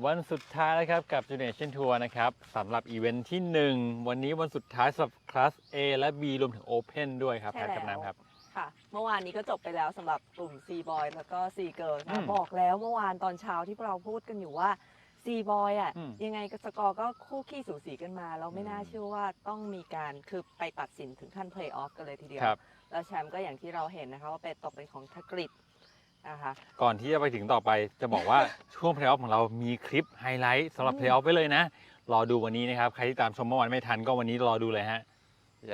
วันสุดท้ายแล้วครับกับ Generation Tour นะครับสำหรับอีเวนท์ที่ 1วันนี้วันสุดท้ายสำหรับคลาส A และ B รวมถึง Open ด้วยครับแพทกับน้ำครับค่ะเมื่อวานนี้ก็จบไปแล้วสำหรับกลุ่ม C Boy แล้วก็ C Girl นะบอกแล้วเมื่อวานตอนเช้าที่เราพูดกันอยู่ว่า C Boy อ่ะยังไงสกอร์ก็คู่ขี้สูสีกันมาเราไม่น่าเชื่อว่าต้องมีการคือไปตัดสินถึงขั้น Play Off กันเลยทีเดียวแล้วแชมป์ก็อย่างที่เราเห็นนะคะว่าเป็นตกเป็นของธกฤษนะคะก่อนที่จะไปถึงต่อไปจะบอกว่าช่วง Play Off ของเรามีคลิปไฮไลท์สำหรับ Play Off ไว้เลยนะรอดูวันนี้นะครับใครที่ตามชมเมื่อวานไม่ทันก็วันนี้รอดูเลยฮะ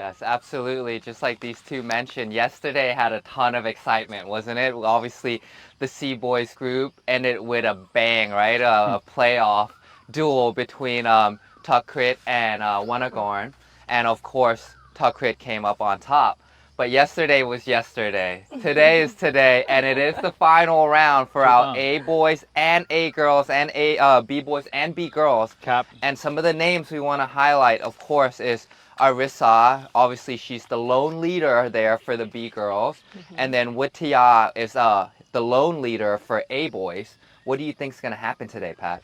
Yes, absolutely. Just like these two mentioned, yesterday had a ton of excitement, wasn't it? Obviously, the C Boys group ended with a bang, right? A playoff duel between Trustgolf and Wanagorn. And of course, Trustgolf came up on top. But yesterday was yesterday. Today is today, and it is the final round for our A boys and A girls and B boys and B girls. And some of the names we want to highlight, of course, is Arissa. Obviously, she's the lone leader there for the B girls, and then Wittia is the lone leader for A boys. What do you think is going to happen today, Pat?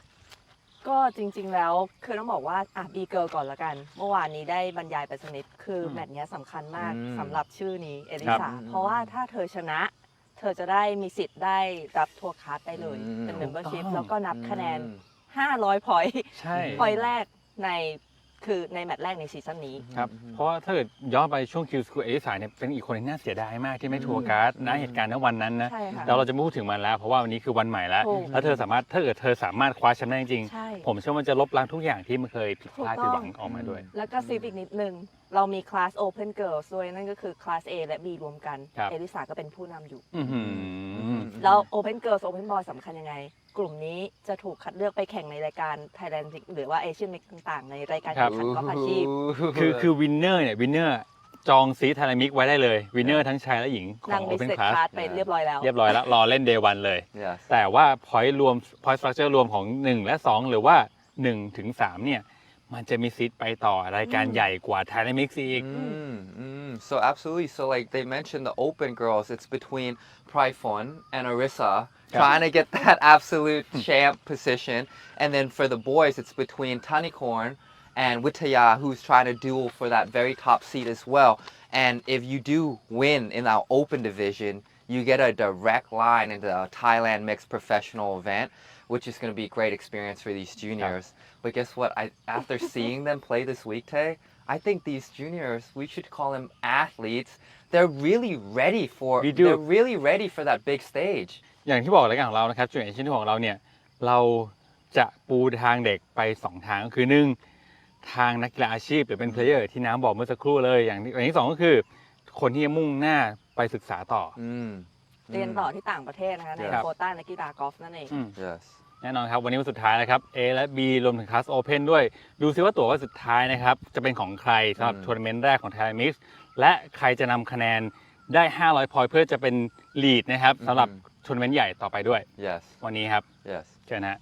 ก็จริงๆแล้วคือต้องบอกว่าB Girl ก่อนละกันเมื่อวานนี้ได้บรรยายไปสักนิดคือแมตช์นี้สำคัญมากสำหรับชื่อนี้เอลิซาเพราะว่าถ้าเธอชนะเธอจะได้มีสิทธิ์ได้รับทัวร์คัสได้เลยเป็น membership แล้วก็นับคะแนน500 พอยต์พอยต์แรกในคือในแมตช์แรกในซีซั่นนี้ครับเพราะว่าถ้าเกิดย้อนไปช่วงคิวสคูเอลิสาเนี่ยเป็นอีกคนที่น่าเสียดายมากที่ไม่ทัวร์การ์ดณเหตุการณ์ในวันนั้นนะแล้วเราจะไม่พูดถึงมันแล้วเพราะว่าวันนี้คือวันใหม่แล้วแล้วเธอสามารถถ้าเกิดเธอสามารถคว้าแชมป์ได้จริงๆผมเชื่อว่าจะลบล้างทุกอย่างที่มันเคยผิดพลาดผิดหวังออกมาด้วยแล้วก็ซีอีกนิดนึงเรามีคลาส Open Girls ด้วยนั่นก็คือคลาส A และ B รวมกันเอลิสาก็เป็นผู้นำอยู่แล้ว Open Girls Open Boy สำคัญยังไงกลุ่มนี้จะถูกคัดเลือกไปแข่งในรายการ Thailand หรือว่า Asian Mix ต่างๆในรายการแข่งขันกอล์ฟอาชีพคือวินเนอร์เนี่ยวินเนอร์จองซีไทยแลนด์มิกไว้ได้เลยวินเนอร์ทั้งชายและหญิงของ Open Class ไปเรียบร้อยแล้วรอเล่น Day 1เลยแต่ว่า point รวม point structure รวมของ1และ2หรือว่า1ถึง3เนี่ยมันจะมีซีทไปต่อรายการใหญ่กว่า Thailand Mix อีกSo absolutely so like they mentioned the Open Girls it's between Prifon and Arissa trying to get that absolute champ position and then for the boys it's between Tanikorn and Witaya who's trying to duel for that very top seat as well and if you do win in our open division you get a direct line into the Thailand Mixed Professional event which is going to be a great experience for these juniors but guess what after seeing them play this week Tay I think these juniors we should call them athletes they're really ready for that big stageอย่างที่บอกรายการของเรานะครับจุดเด่นชิ้นของเราเนี่ยเราจะปูทางเด็กไป2ทางก็คือ1ทางนักกีฬาอาชีพหรือเป็นเพลเยอร์ที่น้ำบอกเมื่อสักครู่เลยอย่างที่2ก็คือคนที่จะมุ่งหน้าไปศึกษาต่อเรียนต่อที่ต่างประเทศนะคะในโควต้านักกีฬากอล์ฟนั่นเองแน่นอนครับวันนี้วันสุดท้ายนะครับ A และ B รวมถึงคลาส Open ด้วยดูซิว่าตั๋ววันสุดท้ายนะครับจะเป็นของใครสำหรับทัวร์นาเมนต์แรกของ Thailand Mix และใครจะนำคะแนนได้500 พอยต์เพื่อจะเป็นลีดนะครับสำหรับทัวร์นาเมนต์ใหญ่ต่อไปด้วยวันนี้ครับเชิญนะ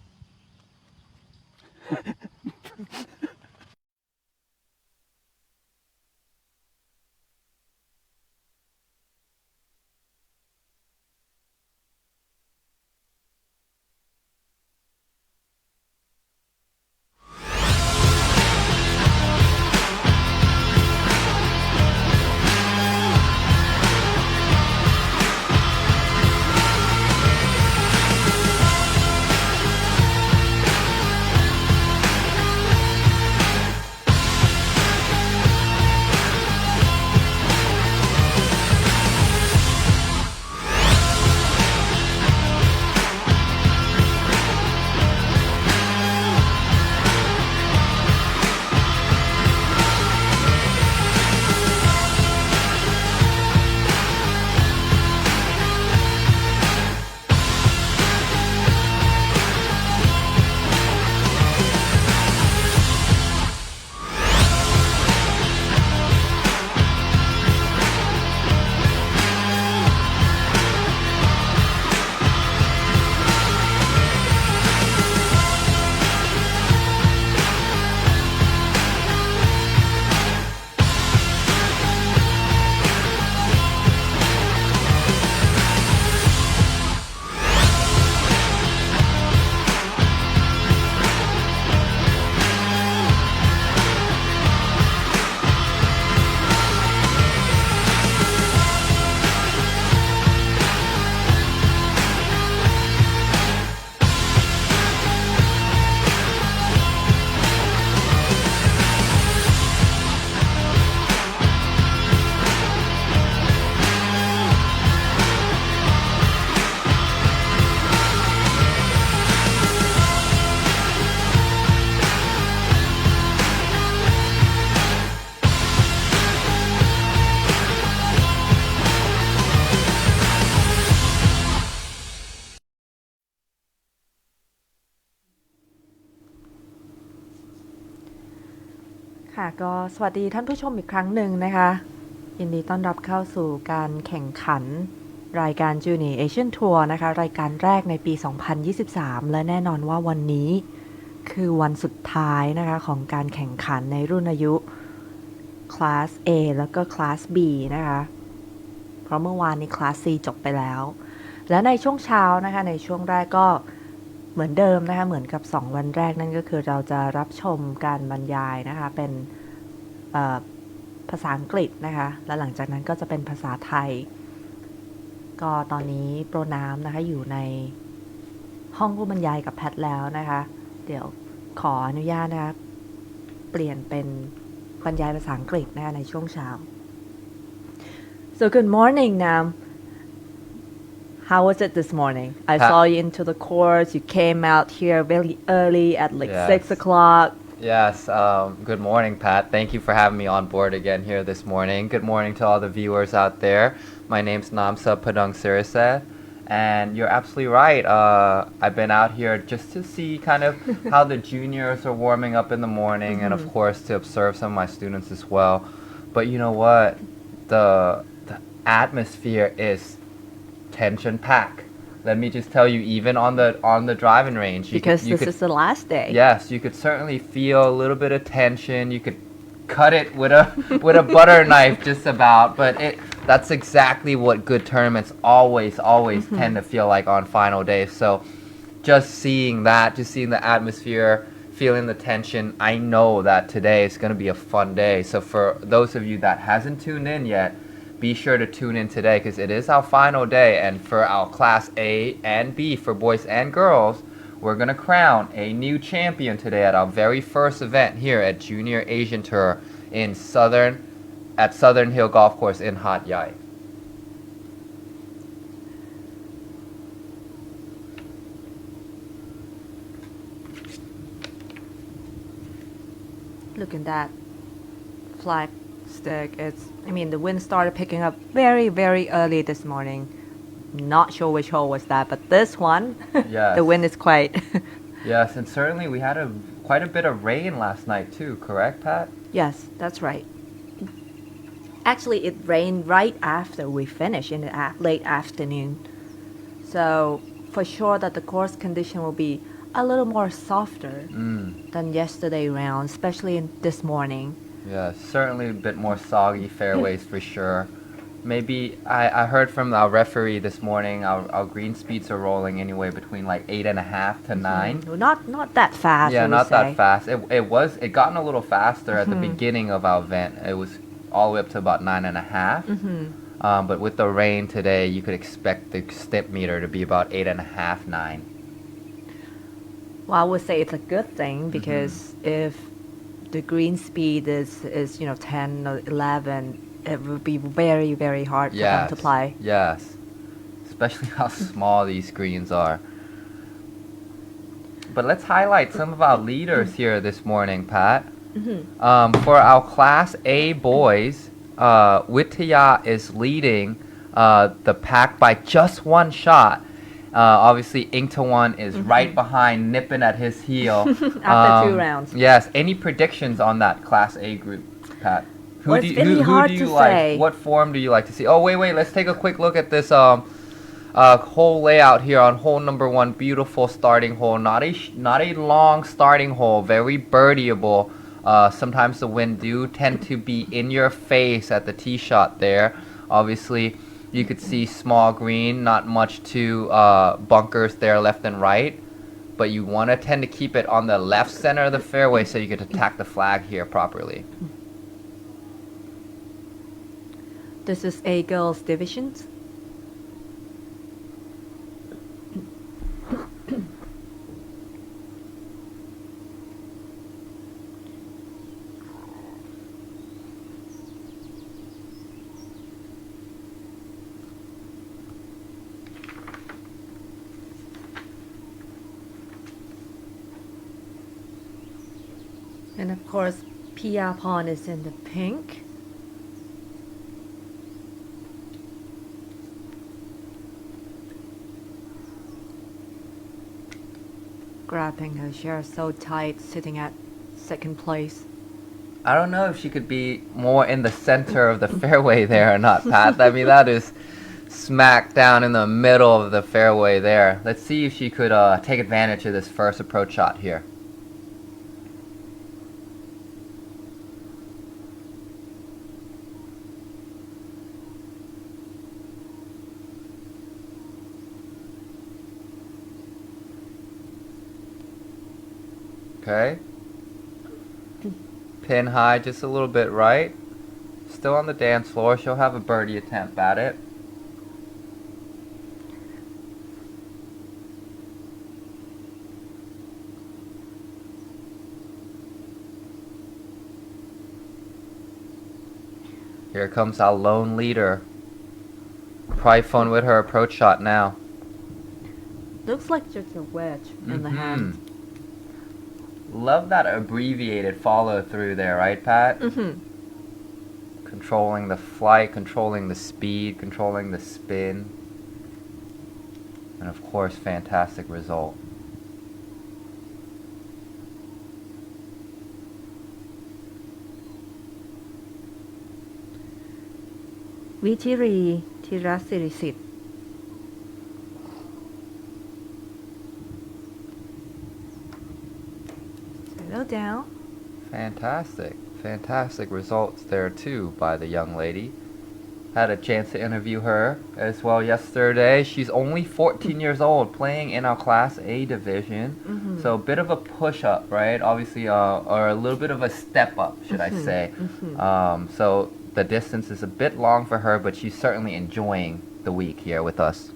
ค่ะก็สวัสดีท่านผู้ชมอีกครั้งหนึ่งนะคะยินดีต้อนรับเข้าสู่การแข่งขันรายการ Junior Asian Tour นะคะรายการแรกในปี 2023 และแน่นอนว่าวันนี้คือวันสุดท้ายนะคะของการแข่งขันในรุ่นอายุคลาส A แล้วก็คลาส B นะคะเพราะเมื่อวานนี้คลาส C จบไปแล้วและในช่วงเช้านะคะในช่วงแรกก็เหมือนเดิมนะคะเหมือนกับ2วันแรกนั่นก็คือเราจะรับชมการบรรยายนะคะเป็นภาษาอังกฤษนะคะและหลังจากนั้นก็จะเป็นภาษาไทยก็ตอนนี้โปรน้ำนะคะอยู่ในห้องผู้บรรยายกับแพทแล้วนะคะเดี๋ยวขออนุญาตนะคะเปลี่ยนเป็นบรรยายภาษาอังกฤษนะคะในช่วงเช้า So good morning Nam How was it this morning? I saw you into the course. You came out here very early at like 6 o'clock. Yes, good morning, Pat. Thank you for having me on board again here this morning. Good morning to all the viewers out there. My name's Namsa Padang Sirise, and you're absolutely right. I've been out here just to see kind of how the juniors are warming up in the morning, and of course to observe some of my students as well. But you know what? The atmosphere is tension-packed. Let me just tell you, even on the driving range, Because this is the last day. Yes, you could certainly feel a little bit of tension. You could cut it with a butter knife, just about. But that's exactly what good tournaments always tend to feel like on final days. So, just seeing that, just seeing the atmosphere, feeling the tension, I know that today is going to be a fun day. So, for those of you that hasn't tuned in yet, be sure to tune in today because it is our final day, and for our class A and B for boys and girls, we're going to crown a new champion today at our very first event here at Junior Asian Tour in Southern Hill Golf Course in Hat Yai. Look at that flag stick. The wind started picking up very, very early this morning. Not sure which hole was that, but this one, Yes. the wind is quite. Yes, and certainly we had quite a bit of rain last night too, correct, Pat? Yes, that's right. Actually, it rained right after we finished in the late afternoon. So, for sure that the course condition will be a little more softer than yesterday round, especially this morning. Yeah, certainly a bit more soggy fairways for sure. Maybe I heard from our referee this morning, our green speeds are rolling anyway between like 8.5 to 9. Not that fast. Yeah, I would not say. that fast. It gotten a little faster at the beginning of our event. It was all the way up to about 9.5. But with the rain today, you could expect the step meter to be about 8.5, 9. Well, I would say it's a good thing because if the green speed is 10 or 11, it would be very, very hard for them to play. Yes, especially how small these greens are. But let's highlight some of our leaders here this morning, Pat. For our Class A boys, Witaya is leading the pack by just one shot. Obviously, Ingtawan is right behind, nipping at his heel. After 2 rounds. Yes. Any predictions on that Class A group, Pat? Well, it's really hard do you to like? say. What form do you like to see? Oh, wait. Let's take a quick look at this whole layout here on hole number 1. Beautiful starting hole. Not a long starting hole. Very birdieable. Sometimes the wind do tend to be in your face at the tee shot there. Obviously, you could see small green, not much to bunkers there left and right. But you want to tend to keep it on the left center of the fairway so you can attack the flag here properly. This is A girls divisions. And of course, Pia Pon is in the pink. Grabbing her chair so tight, sitting at second place. I don't know if she could be more in the center of the fairway there or not, Pat. I mean, that is smack down in the middle of the fairway there. Let's see if she could take advantage of this first approach shot here. Okay. Pin high, just a little bit right. Still on the dance floor. She'll have a birdie attempt at it. Here comes our lone leader. Probably fun with her approach shot now. Looks like just a wedge in the hand. Love that abbreviated follow through there, right, Pat? Controlling the flight, controlling the speed, controlling the spin. And of course, fantastic result. Vitiri Tirasirisit. Settle down. Fantastic results there too by the young lady. Had a chance to interview her as well yesterday. She's only 14 years old, playing in our Class A division. So a bit of a push up, right? Obviously, or a little bit of a step up, should I say. So the distance is a bit long for her, but she's certainly enjoying the week here with us.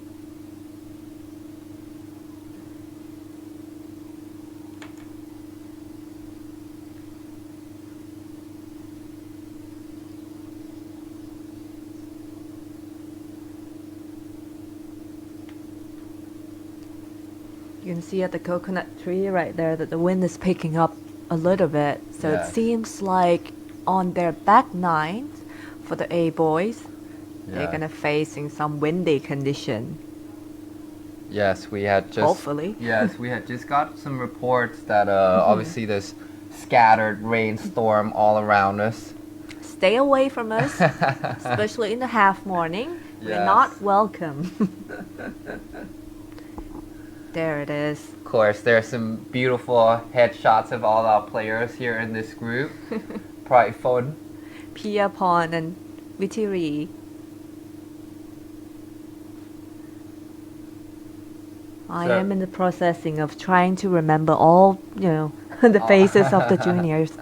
You can see at the coconut tree right there that the wind is picking up a little bit. So Yes. it seems like on their back nine for the A boys, they're Yeah. gonna facing some windy condition. Yes, we had just Hopefully. Yes, we had just got some reports that obviously there's scattered rainstorm all around us. Stay away from us, especially in the half morning. We're Yes. not welcome. There it is. Of course, there are some beautiful headshots of all our players here in this group. Probably fun. Pierpont and Vitiri. I So- am in the processing of trying to remember all, the faces of the juniors.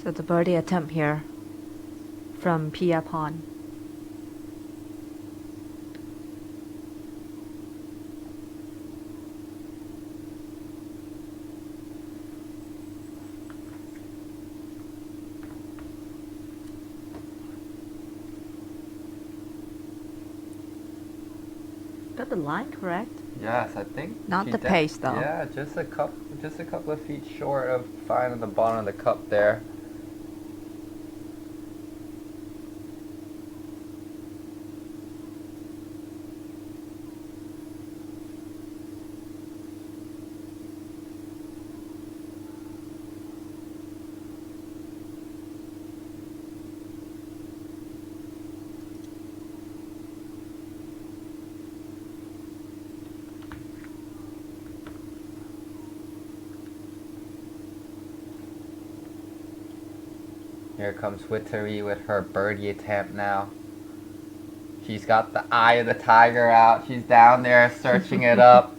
So the birdie attempt here from Pierpont. Got the line correct. Yes, I think. Not she the pace, though. Yeah, just a couple of feet short of finding the bottom of the cup there. Here comes Wittery with her birdie attempt now. She's got the eye of the tiger out. She's down there searching it up.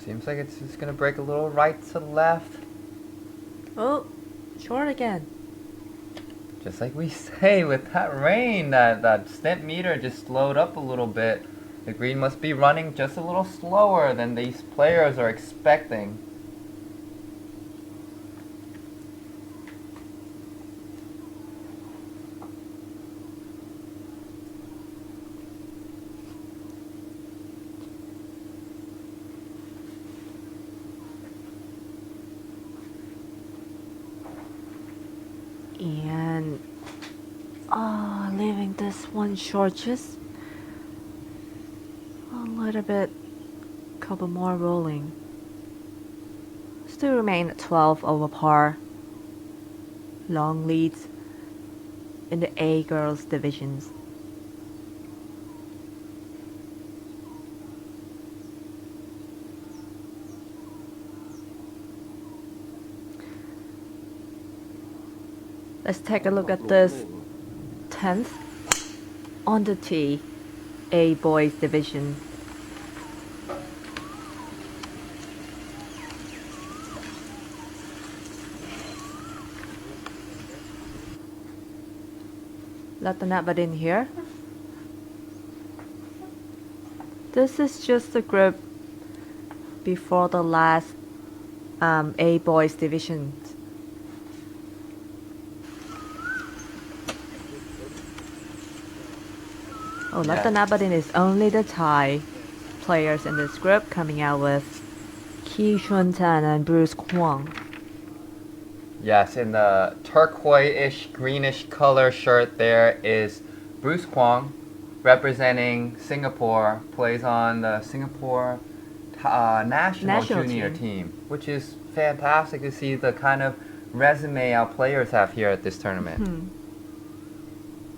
Seems like it's just gonna break a little right to left. Oh, short again. Just like we say with that rain, that stent meter just slowed up a little bit. The green must be running just a little slower than these players are expecting. And leaving this one short, just a little bit, couple more rolling. Still remain at 12 over par. Long leads in the A girls divisions. Let's take a look at this 10th on the tee, A boys division. Latanabadin here. This is just the group before the last A boys division. Oh, Yeah. Latanabadin is only the Thai players in this group, coming out with Ki Chun Tan and Bruce Kwong. Yes, in the turquoise-ish, greenish color shirt there is Bruce Kwong, representing Singapore, plays on the Singapore national junior team, which is fantastic to see the kind of resume our players have here at this tournament.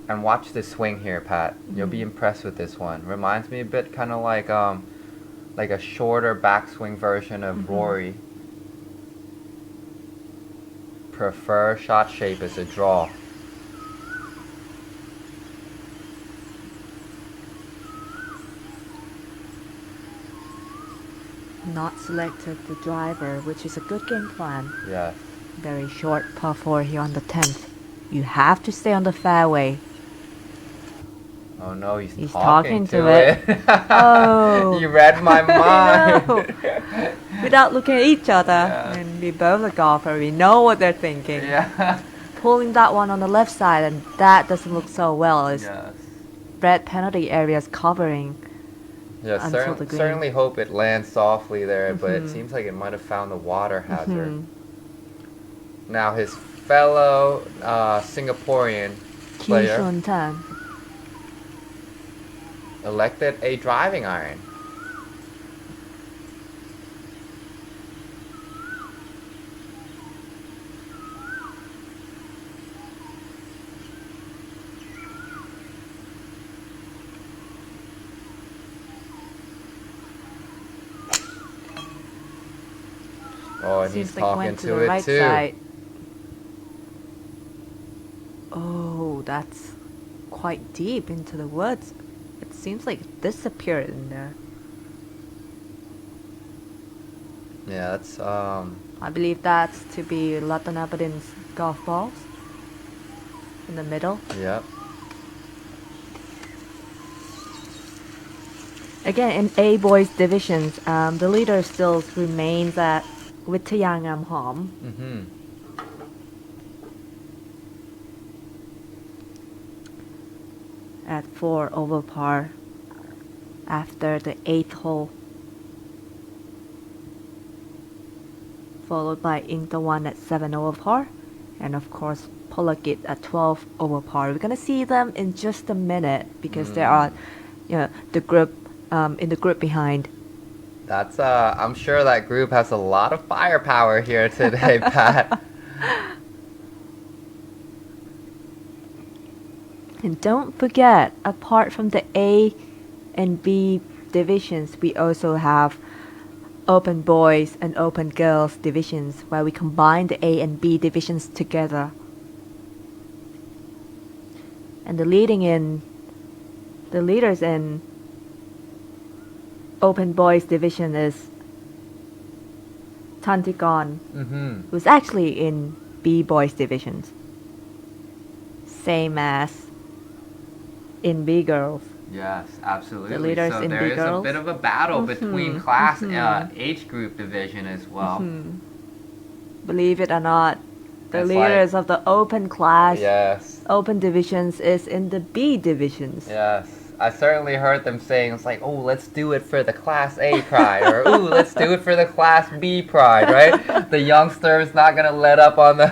And watch this swing here, Pat. You'll be impressed with this one. Reminds me a bit kind of like a shorter backswing version of Rory. Prefer shot shape as a draw. Not selected the driver, which is a good game plan. Yes. Very short par 4 here on the 10th. You have to stay on the fairway. Oh no, he's He's talking talking to to it. Oh. You read my mind. know. Without looking at each other. Yeah. And we both are golfer, we know what they're thinking. Yeah. Pulling that one on the left side, and that doesn't look so well. It's Yes. red penalty areas covering. Yeah, Until the green. certainly hope it lands softly there, but it seems like it might have found the water hazard. Now his fellow Singaporean Ki player Chun Tan. elected a driving iron. Oh, and Seems he's like talking went to to the it right too. side. Oh, that's quite deep into the woods. It seems like it disappeared in there. Yeah, that's I believe that's to be Latanabadin's golf balls in the middle. yep. Again, in A boys divisions, the leader still remains at Wittayangam Hom. Mm-hmm. At 4 over par after the 8th hole, followed by Ingtawan at 7 over par, and of course Polakit at 12 over par. We're gonna see them in just a minute because there are, the group in the group behind. That's I'm sure that group has a lot of firepower here today, Pat. And don't forget, apart from the A and B divisions, we also have open boys and open girls divisions where we combine the A and B divisions together. And the leaders in open boys division is Tantikon, Mm-hmm. who's actually in B boys divisions, same as in B girls. Yes, absolutely. The leaders so in there big is girls. a bit of a battle between class age group division as well. Believe it or not, the It's leaders of the open class, Yes, open divisions is in the B divisions. yes. I certainly heard them saying it's like, oh, let's do it for the Class A pride, or ooh, let's do it for the Class B pride, right? The youngsters not gonna let up on the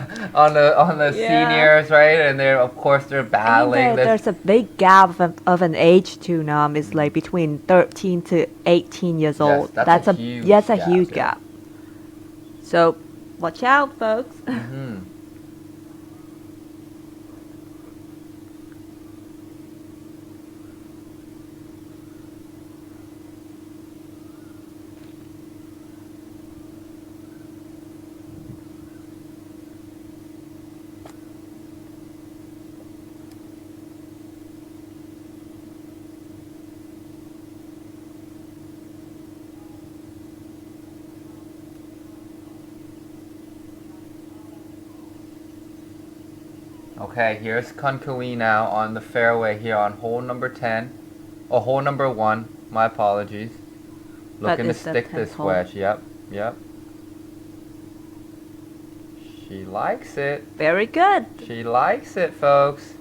Yeah. seniors, right? And they're of course they're battling this. There's a big gap of an age too, Nam. It's like between 13 to 18 years old. that's a huge yes, a gap, huge yeah. gap. So watch out, folks. Mhm. Okay, here's Kunkui now on the fairway here on hole number 10. Oh, hole number 1. My apologies. Looking to it's the stick 10th this hole. wedge. Yep, yep. She likes it. Very good. She likes it, folks.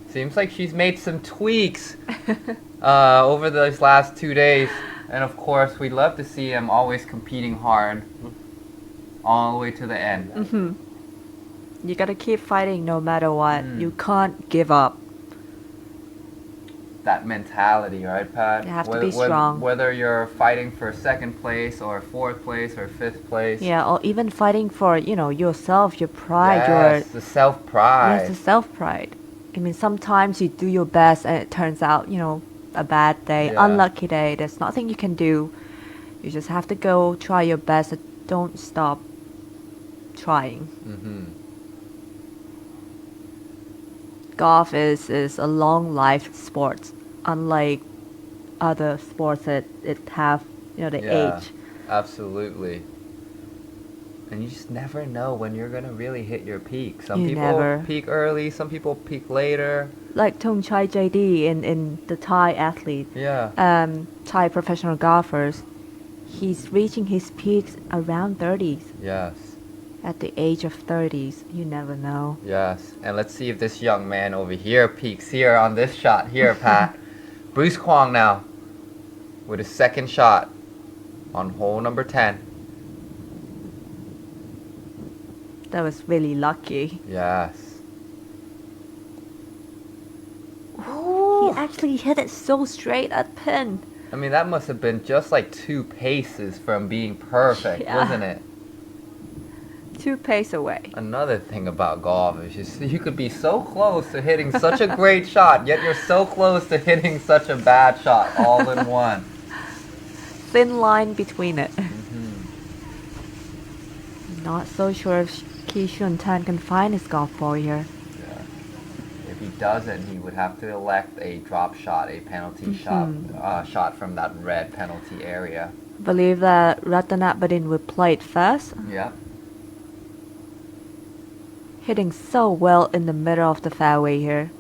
Seems like she's made some tweaks over those last 2 days. And of course, we'd love to see him always competing hard all the way to the end. You gotta keep fighting no matter what. You can't give up. That mentality, right, Pat? You have to be strong. Whether you're fighting for second place or fourth place or fifth place. Yeah, or even fighting for, yourself, your pride, Yes, the self-pride. yes, the self-pride. I mean, sometimes you do your best and it turns out, a bad day, Yeah. unlucky day. There's nothing you can do. You just have to go try your best and don't stop trying. Mm-hmm. Golf is a long life sport, unlike other sports that it have, the Yeah, age. absolutely. And you just never know when you're gonna really hit your peak. Some You people never. peak early, some people peak later. Like Thong Chai JD in the Thai athlete, Yeah. Thai professional golfers, he's reaching his peaks around 30s. Yes. At the age of 30s, you never know. Yes. And let's see if this young man over here peaks here on this shot here, Pat. Bruce Kwong now with his second shot on hole number 10. That was really lucky. Yes. He actually hit it so straight at pin. I mean, that must have been just like 2 paces from being perfect, Yeah. wasn't it? 2 pace away. Another thing about golf is just you could be so close to hitting such a great shot, yet you're so close to hitting such a bad shot all in one. Thin line between it. Mhm. Not so sure if Ki Shun Tan can find his golf ball here. Yeah. If he doesn't, he would have to elect a drop shot, a penalty shot from that red penalty area. Believe that Ratanabadin would play it first. Yeah. Hitting so well in the middle of the fairway here.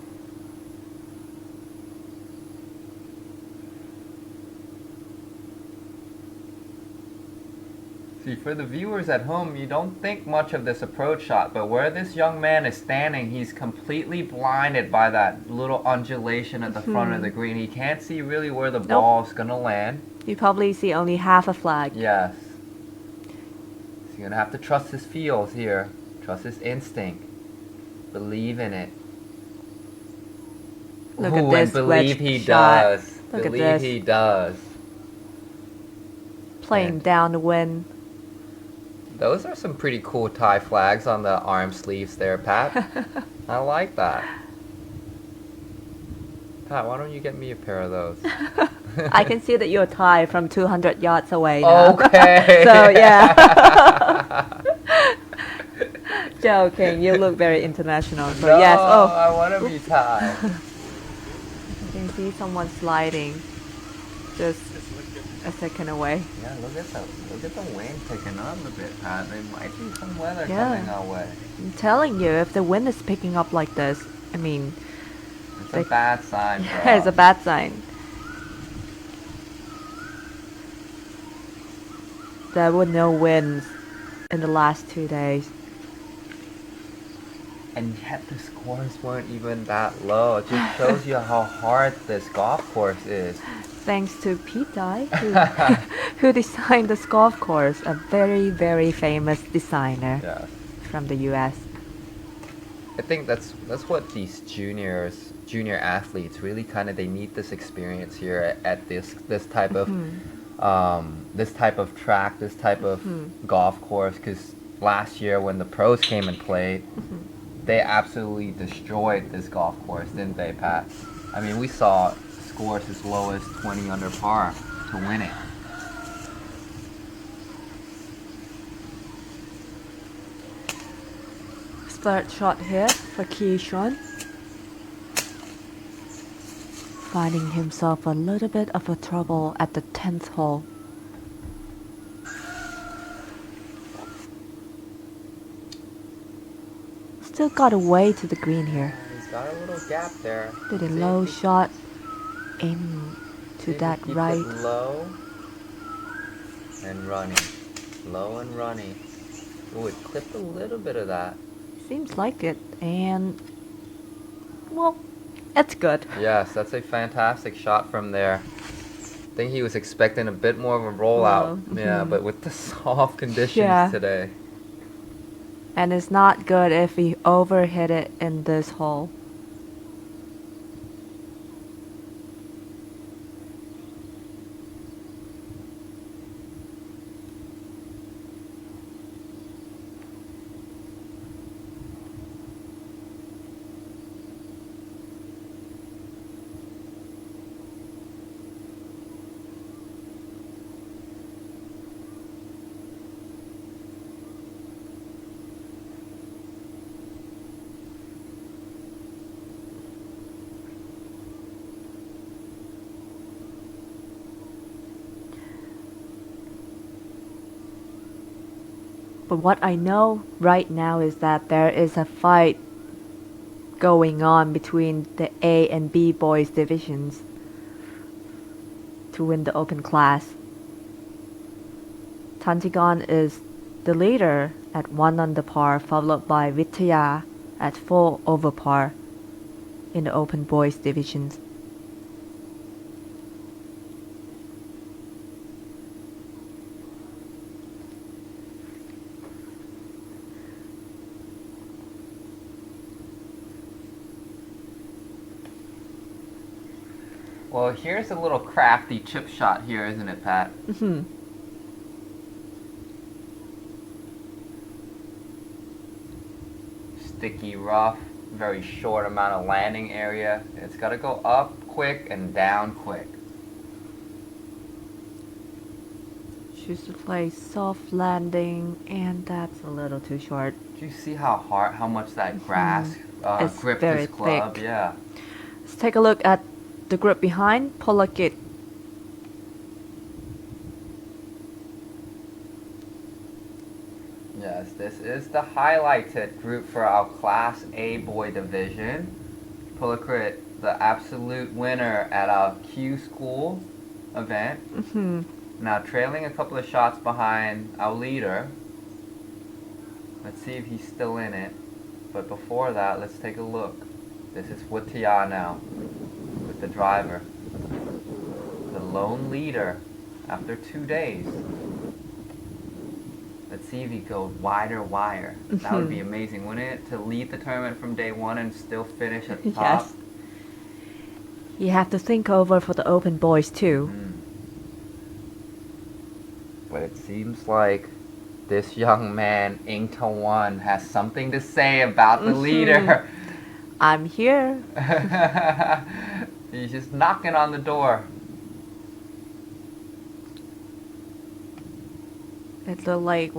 See, for the viewers at home, you don't think much of this approach shot, but where this young man is standing, he's completely blinded by that little undulation at the front of the green. He can't see really where the ball's gonna land. You probably see only half a flag. Yes. So you're gonna have to trust his feels here. Trust his instinct. Believe in it. Look at Ooh, this and believe wedge he shot. does. Look at Believe this. he does. Playing And- down the wind. Those are some pretty cool Thai flags on the arm sleeves there, Pat. I like that. Pat, why don't you get me a pair of those? I can see that you're Thai from 200 yards away now. Okay. So, yeah. Joking. You look very international. So, No, yes. Oh, I want to be Thai. I can see someone sliding. just a second away. Yeah, look at the wind picking up a bit, Pat. There might be some weather Yeah. coming our way. I'm telling you, if the wind is picking up like this, I mean, It's a bad sign for us. it's a bad sign. There were no winds in the last 2 days. And yet the scores weren't even that low. It just shows you how hard this golf course is. Thanks to Pete Dye, who designed this golf course, a very, very famous designer Yeah. from the US. I think that's what these junior athletes really kind of they need this experience here at this type of this type of track, this type of golf course. Because last year when the pros came and played, they absolutely destroyed this golf course, didn't they, Pat? I mean, we saw scores as low as 20 under par to win it. Third shot here for Keyshawn. Finding himself a little bit of a trouble at the 10th hole. Still got a way to the green here. He's got a little gap there. Did a See if low he- shot aiming see to if that he keeps right. it low and running. Low and running. Ooh, it clipped a little bit of that. Seems like it, and well, it's good. Yes, that's a fantastic shot from there. I think he was expecting a bit more of a rollout. Yeah, but with the soft conditions Yeah. today. And it's not good if we overhit it in this hole. But what I know right now is that there is a fight going on between the A and B boys divisions to win the open class. Tantigon is the leader at 1 under par, followed by Vitaya at 4 over par in the open boys divisions. Well, here's a little crafty chip shot here, isn't it, Pat? Sticky rough, very short amount of landing area. It's got to go up quick and down quick. Choose to play soft landing, and that's a little too short. Do you see how much that grass It's gripped very this club? thick. Yeah. Let's take a look at the group behind. Polakit. Yes, this is the highlighted group for our Class A boy division. Pulakrit, the absolute winner at our Q School event. Now trailing a couple of shots behind our leader. Let's see if he's still in it. But before that, let's take a look. This is Wuttiya now with the driver. The lone leader after 2 days. Let's see if he goes wider wire. That would be amazing, wouldn't it? To lead the tournament from day one and still finish at the top. Yes. You have to think over for the open boys too. But it seems like this young man, Ing Tawan, has something to say about the leader. I'm here. He's just knocking on the door. It looked like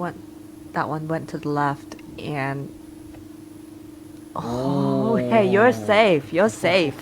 that one went to the left, and oh, hey, you're safe. You're safe.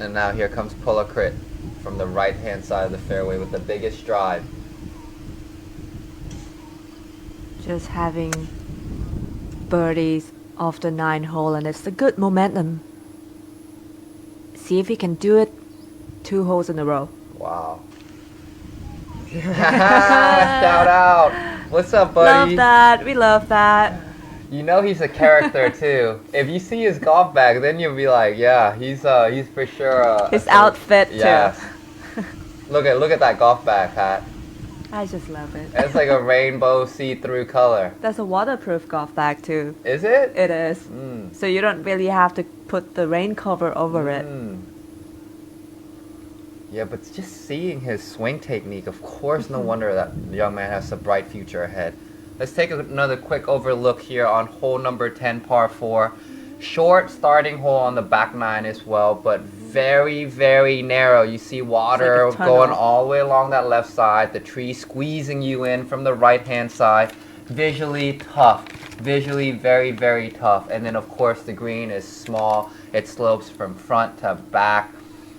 And now here comes pull a crit from the right hand side of the fairway with the biggest drive. Just having birdies off the 9 hole, and it's a good momentum. See if he can do it 2 holes in a row. Wow. Shout out. What's up, buddy? Love that. We love that. You know he's a character too. If you see his golf bag, then you'll be like, yeah, he's for sure. His outfit yes. too. Look at that golf bag, Pat. I just love it. It's like a rainbow see-through color. That's a waterproof golf bag too. Is it? It is. So you don't really have to put the rain cover over it. Yeah, but just seeing his swing technique, of course, no wonder that the young man has a bright future ahead. Let's take another quick overlook here on hole number 10, par 4. Short starting hole on the back 9 as well, but very, very narrow. You see water like going all the way along that left side, the tree squeezing you in from the right-hand side. Visually tough, visually very, very tough. And then, of course, the green is small. It slopes from front to back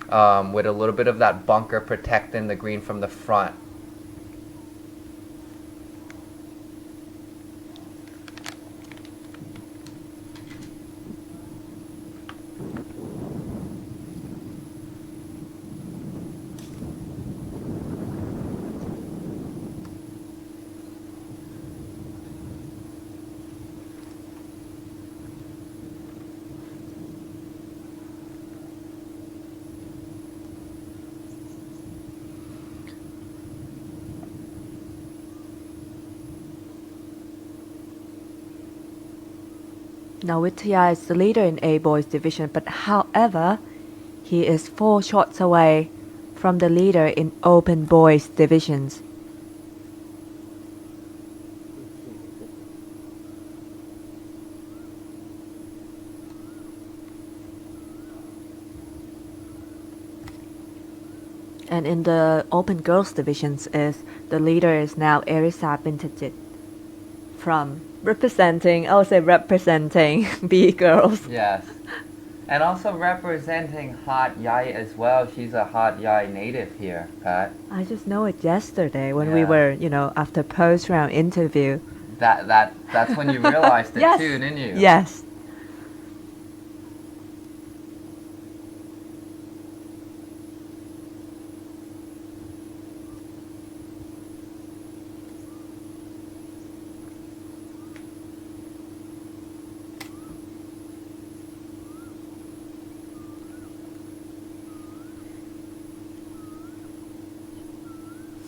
with a little bit of that bunker protecting the green from the front. Now Vitya is the leader in A boys division, but however, he is 4 shots away from the leader in open boys divisions. And in the open girls divisions is the leader is now Erisa Bintajit from representing B girls. Yes. And also representing Hat Yai as well. She's a Hat Yai native here, Pat. I just know it yesterday when we Yeah. were, after post round interview. That's when you realized it Yes. too, didn't you? Yes.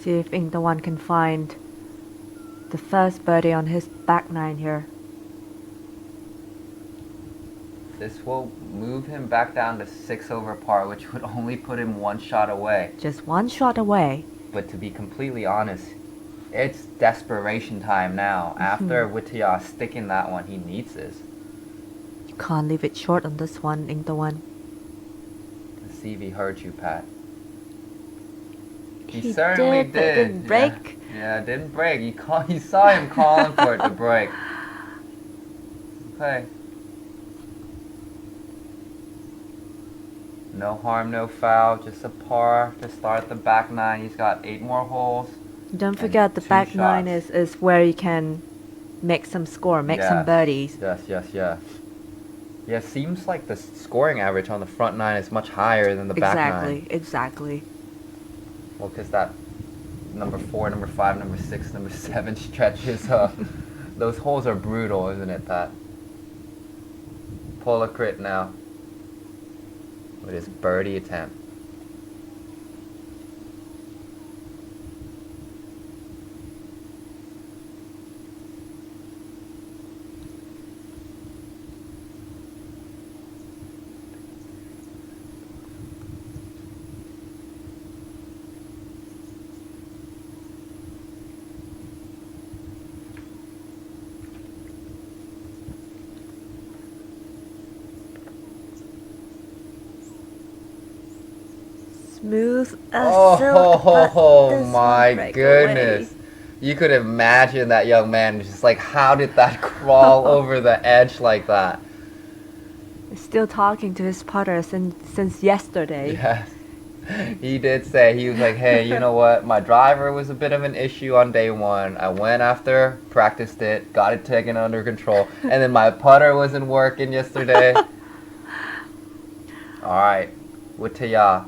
See if Ingdawan can find the first birdie on his back 9 here. This will move him back down to 6 over par, which would only put him 1 shot away. Just 1 shot away. But to be completely honest, it's desperation time now. After Witya sticking that one, he needs this. You can't leave it short on this one, Ingdawan. Let's see if he hurt you, Pat. He certainly did, but it didn't break. Yeah, it didn't break. You saw him calling for it to break. Okay. No harm, no foul. Just a par to start the back 9. He's got 8 more holes. Don't forget the 2 back 9 shots. is where you can make some score, make some birdies. Yes. Yeah, seems like the scoring average on the front 9 is much higher than the back 9. Exactly. Well, because that number 4, number 5, number 6, number 7 stretches, those holes are brutal, isn't it, Pat? Pull a crit now with his birdie attempt. Smooth as silk, but Oh this my one break goodness. away. You could imagine that young man just like, how did that crawl over the edge like that? It's still talking to his putter since yesterday. Yes. He did say, he was like, hey, you know what? My driver was a bit of an issue on day one. I went after, practiced it, got it taken under control. And then my putter wasn't working yesterday. All right. Wutaya.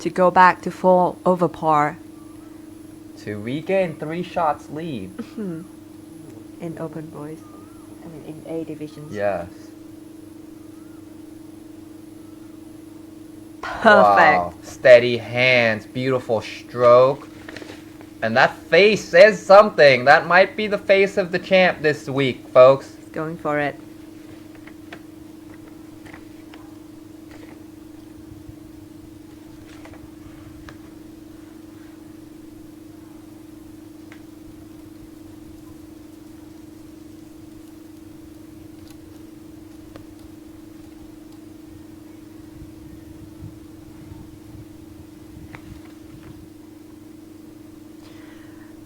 To go back to 4 over par To regain 3 shots lead. in Open Boys. I mean, in A divisions. Yes. Perfect. Wow. Steady hands, beautiful stroke. And that face says something. That might be the face of the champ this week, folks. Going for it.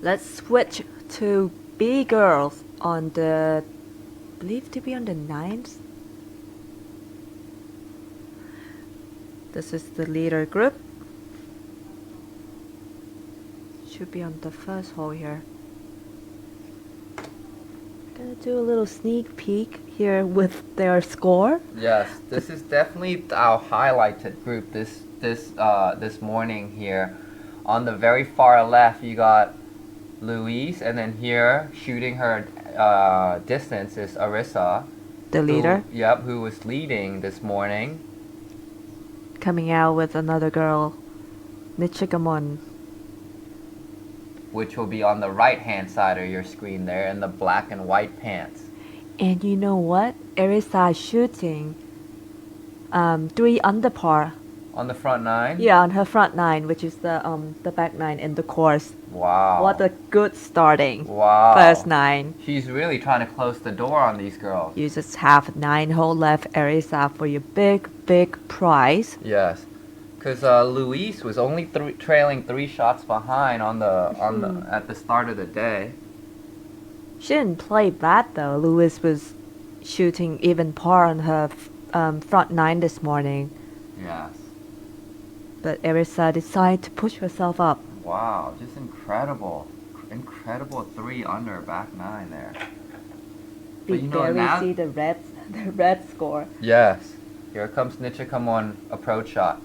Let's switch to B girls on the, believed to be on the 9th. This is the leader group. Should be on the first hole here. Gonna do a little sneak peek here with their score. Yes, this is definitely our highlighted group this morning here. On the very far left, you got Louise, and then here shooting her distance is Arissa. The leader Who was leading this morning. coming out with another girl, Nichikamon. Which will be on the right hand side of your screen there in the black and white pants. And you know what? Arisa shooting 3 under par. On the front 9? Yeah, on her front 9, which is the back 9 in the course. Wow. What a good starting. Wow. First 9. She's really trying to close the door on these girls. You just have 9 hole left, Arisa, for your big prize. Yes. Because Luis was only trailing 3 shots behind at the start of the day. She didn't play bad though. Lewis was shooting even par on her front 9 this morning. Yes. But Arisa decided to push herself up. Wow, just incredible. Incredible 3 under back 9 there. We But you know, barely now- see the red score. Yes. Here comes Nichikamon approach shot.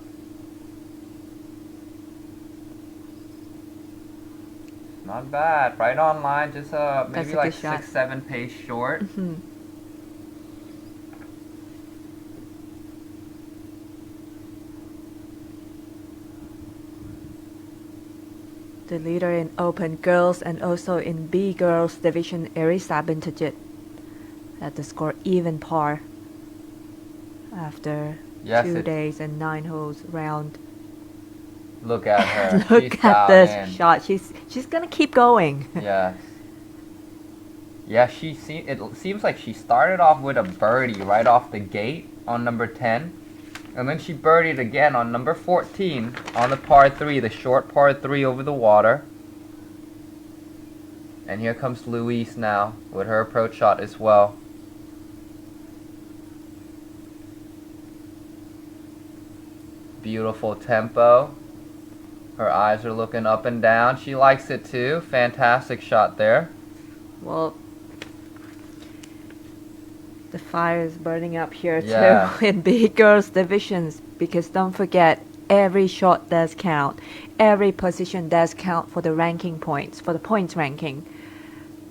Not bad. Right on line, just That's maybe a like good shot. 6-7 pace short. The leader in Open Girls and also in B Girls Division, Arisa Bintajit, had to score even par after Yes, 2 it- days and 9 holes round. Look at her. Look She's at dialed this in. shot. She's gonna keep going. Yes. Yeah, it seems like she started off with a birdie right off the gate on number 10. And then she birdied again on number 14 on the par 3, the short par 3 over the water. And here comes Louise now with her approach shot as well. Beautiful tempo. Her eyes are looking up and down. She likes it too. Fantastic shot there. Well, the fire is burning up here Yeah. too in B Girls Divisions, because don't forget, every shot does count. Every position does count for the ranking points, for the points ranking.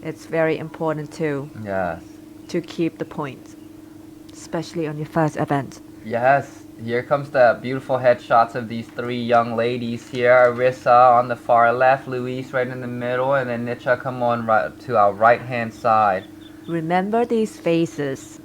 It's very important too, Yes. to keep the points, especially on your first event. Yes. Here comes the beautiful headshots of these 3 young ladies here. Arissa on the far left, Louise right in the middle, and then Nicha come on right to our right hand side. Remember these faces.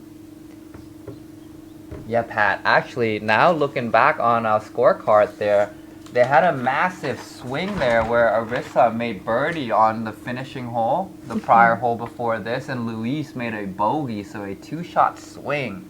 Yeah, Pat. Actually, now looking back on our scorecard there, they had a massive swing there where Arissa made birdie on the finishing hole, the prior hole before this, and Louise made a bogey, so a 2-shot swing.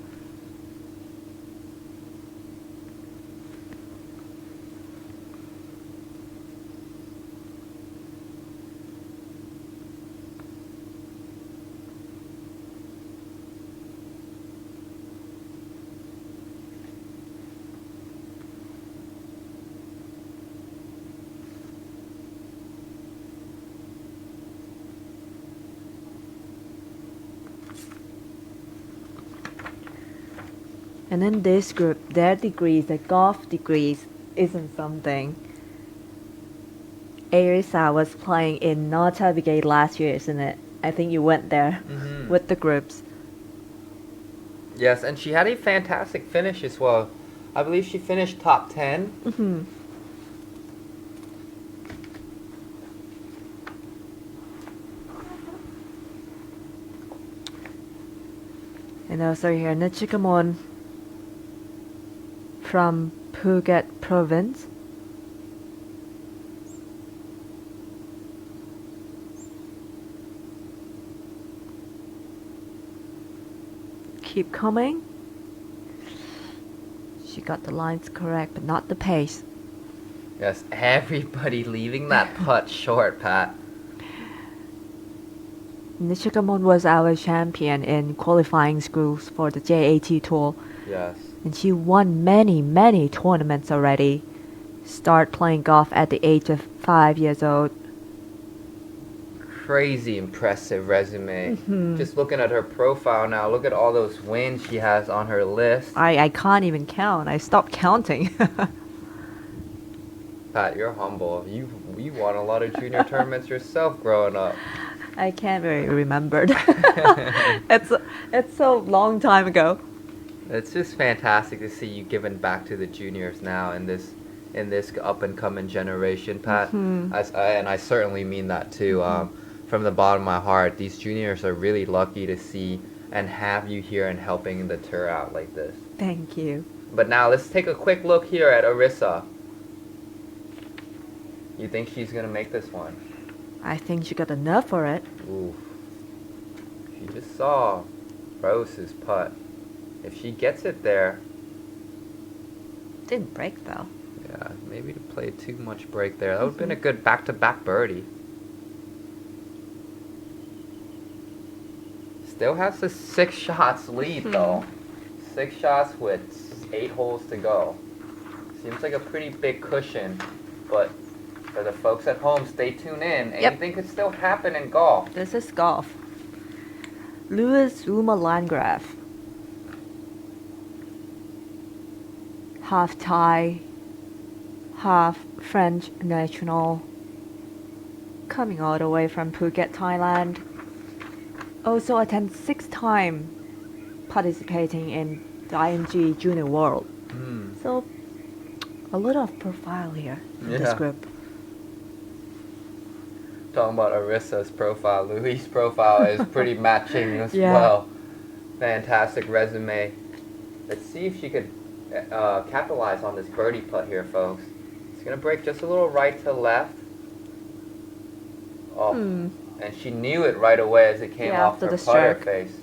And in this group, their degrees, the golf degrees, isn't something. Arisa was playing in Nota Brigade last year, isn't it? I think you went there with the groups. Yes, and she had a fantastic finish as well. I believe she finished top 10. And also here, Nichikamon from Phuket province. Keep coming. She got the lines correct, but not the pace. Yes, everybody leaving that putt short, Pat. Nishikamon was our champion in qualifying schools for the Day3 tour, Yes. and she won many tournaments already. Start playing golf at the age of 5 years old. Crazy impressive resume. Just looking at her profile now, look at all those wins she has on her list. I can't even count. I stopped counting. Pat, you're humble. You won a lot of junior tournaments yourself growing up. I can't really remember. It's so long time ago. It's just fantastic to see you giving back to the juniors now in this up and coming generation, Pat. And I certainly mean that too. From the bottom of my heart, these juniors are really lucky to see and have you here and helping the tour out like this. Thank you. But now let's take a quick look here at Arisa. You think she's gonna make this one? I think she got enough for it. Ooh. She just saw Rose's putt. If she gets it there, Didn't break though. yeah, maybe to play too much break there. That would have been a good back-to-back birdie. Still has the 6 shots lead though. 6 shots with 8 holes to go. Seems like a pretty big cushion, but for the folks at home, stay tuned in. Anything could still happen in golf. This is golf. Louis Uma Landgraf. Half Thai, half French national. Coming all the way from Phuket, Thailand. Also attend 6 times participating in the IMG Junior World. So a lot of profile here in this group. Talking about Arisa's profile, Louis' profile is pretty matching as Yeah. well. Fantastic resume. Let's see if she could capitalize on this birdie putt here, folks. It's gonna break just a little right to left. Oh, and she knew it right away as it came Yeah, off after her the putter stroke. face.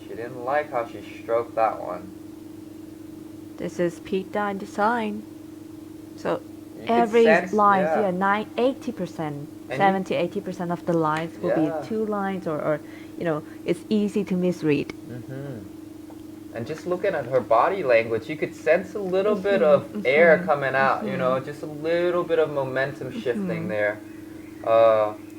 She didn't like how she stroked that one. This is Pete Dine design. So You could every sense- line, yeah. 80%, And 70-80% of the lines will Yeah. be 2 lines or it's easy to misread. And just looking at her body language, you could sense a little bit of air coming out, just a little bit of momentum shifting there.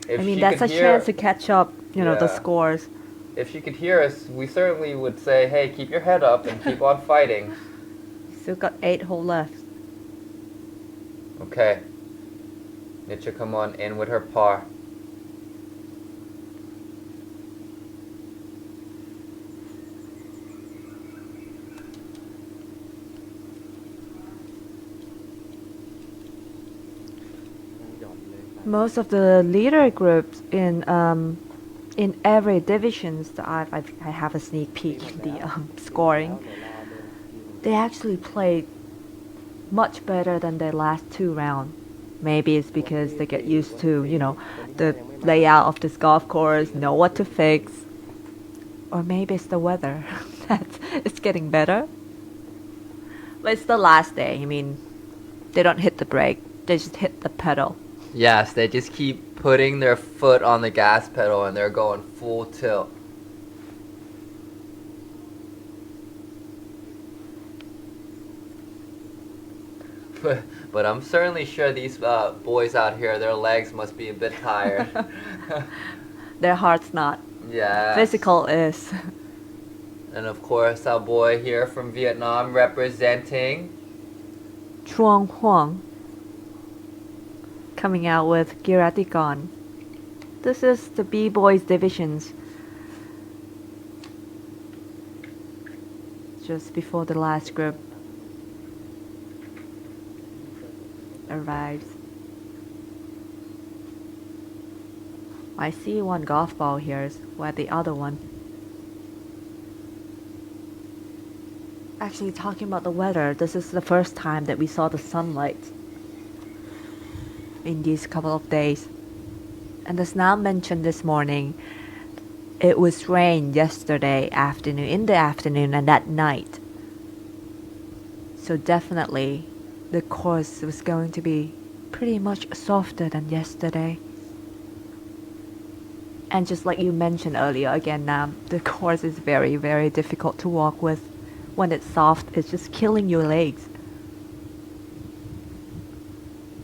If I mean, she that's a could hear, chance to catch up, the Yeah. scores. If she could hear us, we certainly would say, hey, keep your head up and keep on fighting. Still got 8 holes left. Okay. Nietzsche, come on in with her par. Most of the leader groups in every divisions that I have a sneak peek in the scoring. They actually played much better than their last 2 rounds. Maybe it's because they get used to, the layout of this golf course, know what to fix. Or maybe it's the weather that it's getting better. But it's the last day. I mean, they don't hit the brake. They just hit the pedal. Yes, they just keep putting their foot on the gas pedal and they're going full tilt. But I'm certainly sure these boys out here, their legs must be a bit tired. Their heart's not. Yeah. Physical is. And of course, our boy here from Vietnam representing. Truong Huang coming out with Giratikon. This is the B-boys divisions. Just before the last group arrives. I see one golf ball here. Where the other one? Actually, talking about the weather, this is the first time that we saw the sunlight in these couple of days. And as now mentioned this morning, it was rain yesterday afternoon, in the afternoon and at night. So definitely the course was going to be pretty much softer than yesterday. And just like you mentioned earlier, again, the course is very, very difficult to walk with. When it's soft, it's just killing your legs.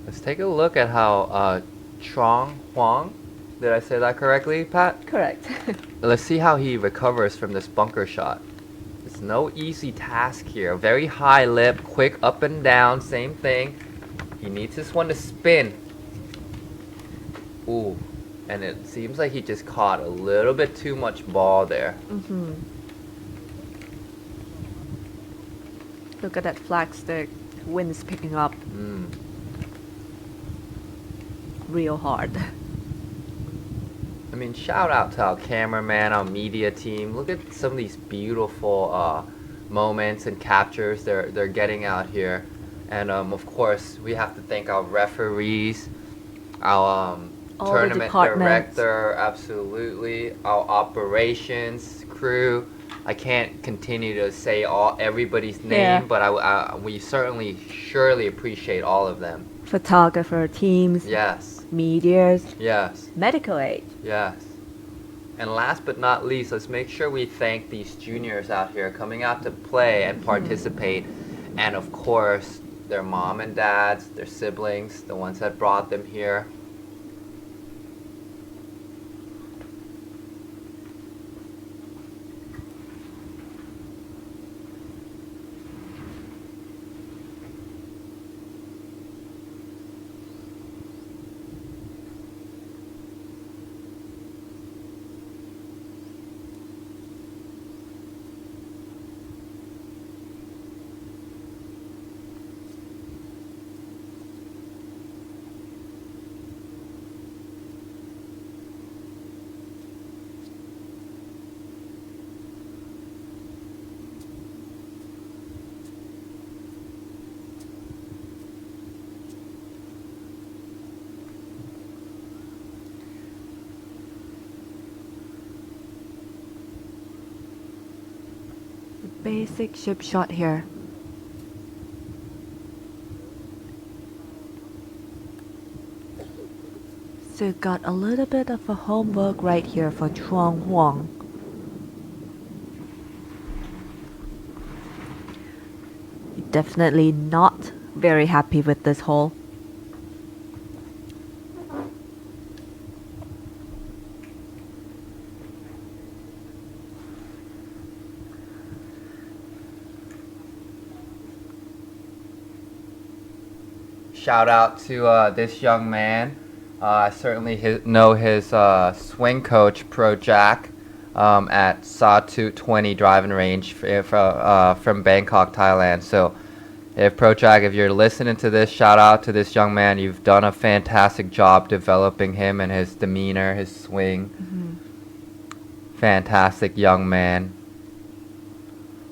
Let's take a look at how Truong Huang, did I say that correctly, Pat? Correct. Let's see how he recovers from this bunker shot. It's no easy task here. Very high lip, quick up and down, same thing. He needs this one to spin. Ooh, and it seems like he just caught a little bit too much ball there. Look at that flag stick. Wind's picking up real hard. I mean, shout out to our cameraman, our media team. Look at some of these beautiful moments and captures they're getting out here. And of course, we have to thank our referees, our All the tournament departments. director, absolutely, our operations crew. I can't continue to say everybody's name, Yeah. but we certainly surely appreciate all of them. Photographer teams, Yes, medias, yes. medical aid. Yes. And last but not least, let's make sure we thank these juniors out here coming out to play and participate. And of course, their mom and dads, their siblings, the ones that brought them here. Basic chip shot here. So got a little bit of a homework right here for Truong Huang. Definitely not very happy with this hole. Shout out to this young man. I certainly know his swing coach, Pro Jack, at Sawtooth 20 driving range from Bangkok, Thailand. So if Pro Jack, if you're listening to this, shout out to this young man. You've done a fantastic job developing him and his demeanor, his swing. Fantastic young man.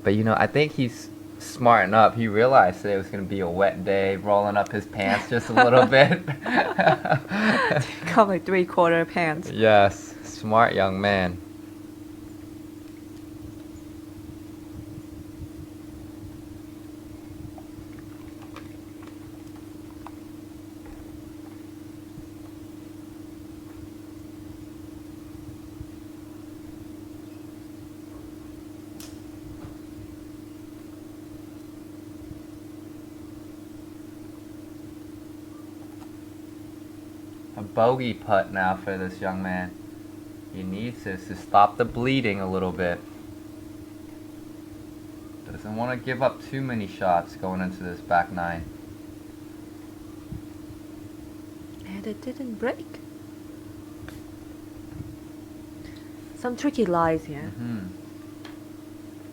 But you know, I think he's smarten up. He realized that it was going to be a wet day, rolling up his pants just a little bit. Got like 3/4 pants. Yes, smart young man. A bogey putt now for this young man. He needs this to stop the bleeding a little bit. Don't want to give up too many shots going into this back nine. And it didn't break. Some tricky lies here.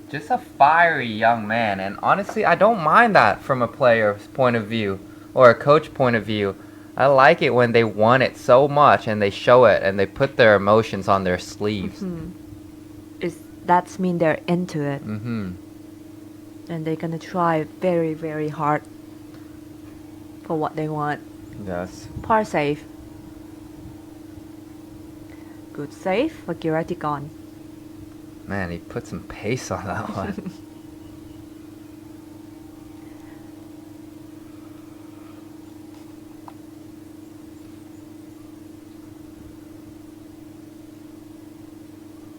Just a fiery young man, and honestly, I don't mind that from a player's point of view or a coach point of view. I like it when they want it so much and they show it and they put their emotions on their sleeves. That's mean they're into it. And they're gonna try very, very hard for what they want. Yes. Par save. Good save for Giratigon. Man, he put some pace on that one.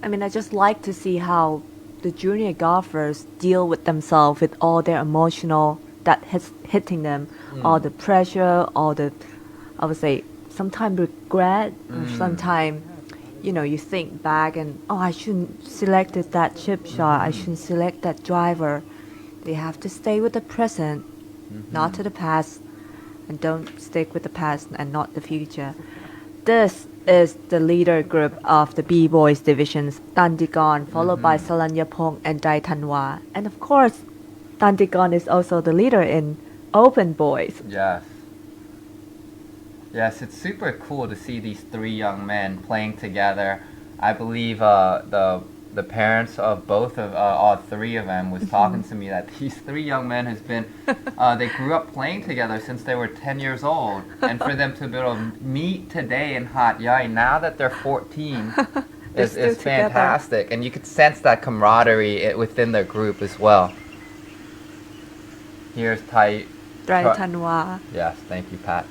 I mean, I just like to see how the junior golfers deal with themselves with all their emotional that hitting them, all the pressure, all the, I would say, sometimes regret, or sometimes, you know, you think back and, oh, I shouldn't selected that chip shot, I shouldn't select that driver. They have to stay with the present, not to the past, and don't stick with the past and not the future. This is the leader group of the B-Boys divisions, Tandigon, followed by Salanyapong and Daitanwa. And of course, Tandigon is also the leader in Open Boys. Yes. Yes, it's super cool to see these three young men playing together. I believe the parents of both of all three of them was talking to me that these three young men has been they grew up playing together since they were 10 years old, and for them to be able to meet today in Hat Yai now that they're 14 is fantastic, and you could sense that camaraderie within their group as well. Here's Daitanwa. Yes, thank you, Pat.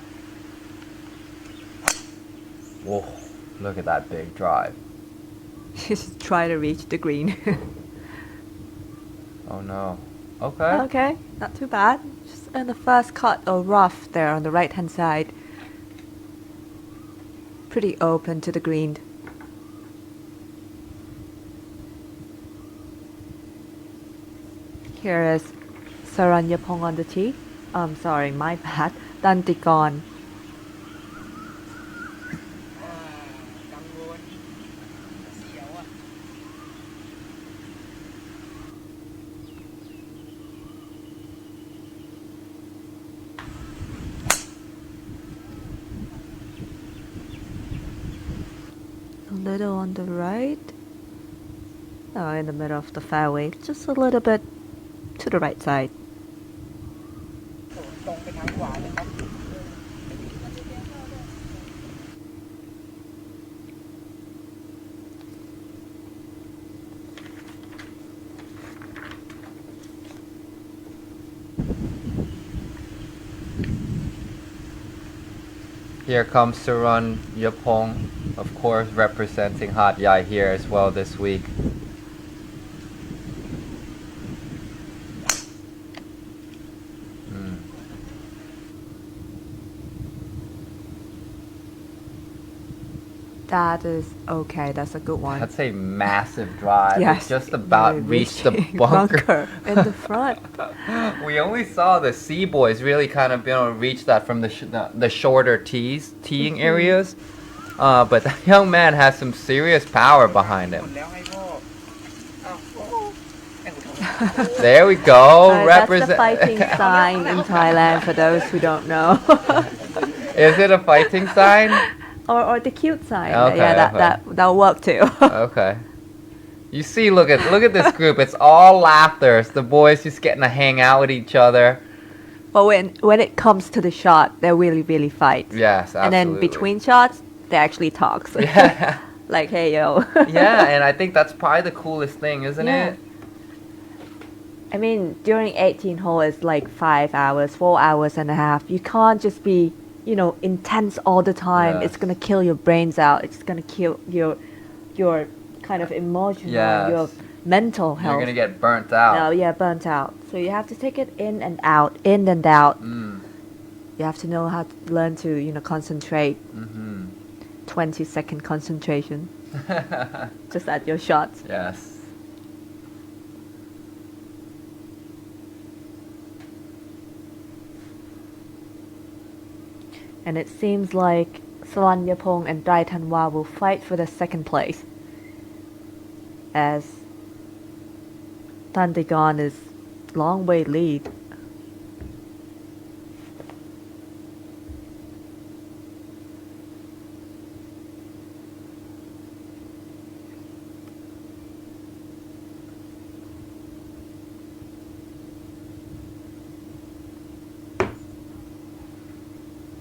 Whoa, look at that big drive. Just try to reach the green. Oh no. Okay. Okay, not too bad. Just in the first cut of rough there on the right hand side. Pretty open to the green. Here is Saranyapong on the tee. Sorry, my bad. Tantigon. A little on the right. Oh, in the middle of the fairway. Just a little bit to the right side. Here comes Saran Yapong, of course, representing Hat Yai here as well this week. That is okay. That's a good one. That's a massive drive. Yes, It's just about reached the bunker. in the front. We only saw the C boys really kind of reach that from the shorter teeing areas. But the young man has some serious power behind him. There we go. That's the fighting sign in Thailand for those who don't know. Is it a fighting sign? Or the cute sign. Okay, Yeah, okay. that'll work too. Okay. You see, look at this group. It's all laughter. It's the boys just getting to hang out with each other. But when it comes to the shot, they really fight. Yes, absolutely. And then between shots, they actually talk. So Yeah. like, hey, yo. Yeah, and I think that's probably the coolest thing, isn't Yeah. it? I mean, during 18 hole, it's like 5 hours, 4 hours and a half. You can't just be, intense all the time. Yes. It's gonna kill your brains out. It's gonna kill your kind of emotional, Yes. your mental health. You're gonna get burnt out. No, yeah, burnt out. So you have to take it in and out, in and out. Mm. You have to know how to learn to, concentrate. Mm-hmm. 20-second concentration. Just at your shots. Yes. and it seems like Salanyapong and Dai Tanwa will fight for the second place, as Tandigon is long way lead.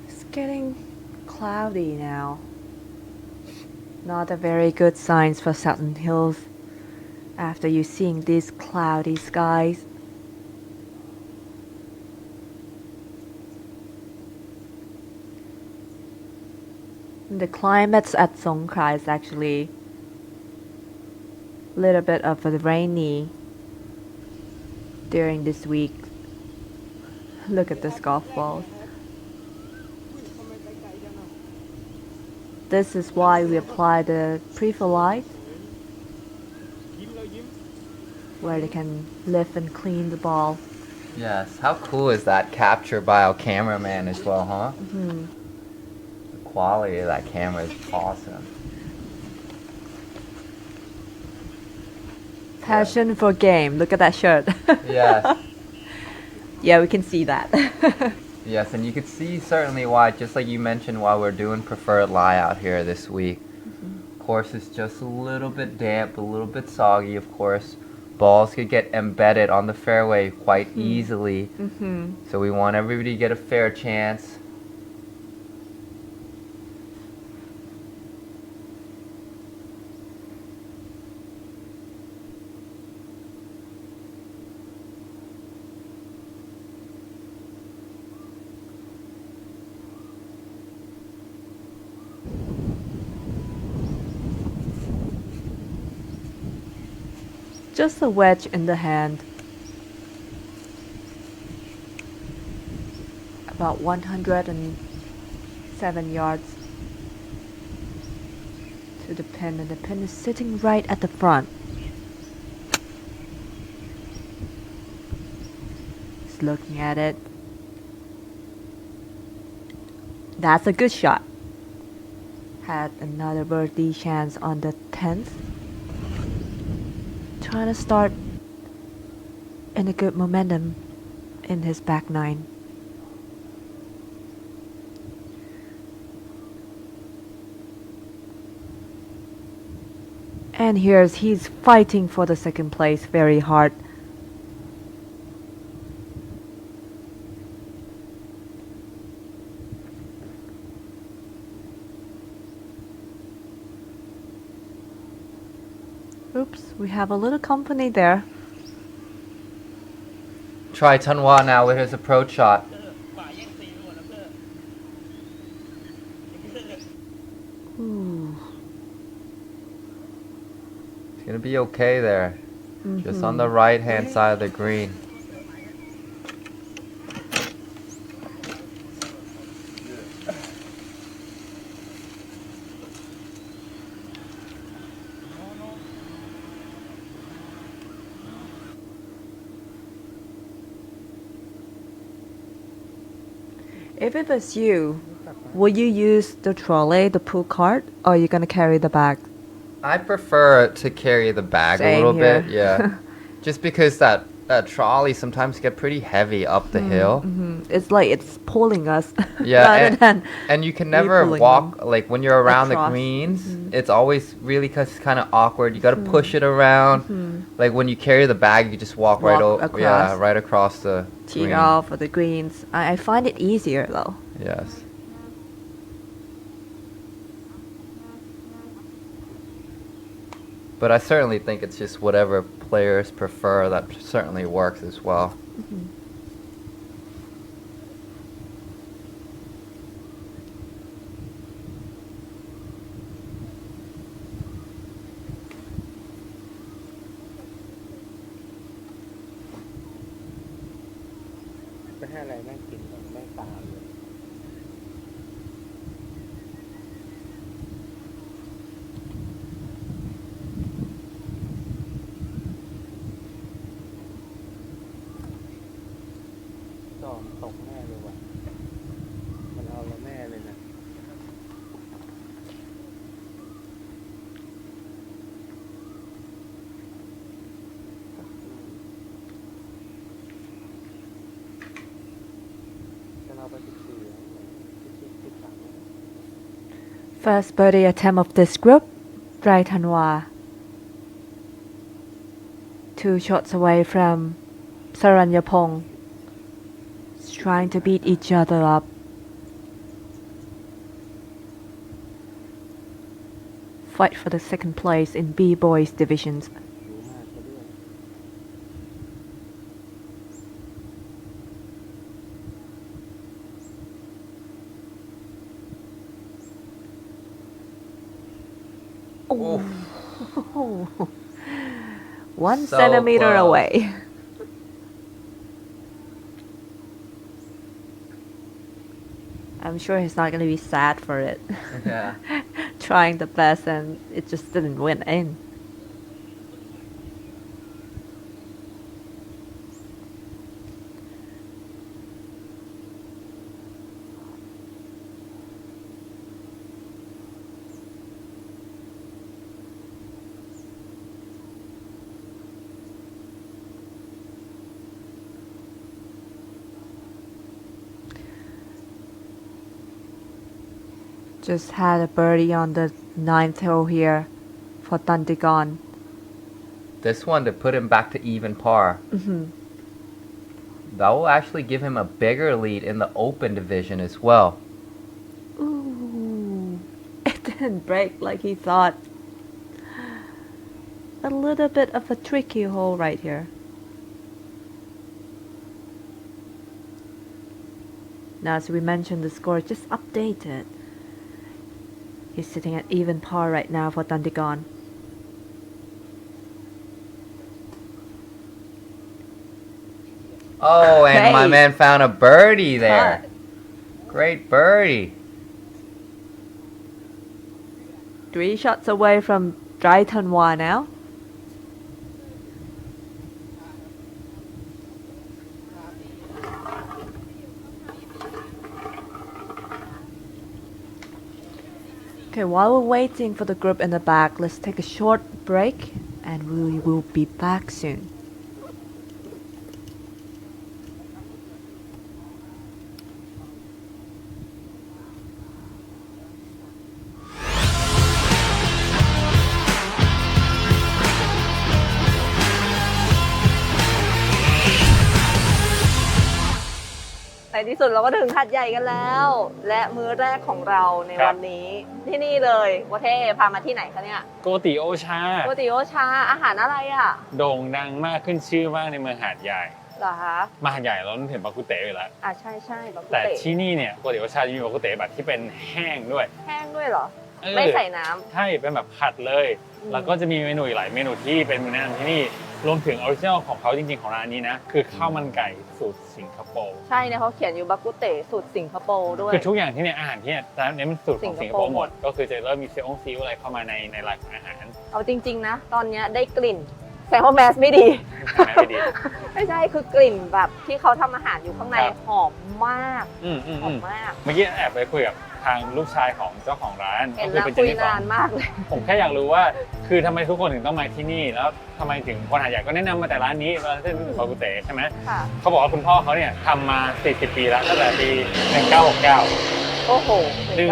It's getting cloudy now. Not a very good signs for Saturn Hills after you seeing these cloudy skies. The climate at Songkra is actually a little bit of a rainy during this week. Look at this golf balls. This is why we apply the pre-fill light, where they can lift and clean the ball. Yes, how cool is that capture by our cameraman as well, huh? The quality of that camera is awesome. Passion for game. Look at that shirt. Yes. Yeah, we can see that. Yes, and you could see certainly why, just like you mentioned, why we're doing preferred lie out here this week. Course is just a little bit damp, a little bit soggy, of course. Balls could get embedded on the fairway quite easily. So we want everybody to get a fair chance. Just a wedge in the hand. About 107 yards to the pin, and the pin is sitting right at the front. Just looking at it. That's a good shot. Had another birdie chance on the 10th. Trying to start in a good momentum in his back nine. And he's fighting for the second place very hard. Oops, we have a little company there. Try Tanwa now with his approach shot. Ooh. It's gonna be okay there. Just on the right hand side of the green. If it was you, would you use the trolley, the pull cart, or are you gonna carry the bag? I prefer to carry the bag a Same little here. bit, yeah. Just because that trolley sometimes get pretty heavy up the hill. It's like it's pulling us Yeah, rather than and you can never pulling walk them like when you're around the across. greens. It's always really kind of awkward. You got to push it around. Like when you carry the bag, you just walk right Walk yeah, across. right across the tee green. off for the greens. I find it easier though. Yes. But I certainly think it's just whatever players prefer. That certainly works as well. First birdie attempt of this group, Dry Tanwa. 2 shots away from Saranyapong. Trying to beat each other up. Fight for the second place in B-boys divisions. Oh. 1 So centimeter close. away. I'm sure he's not going to be sad for it. Yeah. Trying the best and it just didn't win in. Just had a birdie on the 9th hole here for Tandigon. This one to put him back to even par. That will actually give him a bigger lead in the open division as well. Ooh, it didn't break like he thought. A little bit of a tricky hole right here. Now, as we mentioned, the score is just updated. He's sitting at even par right now for Tandigon. Oh, and my Hey. man found a birdie there. Cut. Great birdie. 3 shots away from Dry Tanwa now. Okay, while we're waiting for the group in the back, let's take a short break and we will be back soon.ในที่สุดเราก็ถึงหัดใหญ่กันแล้ว และมื้อแรกของเราในวันนี้ที่นี่เลยว่าเท่พามาที่ไหนคะเนี่ย โกติโอชา โกติโอชาอาหารอะไรอ่ะ โด่งดังมากขึ้นชื่อมากในเมืองหาดใหญ่ เหรอคะ มาหาดใหญ่เราต้องเห็นบากุเต๋อยู่แล้ว ใช่ใช่บักกุ แต่ เตะ ที่นี่เนี่ยโกติโอชาจะมีบากุเต๋แบบที่เป็นแห้งด้วย แห้งด้วยเหรอ เออ ไม่ใส่น้ำ ใช่เป็นแบบผัดเลย อืม แล้วก็จะมีเมนูอีกหลายเมนูที่เป็นเมนูแนะนำที่นี่รวมถึงออริจินอลของเขาจริงๆของร้านนี้นะคือข้าวมันไก่สูตรสิงคโปร์ ใช่เนี่ยเขาเขียนอยู่บักกุเตะสูตรสิงคโปร์ด้วย คือทุกอย่างที่เนี่ยอาหารที่เนี่ยร้านนี้มันสูตรของ สิ สิง ง ค ค โป โปร์ ร์หมด ก็คือจะเริ่มมีซีอิ๊วอะไรเข้ามาในรายของอาหาร เอาจริงๆนะ ตอนเนี้ยได้กลิ่นแสดงว่าแมสไม่ดี แม้ไม่ดี ไม่ใช่คือกลิ่นแบบที่เขาทำอาหารอยู่ข้างใน ครับ หอมมาก อืมอืม หอ อื ม ม มาก เมื่อกี้แอบไปคุยกับทางลูกชายของเจ้าของร้าน เห็น ก็ แล้ว เป็นเจ คุย นี่สอน าง นมากเลย ผมแค่อยากรู้ว่าคือทำไมทุกคนถึงต้องมาที่นี่แล้วทำไมถึงคนหาดใหญ่ก็แนะนำมาแต่ร้านนี้ร้านเส้นบากุเต๋ใช่ไหม ค่ะ เขาบอกว่าคุณพ่อเขาเนี่ยทำมา40 ปีแล้วตั้งแต่ปี 1969 โอ้โห 1969ถึ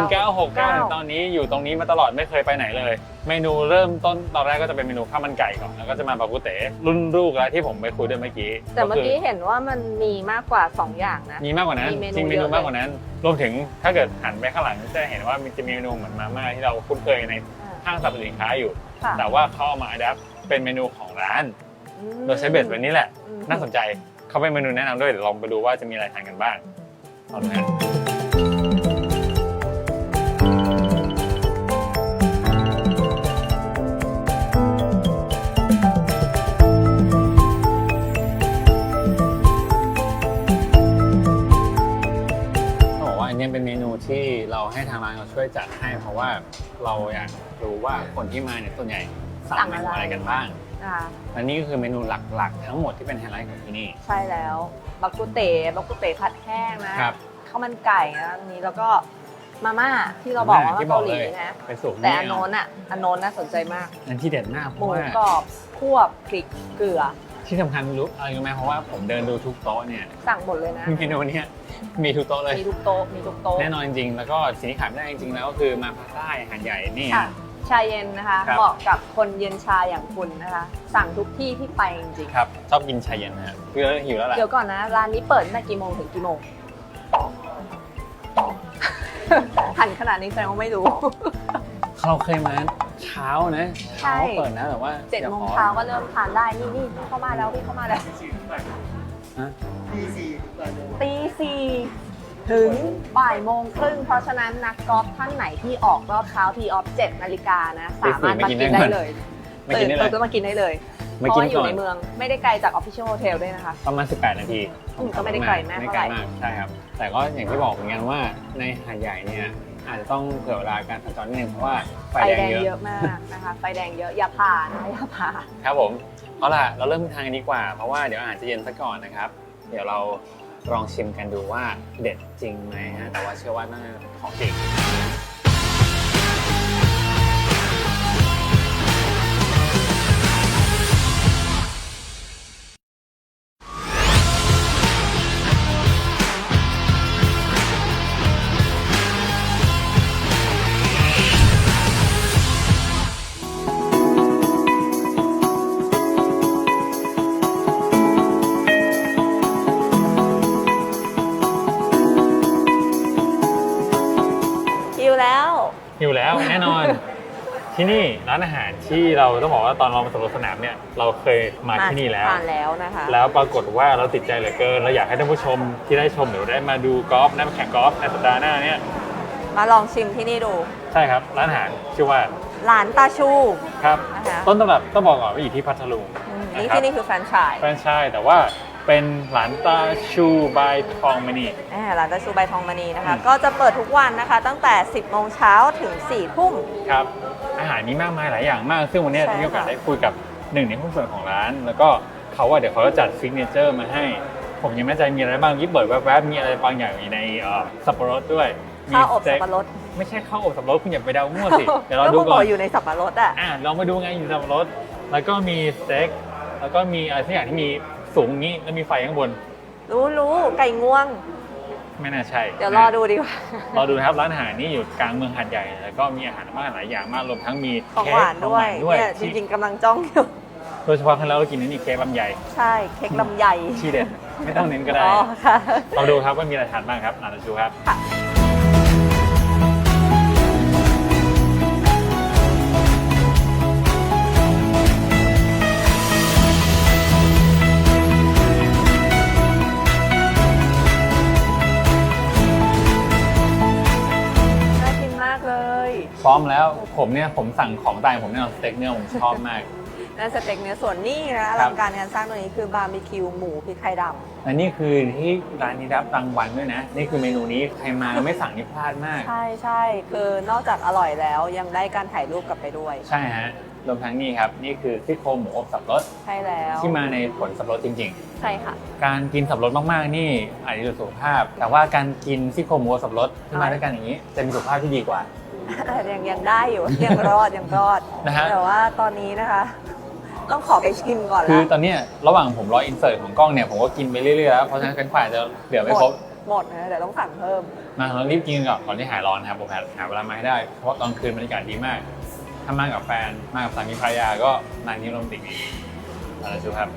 งตอนนี้อยู่ตรงนี้มาตลอดไม่เคยไปไหนเลย เมนูเริ่มต้นตอนแรกก็จะเป็นเมนูข้าวมันไก่ก่อนแล้วก็จะมาบากุเต๋รุ่นลูกแล้วที่ผมไปคุยด้วยเมื่อกี้ แต่เมื่อกี้เห็นว่ามันมีมากกว่า 2 อย่างนะ มีมากกว่านั้น มีเมนู จริงเมนู เยอะเลย มากกว่านั้น รวมถึงถ้าเกิดหันไปข้างหลังจะเห็นว่ามันจะมีเมนูเหมือนมาม่าที่เราคุ้นเคยในห้างสรรพสินค้าอยู่ ค่ะ แต่ว่าเขาเอามาอัดแอปเป็นเมนูของร้าน อืม โดยใช้เบสแบบนี้แหละ อืม น่าสนใจเขาเป็นเมนูแนะนำด้วยเดี๋ยวลองไปดูว่าจะมีอะไรทานกันบ้างเอาดูนะต้องบอกว่าอันนี้เป็นเมนูที่เราให้ทางร้านเราช่วยจัดให้ เพราะว่าเราอยากรู้ว่าคนที่มาเนี่ยส่วนใหญ่สั่งเมนูอะไรกันบ้าง อ่า อันนี้ก็คือเมนูหลักๆ ทั้งหมดที่เป็นไฮไลท์ของที่นี่ ใช่แล้วบักกุเต๋ผัดแห้งนะครับ ข้าวมันไก่นะอันนี้แล้วก็มาม่าที่เราบอกว่า ที่บ เกา อก หลี เลย นะ เป็นสูตร แต่ นี้ อันโน้นน่าสนใจมาก อันที่เด็ดมากเพ หมู ราะว่าก รอบคั่วพริกเกลือ ที่สำคัญรู้อะไรรู้ไหมเพราะว่าผมเดินดูทุกโต๊ะเนี่ย สั่งหมดเลยนะ เมนูเนี้ยมีทุกโต๊ะเลย มีทุกโต๊ะมีทุกโต๊ะ แน่นอนจริงๆแล้วก็สิ่งที่ขาดไม่ได้จริงๆแล้วก็คือมาพาใต้หาดใหญ่นี่ ค่ะชาเย็นนะคะ ครับ เหมาะกับคนเย็นชาอย่างคุณนะคะ สั่งทุกที่ที่ไปจริง ครับชอบกินชาเย็นนะฮะคือหิวแล้ว ๆ ล่ะ เดี๋ยวก่อนนะร้านนี้เปิดตั้งแต่กี่โมงถึงกี่โมง หันขนาดนี้แสดงว่าไม่รู้ เราเคยมาเช้านะ ใช่ เช้าเปิดนะแต่ว่า 7 โมงเช้าก็เริ่มทานได้นี่พี่เข้ามาแล้วพี่เข้ามาแล้ว ฮะ ตีสี่ถึงบ่ายโมงครึ่งเพราะฉะนั้นนักกอล์ฟท่านไหนที่ออกรอบเช้าทีออฟ7 นาฬิกานะสามารถมากินได้เลย ไม่กินได้เลย ก็มากินได้เลยเพ ไม่ ราะ กิน ว่าอยู่ ก่อน ในเมืองไม่ได้ไกลจาก Official Hotel ด้วยนะคะ ประมาณ18 นาที ก็ไม่ได้ไกลมาก ไม่ เท่า ไก ไห ล ร่ มากใช่ครับแต่ก็อย่างที่บอกเหมือนกันว่าในหาดใหญ่เนี่ยอาจจะต้องเผื่อเวลาการสัญจรนิดนึงเพราะว่าไฟ ไฟ แด แด ง ง เย เย อะ อะมากนะคะไฟแดงเยอะอย่าผ่านนะคะอย่าผ่าน ครับผมเอาล่ะเราเริ่มทางกันดีกว่าเพราะว่าเดี๋ยวอาหารจะเย็นซะก่อนนะครับเดี๋ยวเราลองชิมกันดูว่าเด็ดจริงไหมฮะแต่ว่าเชื่อว่าน่าจะของจริงหิวแล้ว หิวแล้วแน่นอน ที่นี่ร้านอาหารที่เราต้องบอกว่าตอนเรามาสำรวจสนามเนี่ยเราเคยมาที่นี่แล้ว ทานแล้วนะคะ แล้วปรากฏว่าเราติดใจเหลือเกินเราอยากให้ท่านผู้ชมที่ได้ชมหรือได้มาดูกอล์ฟได้มาแข่งกอล์ฟในสัปดาห์หน้าเนี่ย มาลองชิมที่นี่ดู ใช่ครับร้านอาหารชื่อว่า ร้านตาชู ครับ นะคะ ต้นตำรับต้องบอกก่อนว่าอยู่ที่พัทลุง นี่ นะครับ ที่นี่คือแฟรนไชส์ แฟรนไชส์แต่ว่าเป็นร้านตาชูบายทองมณี ร้านตาชูใบทองมณีนะคะ อืม ก็จะเปิดทุกวันนะคะ ตั้งแต่ 10 โมงเช้าถึง 4 ทุ่ม ครับอาหารมีมากมายหลายอย่างมาก ซึ่งวันนี้ ใช่ มีโอกาส ค่ะ ได้คุยกับหนึ่งในหุ้นส่วนของร้าน แล้วก็เขาว่าเดี๋ยวเขาจะจัดซิกเนเจอร์มาให้ ผมยังไม่แน่ใจมีอะไรบ้างยิบเบิร์ดแวบๆมีอะไรบางอย่างอยู่ในสับปะรดด้วยมี ข้าวอบ สเต็ สั ก บปะรด ไม่ใช่ข้าวอบสับปะรดคุณอย่าไปเดามั่วสิ เดี๋ยวเรา ก็ ดู คุณ ก่ บ อ อน กอยู่ในสับปะรดอ่ะ ลองมาดูไงอยู่สับปะรดแล้วก็มีสเต็กแล้วก็มีอะไรสักอย่างที่มีสูงอย่างนี้แล้วมีไฟข้างบน รู้ไก่งวง ไม่น่าใช่ เดี๋ยวรอดูดีกว่า รอดูนะครับร้านอาหารนี่อยู่กลางเมืองหาดใหญ่แล้วก็มีอาหารมากหลายอย่างมากรวมทั้งมี ของหวานด้วย ของหวาน เนี่ยจ ที่ ริงๆกำลังจ้องอยู่ โดยเฉพาะครั้งแล้วเรากินนี่เค้กลำไย ใช่เค้กลำไย ที่เด็ดไม่ต้องเน้นก็ได้ อ๋อค่ะ เราดูครับว่ามีอะไรทานบ้างครับอาจจะดูครับ ค่ะ น่ากินมากเลย พร้อมแล้วผมสั่งของตายผมแน่นอนสเต็กเนื้อผมชอบมาก นั่นสเต็กเนื้อส่วนนี้นะอ ครั ลั บ งการงานสร้างตัวนี้คือบาร์บีคิวหมูพริกไทยด และนี่คือที่ร้านนี้รับรางวัลด้วยนะ นี่คือเมนูนี้ใครมาไม่สั่งนี่พลาดมาก ำใช่คือนอกจากอร่อยแล้วยังได้การถ่ายรูปกลับไปด้วย ใช่ฮะรวมทั้งนี่ครับนี่คือซี่โครงหมูอบสับปะรด ใช่แล้ว ที่มาในผลสับปะรดจริง ใช่ค่ะ ๆ การกินสับปะรดมากๆนี่อาจจะดูสุขภาพ แต่ว่าการกินซี่โครงหมูอบสับปะรดที่มาด้วยกันอย่างนี้ จะมีสุขภาพที่ดีกว่า ยังได้อยู่ ยังรอดนะฮะ แต่ว่าตอนนี้นะคะ ต้องขอไปชิมก่อน คือ ละ ตอนเนี้ยระหว่างผมรออินเสิร์ตของกล้องเนี่ยผมก็กินไปเรื่อยๆแล้วเพราะฉะนั้นเป็นฝ่ายจะเหลือไม่ครบ หมดนะเดี๋ยวต้องสั่งเพิ่ม มาเรารีบกินก่อนที่หายร้อนครับผมหาเวลามาให้ได้เพราะว่าตอนคืนบรรยากาศดีมากถ้ามากับแฟนมากับสามีภรรยาก็ร้านนี้โรแมนติกดีอะไรชูครับ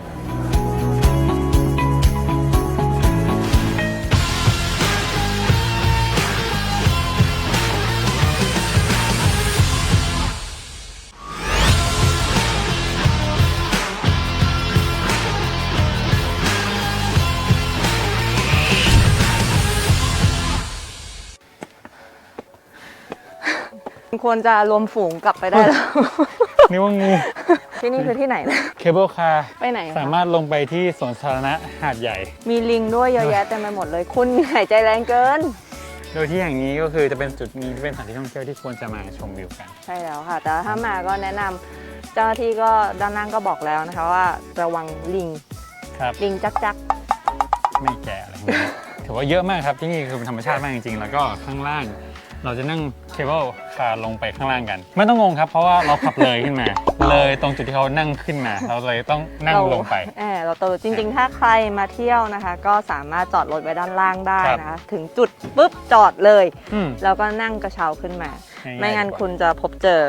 ควรจะรวมฝูงกลับไปได้แล้ว นี่ว่างู ที่นี่คือที่ไหนนะ เคเบิลคาร์ ไปไหนคะ สามารถลงไปที่สวนสาธารณะหาดใหญ่ มีลิงด้วยเยอะแยะเต็มไปหมดเลย คุณหายใจแรงเกิน โดยที่อย่างนี้ก็คือจะเป็นจุดนี้ที่เป็นสถานที่ท่องเที่ยวที่ควรจะมาชมวิวกัน ใช่แล้วค่ะ แต่ถ้ามาก็แนะนำเจ้าหน้าที่ก็ด้านล่างก็บอกแล้วนะคะว่าระวังลิง ครับ ลิงจัก ไม่แก่อะไรอย่างเงี้ยถือว่าเยอะมากครับที่นี่คือเป็นธรรมชาติมากจริงๆแล้วก็ข้างล่าง เราจะนั่งเคเบิลคาร์ลงไปข้างล่างกัน ไม่ต้องงงครับเพราะว่าเราขับเลยขึ้นมา เลยตรงจุดที่เขานั่งขึ้นมาเราเลยต้องนั่งลงไป เราตัวจริงๆ ถ้าใครมาเที่ยวนะคะ ก็สามารถจอดรถไว้ด้านล่างได้นะคะถึงจุดปุ๊บจอดเลยแล้วก็นั่งกระเช้าขึ้นมาไม่งั้นคุณจะพบเจอ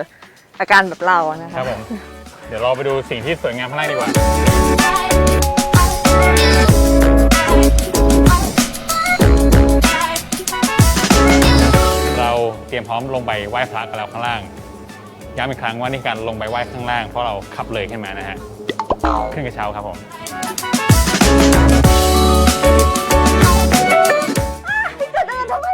อาการแบบเรานะคะครับผมเดี๋ยวเราไปดูสิ่งที่สวยงามข้างล่างดีกว่าเราเตรียมพร้อมลงไปไหว้พระกันแล้วข้างล่างย้ำอีกครั้งว่านี่การลงไปไหว้ข้างล่างเพราะเราขับเลยขึ้นมานะฮะขึ้นกระเช้าครับผมจะเดินทำไม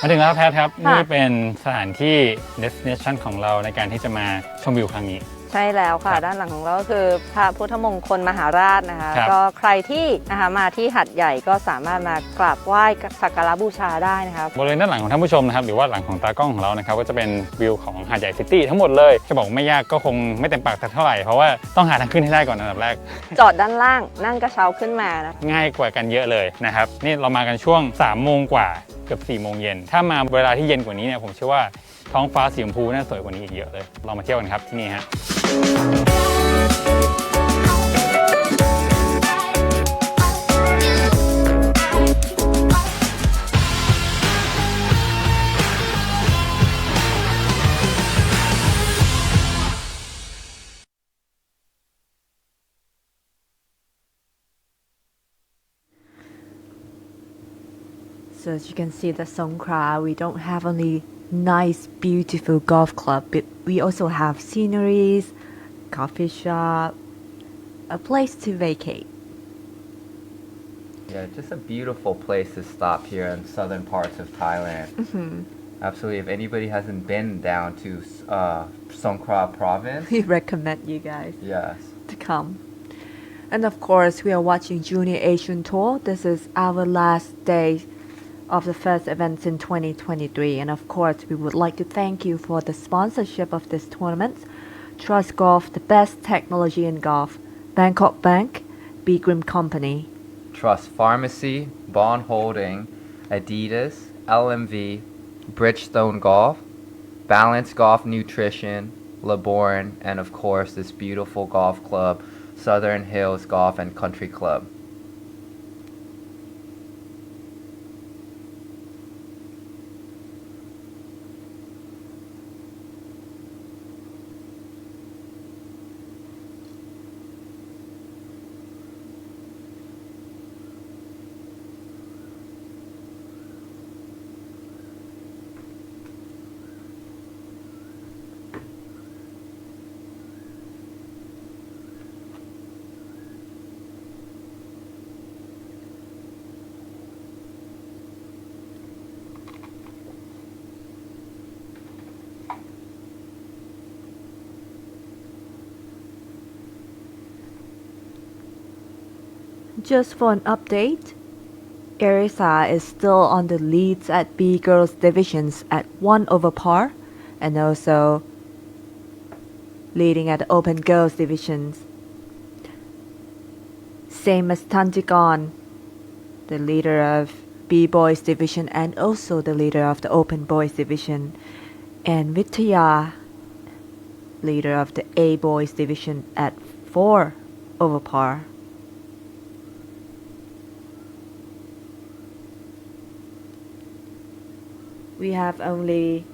มาถึงแล้วแพทครับนี่เป็นสถานที่ destination ของเราในการที่จะมาชมวิวครั้งนี้ใช่แล้วค่ะด้านหลังของเราก็คือพระพุทธมงคลมหาราชนะคะก็ใครที่นะคะมาที่หัดใหญ่ก็สามารถมากราบไหว้สักการะบูชาได้นะครับบริเวณด้านหลังของท่านผู้ชมนะครับหรือว่าหลังของตากล้องของเรานะครับก็จะเป็นวิวของหาดใหญ่ซิตี้ทั้งหมดเลยจะบอกไม่ยากก็คงไม่เต็มปากสักเท่าไหร่เพราะว่าต้องหาทางขึ้นให้ได้ก่อนอันดับแรกจอดด้านล่างนั่งกระเช้าขึ้นมานะง่ายกว่ากันเยอะเลยนะครับนี่เรามากันช่วง3 โมงกว่าเกือบ4 โมงเย็นถ้ามาเวลาที่เย็นกว่านี้เนี่ยผมเชื่อว่าท้องฟ้าสีชมพูน่าสวยกว่านี้อีกเยอะเลยเรามาเที่ยวกันครับที่นี่ฮะSo as you can see the Songkra, we don't have only nice, beautiful golf club, but we also have sceneries, coffee shop, a place to vacate. Yeah, just a beautiful place to stop here in southern parts of Thailand. Absolutely. If anybody hasn't been down to Songkhla province, we recommend you guys to come. And of course, we are watching Junior Asian Tour. This is our last day of the first events in 2023, and of course we would like to thank you for the sponsorship of this tournament. Trustgolf, the best technology in golf. Bangkok Bank, B Grim Company, Trust Pharmacy, Bond Holding, Adidas, LMV, Bridgestone Golf, Balance Golf Nutrition, Laborn, and of course this beautiful golf club, Southern Hills Golf and Country Club. Just for an update, Erisa is still on the leads at B Girls divisions at 1 over par and also leading at the Open Girls divisions. Same as Tanjigon, the leader of B Boys division and also the leader of the Open Boys division, and Vitaya, leader of the A Boys division at 4 over par. We have only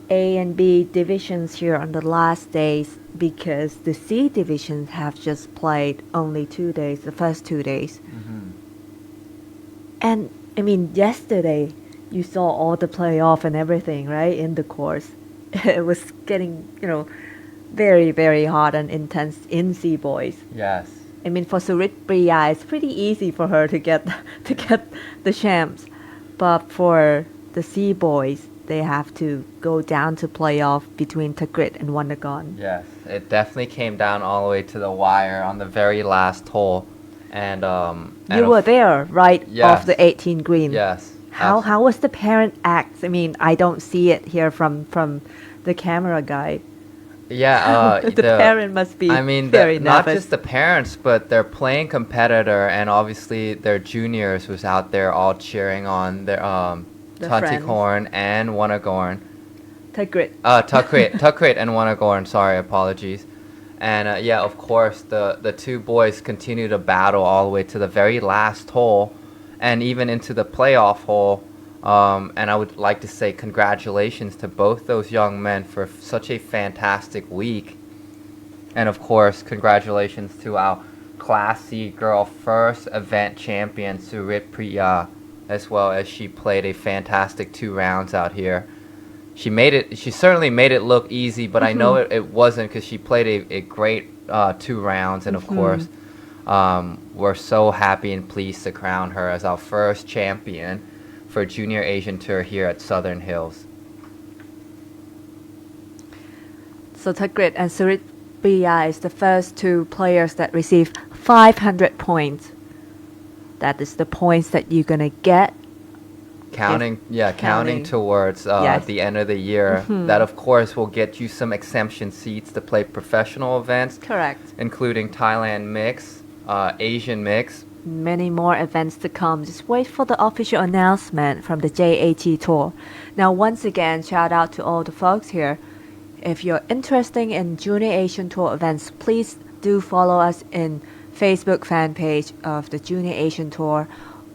A and B divisions here on the last days because the C divisions have just played only 2 days, the first 2 days. And I mean, yesterday you saw all the playoff and everything, right, in the course. It was getting, very, very hot and intense in C Boys. Yes. I mean, for Surit Priya, it's pretty easy for her to get the champs. But for the C Boys, they have to go down to playoff between Takrit and Wondergon. Yes, it definitely came down all the way to the wire on the very last hole. And you were there, right, off the 18 green. Yes. How was the parent act? I mean, I don't see it here from the camera guy. Yeah, The parent must be I mean, very not nervous. just the parents, but their playing competitor and obviously their juniors was out there all cheering on their The Tanticorn and Wanagorn. Tigrit. Tukrit and Wanagorn, sorry, apologies. And yeah, of course, the two boys continue to battle all the way to the very last hole and even into the playoff hole. And I would like to say congratulations to both those young men for such a fantastic week. And of course, congratulations to our Class C girl first event champion, Surit Priya, as well as she played a fantastic 2 rounds out here. She certainly made it look easy, but I know it wasn't because she played a great 2 rounds. And of course, we're so happy and pleased to crown her as our first champion for Junior Asian Tour here at Southern Hills. So Tigrit and Surit Priya is the first 2 players that receive 500 points. That is the points that you're gonna get. Counting Counting. towards Yes. the end of the year. That of course will get you some exemption seats to play professional events, Correct. including Thailand mix, Asian mix. Many more events to come. Just wait for the official announcement from the JAT Tour. Now, once again, shout out to all the folks here. If you're interested in Junior Asian Tour events, please do follow us in Facebook fan page of the Junior Asian Tour.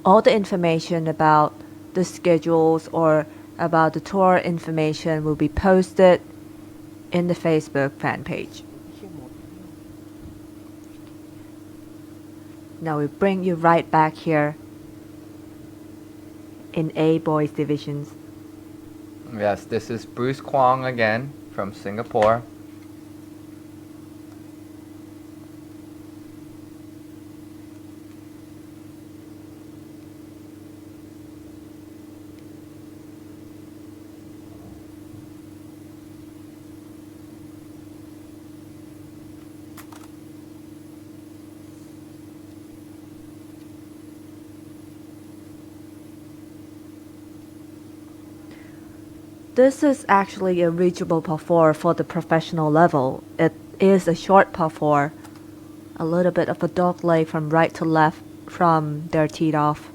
All the information about the schedules or about the tour information will be posted in the Facebook fan page. Now we bring you right back here in A boys divisions. Yes, this is Bruce Kwong again from Singapore. This is actually a reachable par 4 for the professional level. It is a short par 4, a little bit of a dog leg from right to left from their teed off.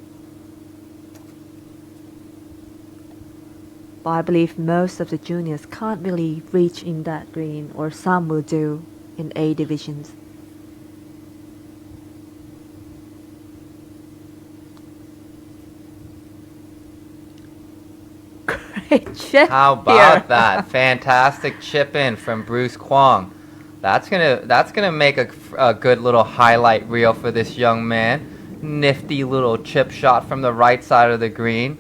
But I believe most of the juniors can't really reach in that green, or some will do in A divisions. Great chip How about here. that? Fantastic chip in from Bruce Kwong. That's gonna make a good little highlight reel for this young man. Nifty little chip shot from the right side of the green.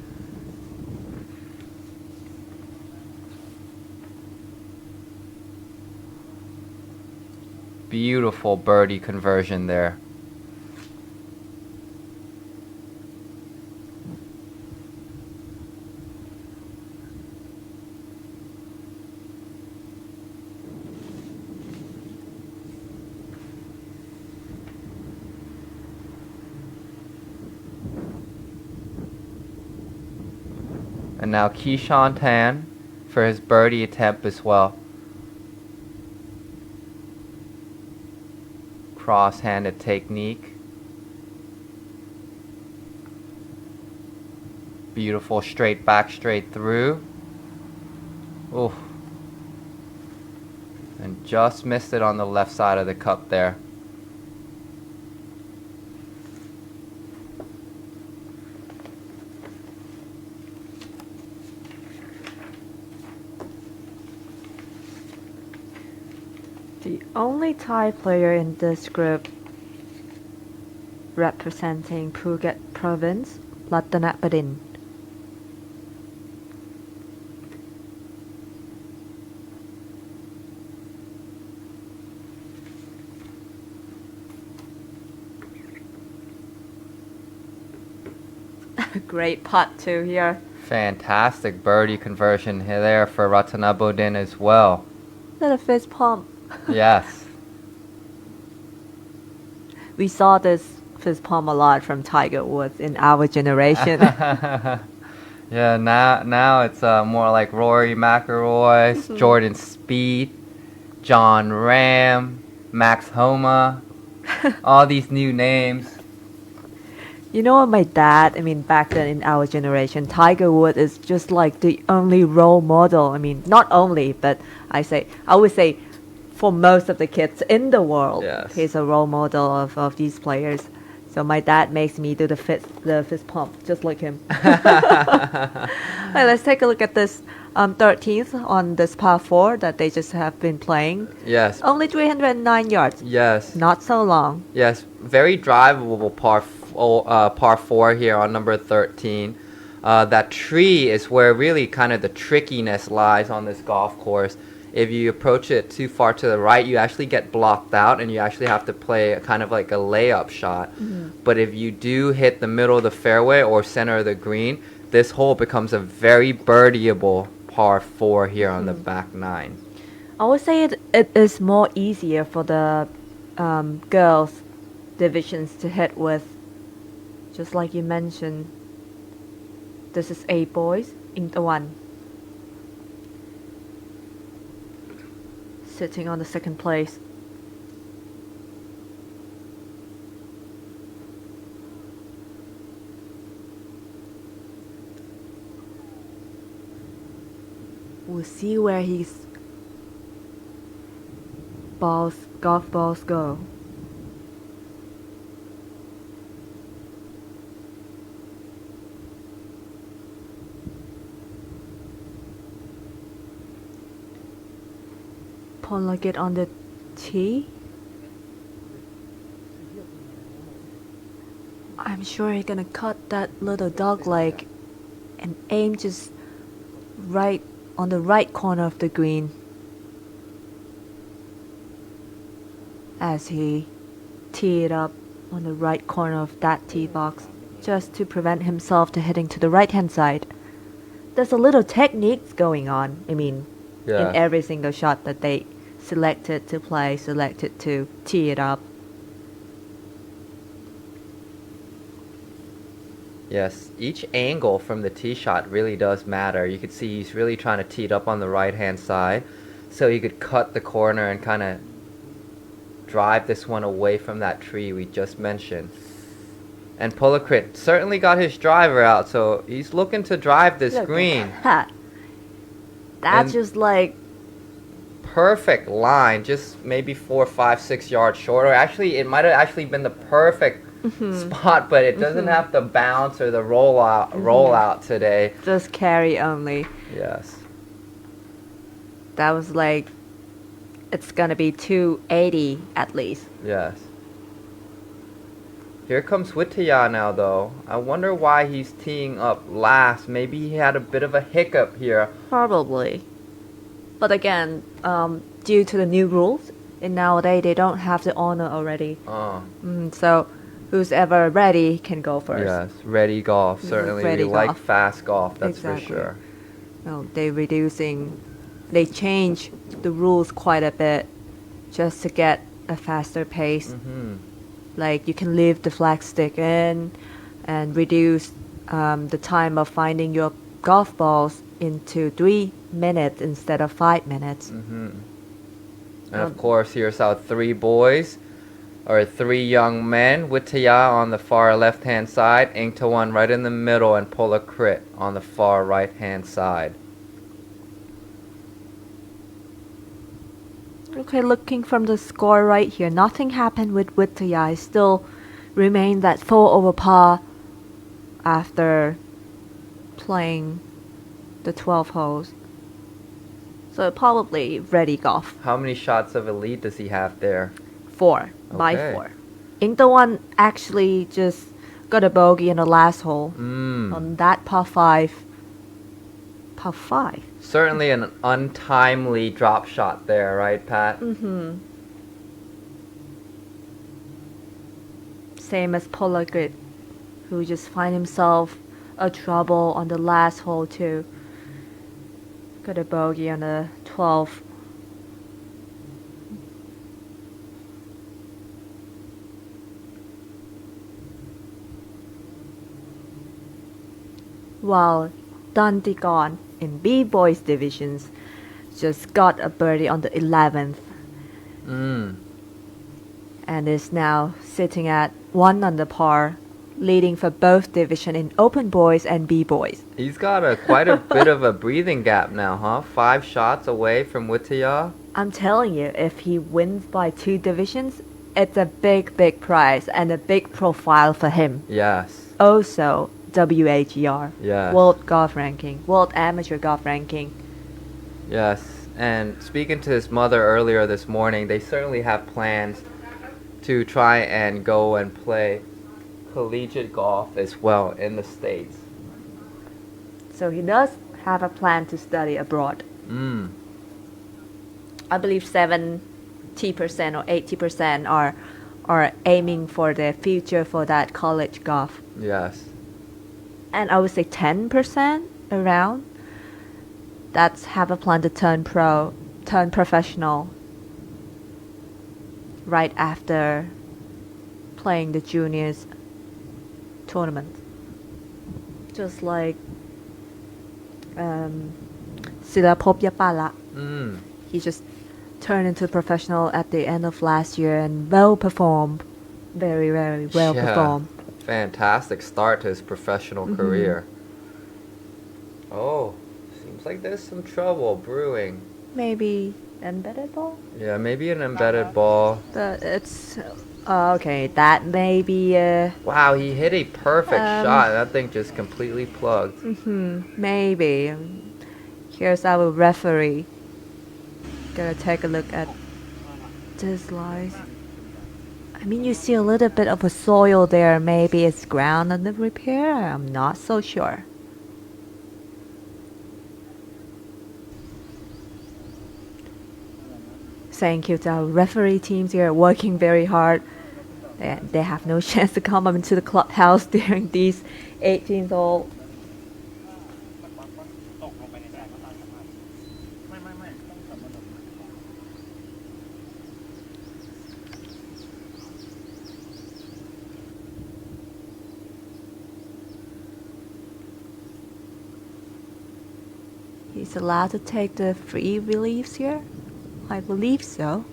Beautiful birdie conversion there. And now Keyshawn Tan for his birdie attempt as well. Cross-handed technique. Beautiful straight back, straight through. Oof. And just missed it on the left side of the cup there. The only Thai player in this group representing Phuket province, Ratanapadin. Great putt too here. Fantastic birdie conversion there for Ratanabodin as well. Little fist pump. Yes. We saw this fist pump a lot from Tiger Woods in our generation. Yeah, now it's more like Rory McIlroy, Jordan Spieth, John Ram, Max Homa, all these new names. You know, my dad, I mean, back then in our generation, Tiger Woods is just like the only role model. I mean, not only, but I would say for most of the kids in the world, Yes. he's a role model of these players. So my dad makes me do the fist pump, just like him. Let's take a look at this 13th on this par 4 that they just have been playing. Yes. Only 309 yards. Yes. Not so long. Yes. Very drivable par 4 here on number 13. That tree is where really kind of the trickiness lies on this golf course. If you approach it too far to the right, you actually get blocked out and you actually have to play kind of like a layup shot. But if you do hit the middle of the fairway or center of the green, this hole becomes a very birdieable par 4 here on the back 9. I would say it is more easier for the girls divisions to hit with. Just like you mentioned, this is A boys in the one. Sitting on the second place. We'll see where his golf balls go. Pollard on the tee. I'm sure he's gonna cut that little dog leg and aim just right on the right corner of the green as he tee it up on the right corner of that tee box just to prevent himself to hitting to the right hand side. There's a little techniques going on. I mean, Yeah. in every single shot that they selected to play, selected to tee it up. Yes, each angle from the tee shot really does matter. You could see he's really trying to tee it up on the right hand side so he could cut the corner and kind of drive this one away from that tree we just mentioned. And Polakrit certainly got his driver out, so he's looking to drive this Look green. at that. That's And- just like, Perfect line, just maybe 4, 5, 6 yards shorter. Actually, it might have actually been the perfect spot, but it doesn't have the bounce or the roll out today. just carry only. Yes. That was like, it's gonna be 280 at least. Yes. Here comes Witaya now, though. I wonder why he's teeing up last. Maybe he had a bit of a hiccup here. Probably. But again, due to the new rules, and nowadays they don't have the honor already. So who's ever ready can go first. Yes, ready golf. Certainly, Ready we like golf. fast golf. That's Exactly. for sure. Well, they change the rules quite a bit just to get a faster pace. Like you can leave the flag stick in and reduce the time of finding your golf balls into 3 minutes instead of 5 minutes. And of course, here's our 3 boys, or 3 young men. Witaya on the far left-hand side, Ingtawan right in the middle, and Polakrit on the far right-hand side. Okay, looking from the score right here, nothing happened with Witaya. He still remained at 4 over par after playing the 12 holes. So probably ready golf. How many shots of a lead does he have there? 4 by Okay. 4. Ingtawan actually just got a bogey in the last hole on that par 5. Par 5. Certainly an untimely drop shot there, right, Pat? Same as Polakrit, who just find himself a trouble on the last hole too. Got a bogey on the 12th. While Dantigon in B-boys divisions just got a birdie on the 11th and is now sitting at 1 under par, leading for both division in open boys and B-boys. He's got quite a bit of a breathing gap now, huh? 5 shots away from Witaya. I'm telling you, if he wins by 2 divisions, it's a big prize and a big profile for him. Yes. Also, WAGR, Yes. World Golf Ranking, World Amateur Golf Ranking. Yes. And speaking to his mother earlier this morning, they certainly have plans to try and go and play collegiate golf as well in the States. So he does have a plan to study abroad. I believe 70% or 80% are aiming for their future for that college golf. Yes. And I would say 10% around that's have a plan to turn professional right after playing the juniors tournament. Just like Silapop Yapala. He just turned into professional at the end of last year and well performed. Very well performed. Fantastic start to his professional career. Oh, seems like there's some trouble brewing. Maybe embedded ball? Yeah, maybe an embedded ball. It's okay, that may be Wow, he hit a perfect shot. That thing just completely plugged. maybe. Here's our referee. Gonna take a look at this slice. I mean, you see a little bit of a soil there. Maybe it's ground under repair. I'm not so sure. Thank you to our referee teams here working very hard. They have no chance to come up into the clubhouse during these 18th hole. He's allowed to take the free reliefs here? I believe so.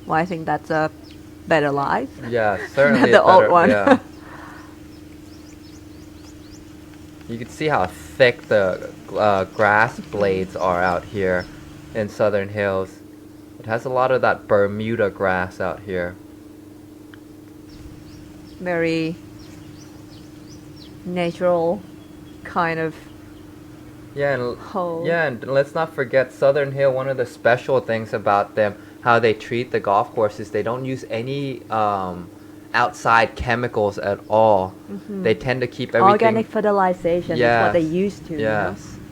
Well, I think that's a better life. Yeah, certainly The a old better- one. Yeah. You can see how thick the grass blades are out here in Southern Hills. It has a lot of that Bermuda grass out here. Very natural kind of Yeah, and hole. yeah, and let's not forget Southern Hill. One of the special things about them, how they treat the golf courses, they don't use any outside chemicals at all. They tend to keep everything Organic fertilization is what they used to.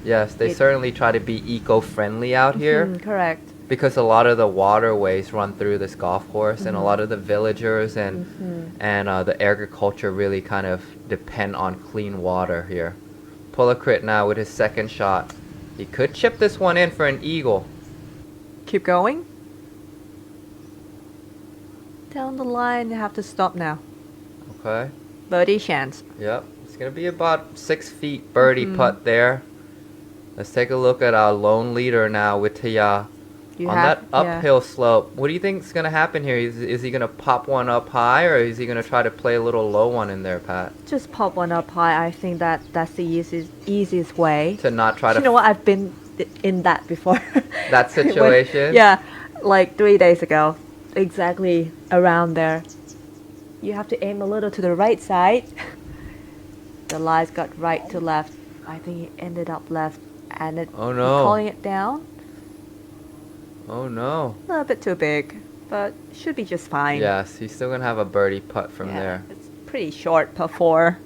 Yes, they It- certainly try to be eco-friendly out here Correct. because a lot of the waterways run through this golf course, and a lot of the villagers and the agriculture really kind of depend on clean water here. Polacrit now with his second shot. He could chip this one in for an eagle. Keep going. Down the line, you have to stop now. Okay. Birdie chance. Yep. It's gonna be about 6 feet birdie putt there. Let's take a look at our lone leader now with Taya. On that uphill slope, what do you think is going to happen here? Is he going to pop one up high, or is he going to try to play a little low one in there, Pat? Just pop one up high. I think that's the easiest way. To not try to... You know what? I've been in that before. That situation? Yeah, like 3 days ago. Exactly around there. You have to aim a little to the right side. The lines got right to left. I think it ended up left. And it Oh, no. calling it down. Oh, no. A little bit too big, but should be just fine. Yes, he's still going to have a birdie putt from there. It's pretty short per 4.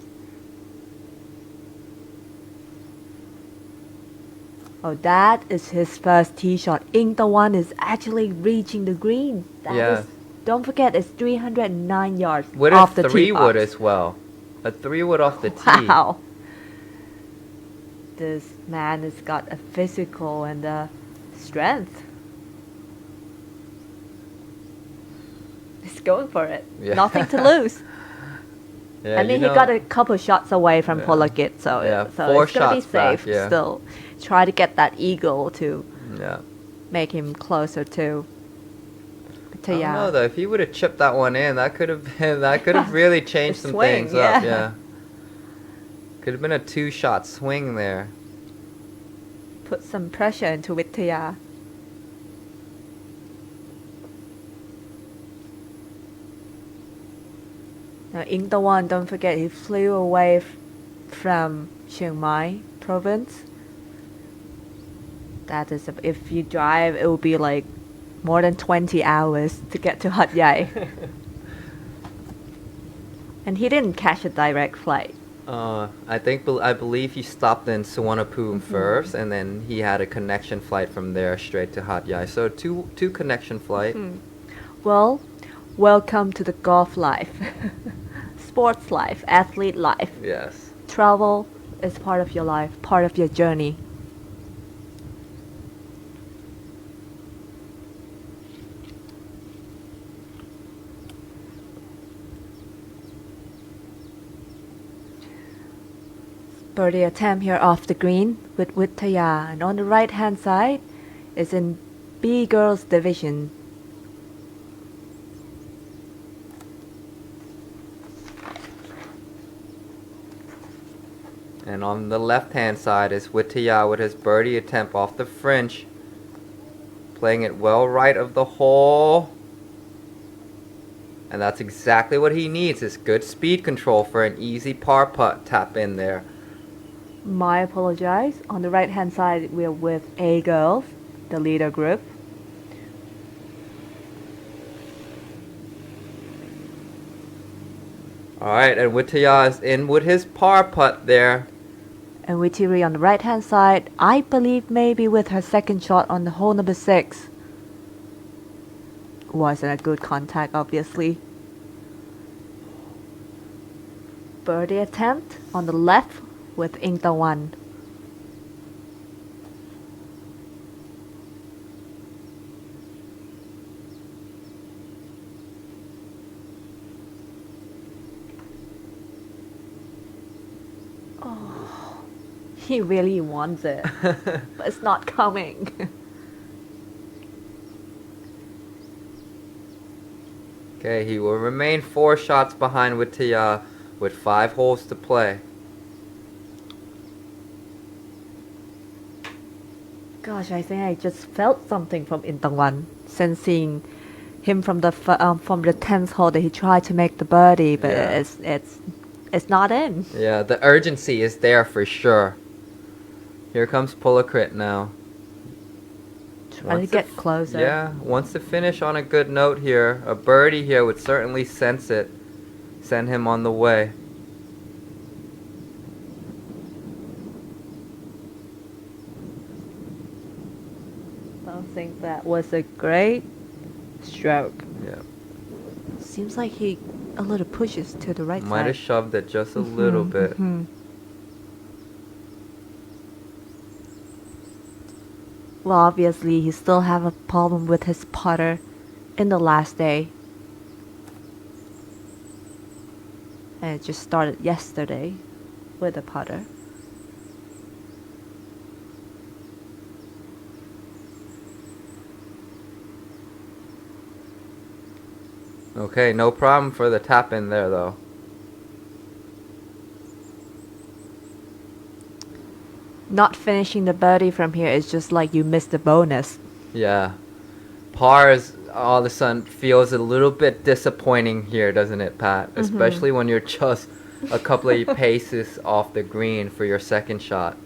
Oh, that is his first tee shot. The one is actually reaching the green. That Yeah. is, don't forget, it's 309 yards With off a the tee 3-wood box. as well. A 3-wood off the tee. Wow. This man has got a physical and a strength. He's going for it. Yeah. Nothing to lose. Yeah, I mean, you he know- got a couple shots away from Yeah. Polakit, so Yeah, so 4 it's gonna be shots back, safe. yeah. Still, try to get that eagle to Yeah. make him closer to I don't know Taya. though. If he would have chipped that one in, that could have really changed A some swing, things up. yeah. Yeah. Could have been a 2-shot swing there. Put some pressure into Vitaya. Now, Ingtawan, don't forget, he flew away from Chiang Mai province. That is, if you drive, it will be like more than 20 hours to get to Hat Yai. And he didn't catch a direct flight. I believe he stopped in Suvarnabhumi first, and then he had a connection flight from there straight to Hat Yai. So two connection flight. Well, welcome to the golf life, sports life, athlete life. Yes. Travel is part of your life, part of your journey. Birdie attempt here off the green with Vitaya, and on the right hand side is in B girls division. And on the left-hand side is Vitaya with his birdie attempt off the French. Playing it well right of the hole. And that's exactly what he needs, is good speed control for an easy par putt tap in there. My apologize. On the right hand side, we're with A girls, the leader group. Alright, and Vitaya is in with his par putt there. And Vitiri on the right hand side, I believe maybe with her second shot on the hole number 6. Wasn't a good contact, obviously. Birdie attempt on the left with Ingtawan. Oh, he really wants it, but it's not coming. Okay, he will remain 4 shots behind Vitaya with 5 holes to play. Gosh, I think I just felt something from Intangwan, sensing him from the 10th hole that he tried to make the birdie, but Yeah. it's not in. Yeah, the urgency is there for sure. Here comes Polakrit now. Trying to Wants get f- closer. Yeah, wants to finish on a good note here. A birdie here would certainly sense it. Send him on the way. I think that was a great stroke. Yeah. Seems like he a little pushes to the right Might have side. shoved it just a little bit. Mhm. Well, obviously, he still have a problem with his putter in the last day. And it just started yesterday with a putter. Okay, no problem for the tap in there though. Not finishing the birdie from here is just like you missed the bonus. Yeah. Pars all of a sudden feels a little bit disappointing here, doesn't it, Pat? Especially when you're just a couple of paces off the green for your second shot.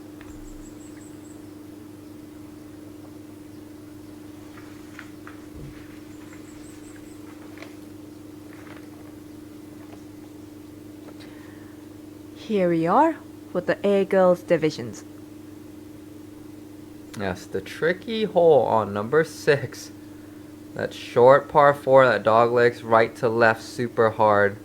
Here we are with the A girls divisions. Yes, the tricky hole on number 6. That short par 4, that dog legs right to left super hard.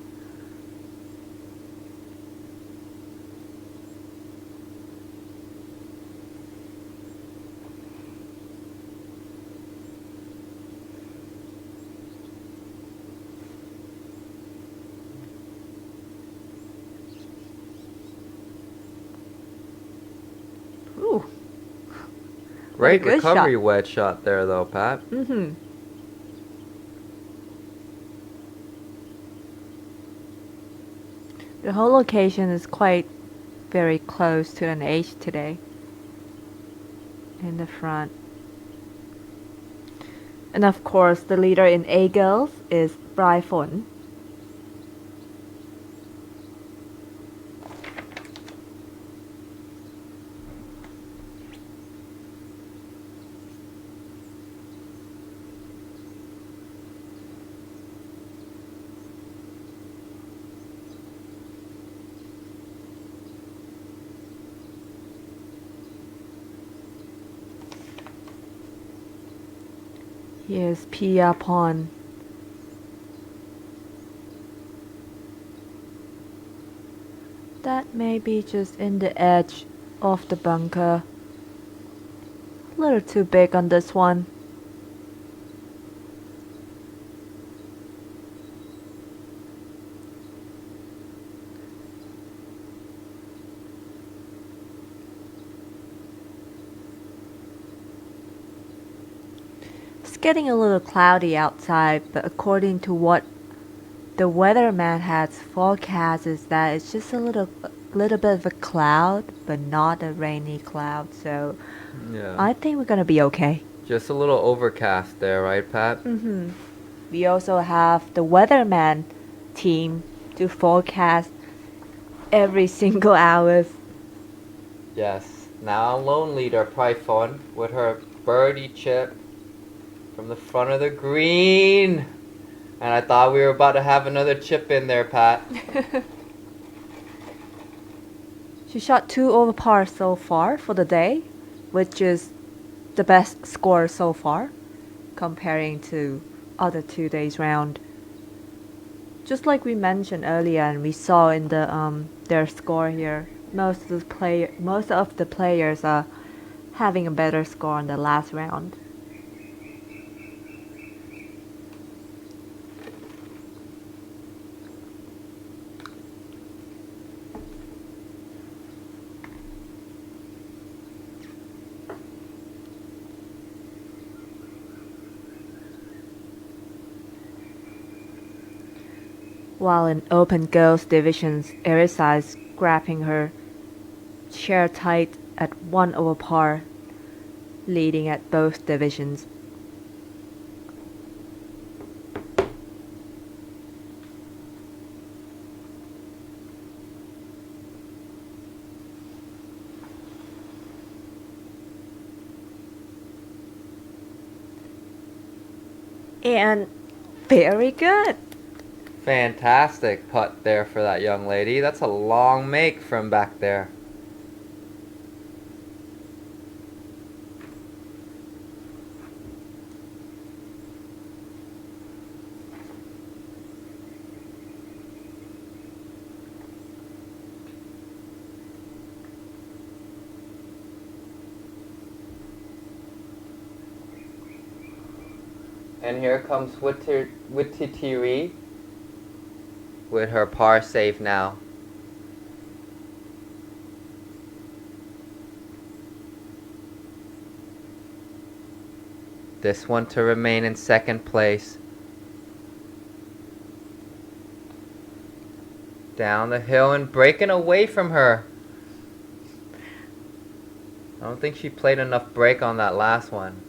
Great good recovery shot. wedge shot there, though, Pat. The whole location is quite very close to an H today. In the front. And of course, the leader in A girls is Bryphon. Here's Pia Pon. That may be just in the edge of the bunker. A little too big on this one. It's getting a little cloudy outside, but according to what the weatherman has forecast is that it's just a little bit of a cloud, but not a rainy cloud. So Yeah. I think we're gonna be okay. Just a little overcast there, right, Pat? We also have the weatherman team to forecast every single hours. Yes. Now lone leader Python with her birdie chip from the front of the green. And I thought we were about to have another chip in there, Pat. She shot 2 over par so far for the day, which is the best score so far, comparing to other 2 days round. Just like we mentioned earlier, and we saw in the their score here, most of the players are having a better score in the last round. While in open girls divisions, Erisa is grabbing her chair tight at 1 over par, leading at both divisions. And very good. Fantastic putt there for that young lady. That's a long make from back there. And here comes Wittitiri with her par save now. This one to remain in second place. Down the hill and breaking away from her. I don't think she played enough break on that last one.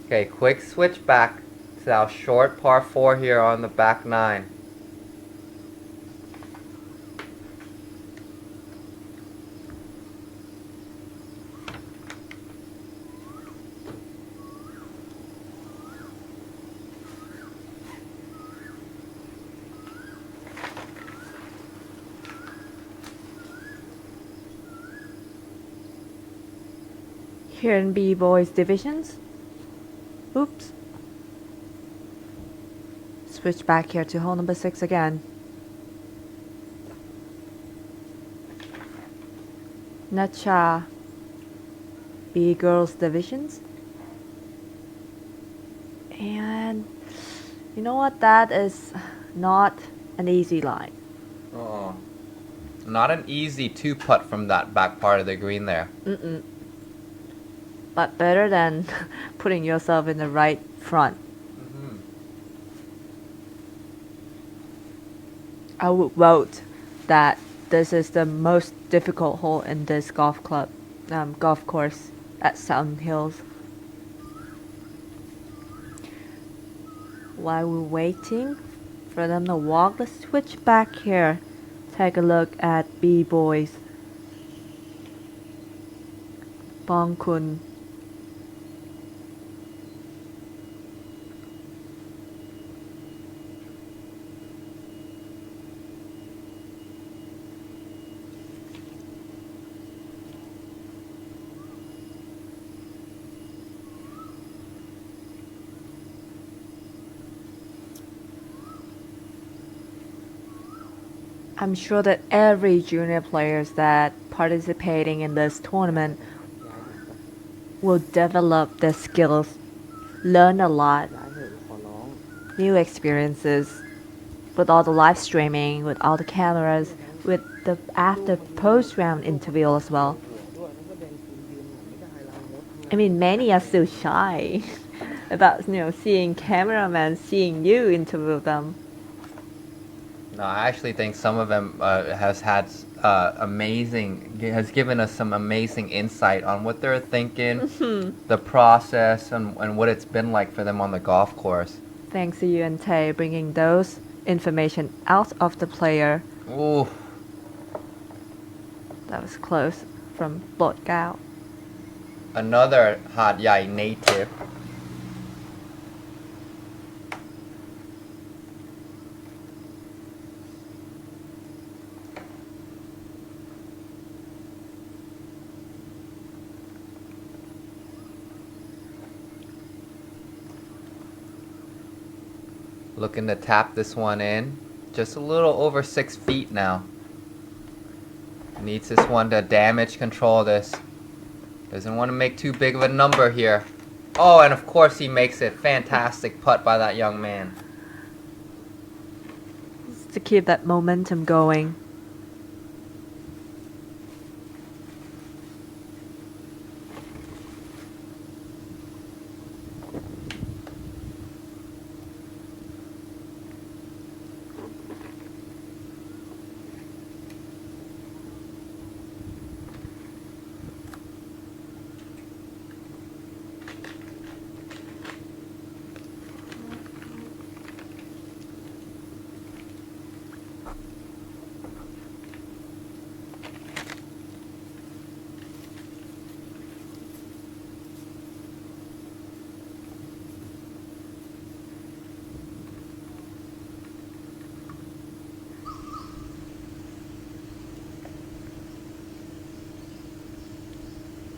Okay, quick switch back to our short par 4 here on the back 9. Here in B-Boys divisions. Oops. Switch back here to hole number 6 again. Nacha B girls divisions. And you know what? That is not an easy line. Oh, not an easy 2-putt from that back part of the green there. But better than putting yourself in the right front. I would vote that this is the most difficult hole in this golf course at Sound Hills. While we're waiting for them to walk, let's switch back here. Take a look at B-Boys. Bong Kun. I'm sure that every junior players that participating in this tournament will develop their skills, learn a lot, new experiences with all the live streaming, with all the cameras, with the after post round interview as well. I mean, many are still shy about seeing cameramen, seeing you interview them. No, I actually think some of them has given us some amazing insight on what they're thinking, the process, and what it's been like for them on the golf course. Thanks to you and Tay bringing those information out of the player. Ooh. That was close from Bot Gao. Another Hat Yai native. Looking to tap this one in. Just a little over 6 feet now. Needs this one to damage control this. Doesn't want to make too big of a number here. Oh, and of course he makes it. Fantastic putt by that young man. Just to keep that momentum going.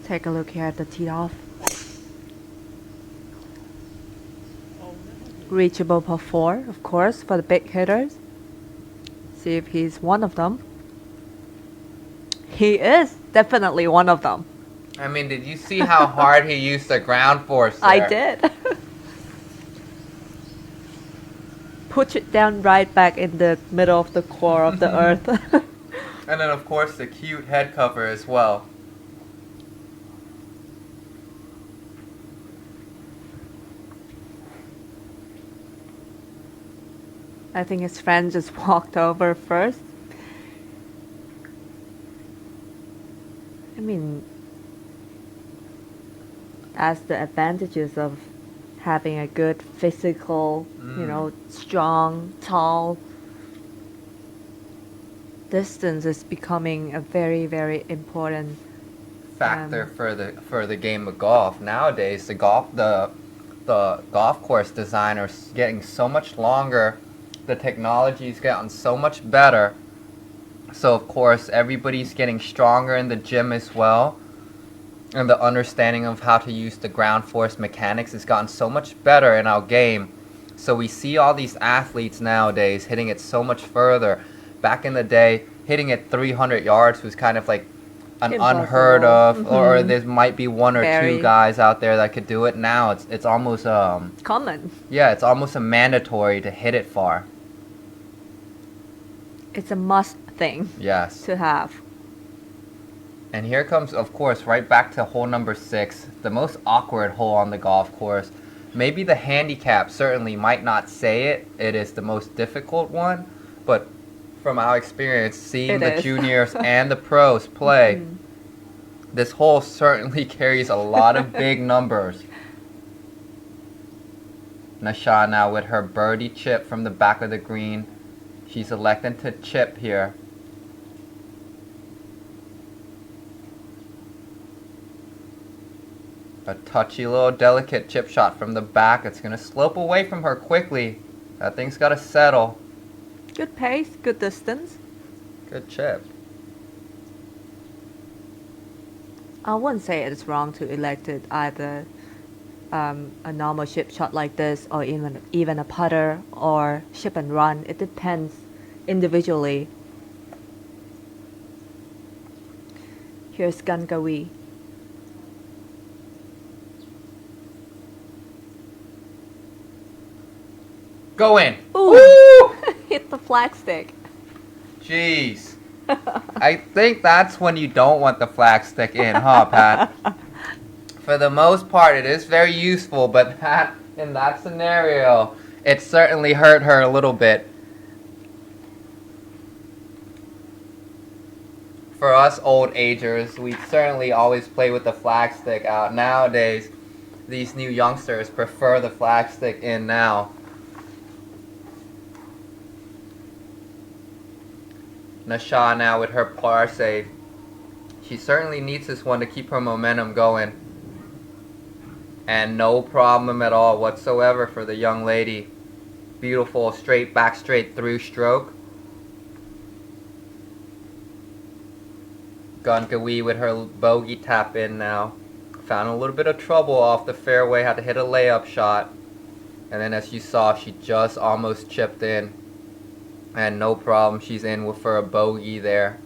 Take a look here at the tee off. Reachable par 4, of course, for the big hitters. See if he's one of them. He is definitely one of them. I mean, did you see how hard he used the ground force there? I did. Push it down right back in the middle of the core of the earth. And then, of course, the cute head cover as well. I think his friend just walked over first. I mean, as the advantages of having a good physical, strong, tall, distance is becoming a very, very important factor for the game of golf. Nowadays, the golf course designers getting so much longer. The technology's gotten so much better. So of course everybody's getting stronger in the gym as well. And the understanding of how to use the ground force mechanics has gotten so much better in our game So we see all these athletes nowadays hitting it so much further. Back in the day, hitting it 300 yards was kind of like an Impossible. unheard of, or there might be one or Very. two guys out there that could do it. Now it's almost common. yeah, it's almost a mandatory to hit it far. It's a must thing Yes. to have. And here comes, of course, right back to hole number 6, the most awkward hole on the golf course. Maybe the handicap certainly might not say it. It is the most difficult one, but from our experience, seeing It the is. juniors and the pros play, this hole certainly carries a lot of big numbers. Nasha now with her birdie chip from the back of the green. She's electing to chip here. A touchy little delicate chip shot from the back. It's going to slope away from her quickly. That thing's got to settle. Good pace, good distance. Good chip. I wouldn't say it's wrong to elect it either a normal chip shot like this, or even a putter or chip and run. It depends individually. Here's Gangawi. Go in. Ooh! Hit the flagstick. Jeez. I think that's when you don't want the flag stick in, huh, Pat? For the most part, it is very useful, but in that scenario, it certainly hurt her a little bit. For us old agers, we certainly always play with the flag stick out. Nowadays, these new youngsters prefer the flag stick in now. Nasha now with her par save. She certainly needs this one to keep her momentum going. And no problem at all whatsoever for the young lady. Beautiful straight back straight through stroke. Gunkawi with her bogey tap in now. Found a little bit of trouble off the fairway, had to hit a layup shot. And then as you saw, she just almost chipped in. And no problem, she's in for a bogey there.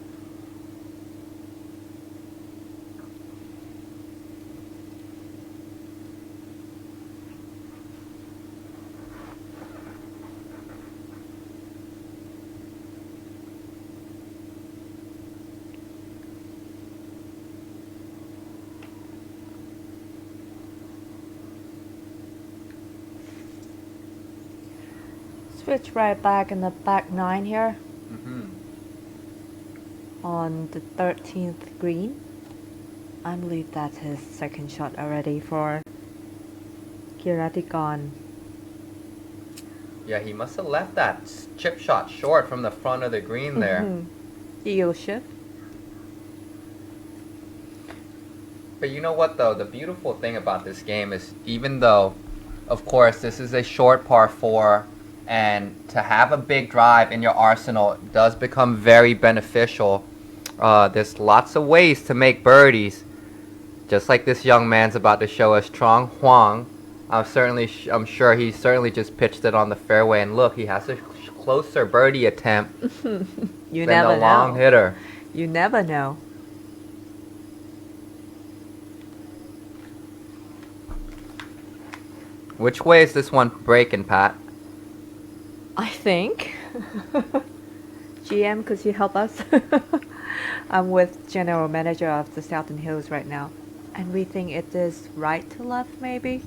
Switch right back in the back 9 here on the 13th green. I believe that's his second shot already for Kiratigon. Yeah, he must have left that chip shot short from the front of the green there. Eel shift. But you know what though, the beautiful thing about this game is even though, of course, this is a short par 4, and to have a big drive in your arsenal does become very beneficial. There's lots of ways to make birdies. Just like this young man's about to show us, Trong Huang. I'm sure he certainly just pitched it on the fairway, and look, he has a closer birdie attempt You than never the long know. hitter. You never know. Which way is this one breaking, Pat? I think. GM, could you help us? I'm with General Manager of the Southern Hills right now, and we think it is right to left, maybe?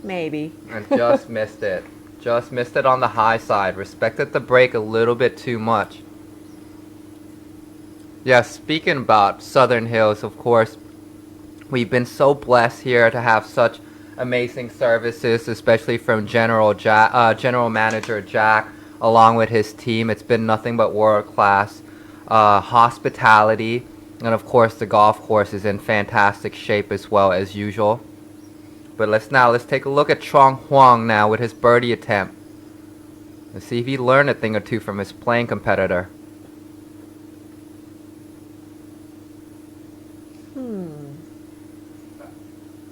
Maybe. And just missed it. Just missed it on the high side. Respected the break a little bit too much. Yeah, speaking about Southern Hills, of course, we've been so blessed here to have such amazing services, especially from General Manager Jack, along with his team. It's been nothing but world-class hospitality, and of course the golf course is in fantastic shape as well as usual. But let's take a look at Trong Huang now with his birdie attempt. Let's see if he learned a thing or two from his playing competitor.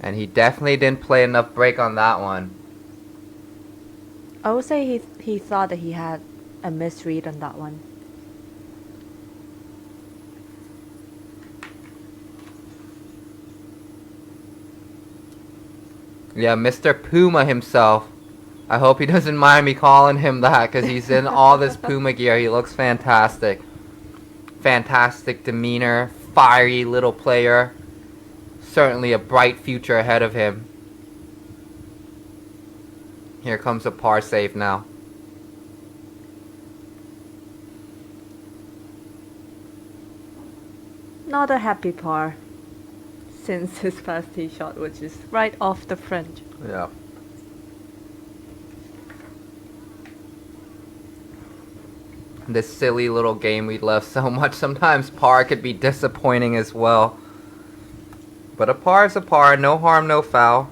And he definitely didn't play enough break on that one. I would say he thought that he had a misread on that one. Yeah, Mr. Puma himself. I hope he doesn't mind me calling him that because he's in all this Puma gear. He looks fantastic. Fantastic demeanor, fiery little player. Certainly a bright future ahead of him. Here comes a par save now. Not a happy par since his first tee shot, which is right off the fringe. Yeah. This silly little game we love so much. Sometimes par could be disappointing as well. But a par is a par. No harm, no foul.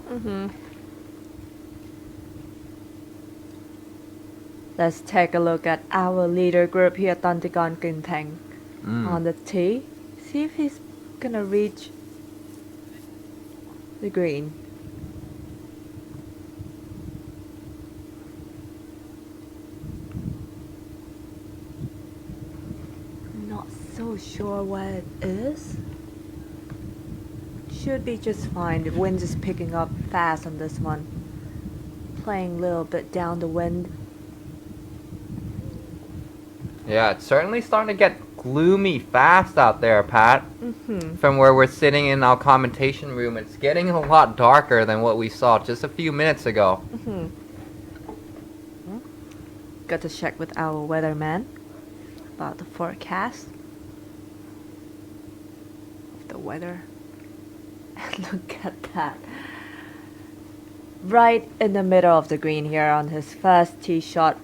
Let's take a look at our leader group here, Tantikan Ginteng, on the tee. See if he's gonna reach the green. Not so sure where it is. Should be just fine. The wind is picking up fast on this one. Playing a little bit down the wind. Yeah, it's certainly starting to get gloomy fast out there, Pat. From where we're sitting in our commentation room, it's getting a lot darker than what we saw just a few minutes ago. Got to check with our weatherman about the forecast of the weather. And look at that. Right in the middle of the green here on his first tee shot.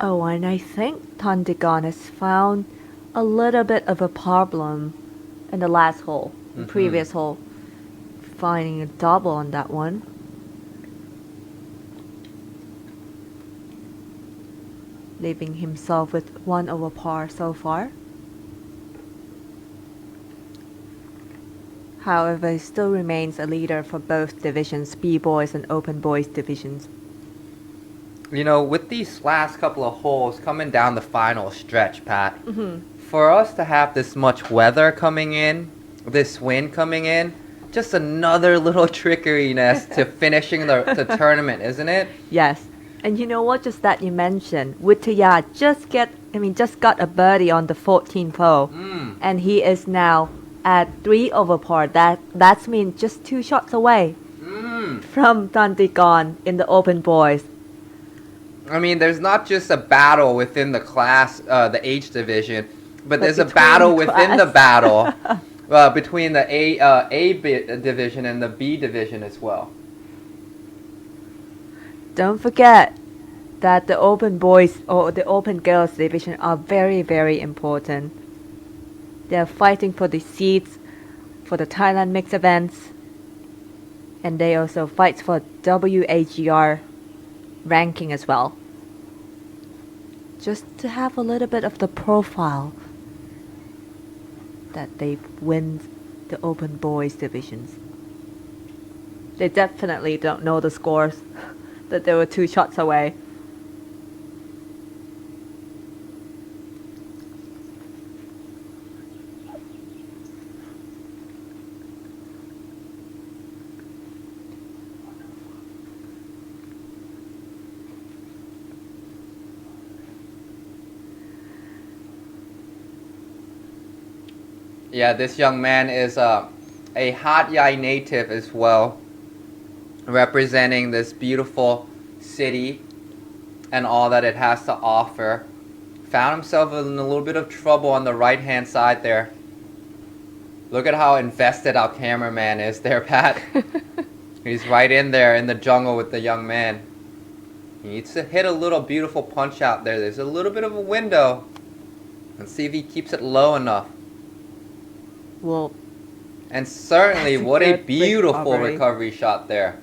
Oh, and I think Tandigan has found a little bit of a problem in the last hole, the previous hole. Finding a double on that one. Leaving himself with 1 over par so far. However, he still remains a leader for both divisions, B-Boys and Open Boys divisions. You know, with these last couple of holes coming down the final stretch, Pat, for us to have this much weather coming in, this wind coming in, just another little trickeriness to finishing the tournament, isn't it? Yes. And you know what, just that you mentioned, Wittaya just got a birdie on the 14th hole. And he is now at 3 over par. That's means just 2 shots away from Tantikan in the Open Boys. I mean, there's not just a battle within the class, the age division, but there's a between battle within the class. battle between the A division and the B division as well. Don't forget that the Open Boys or the Open Girls division are very, very important. They're fighting for the seats for the Thailand mixed events, and they also fight for WAGR ranking as well. Just to have a little bit of the profile that they win the Open Boys divisions. They definitely don't know the scores, that they were 2 shots away. Yeah, this young man is a Hat Yai native as well, representing this beautiful city and all that it has to offer. Found himself in a little bit of trouble on the right-hand side there. Look at how invested our cameraman is there, Pat. He's right in there in the jungle with the young man. He needs to hit a little beautiful punch out there. There's a little bit of a window. Let's see if he keeps it low enough. Well, and certainly, that's what a good beautiful recovery. recovery shot there.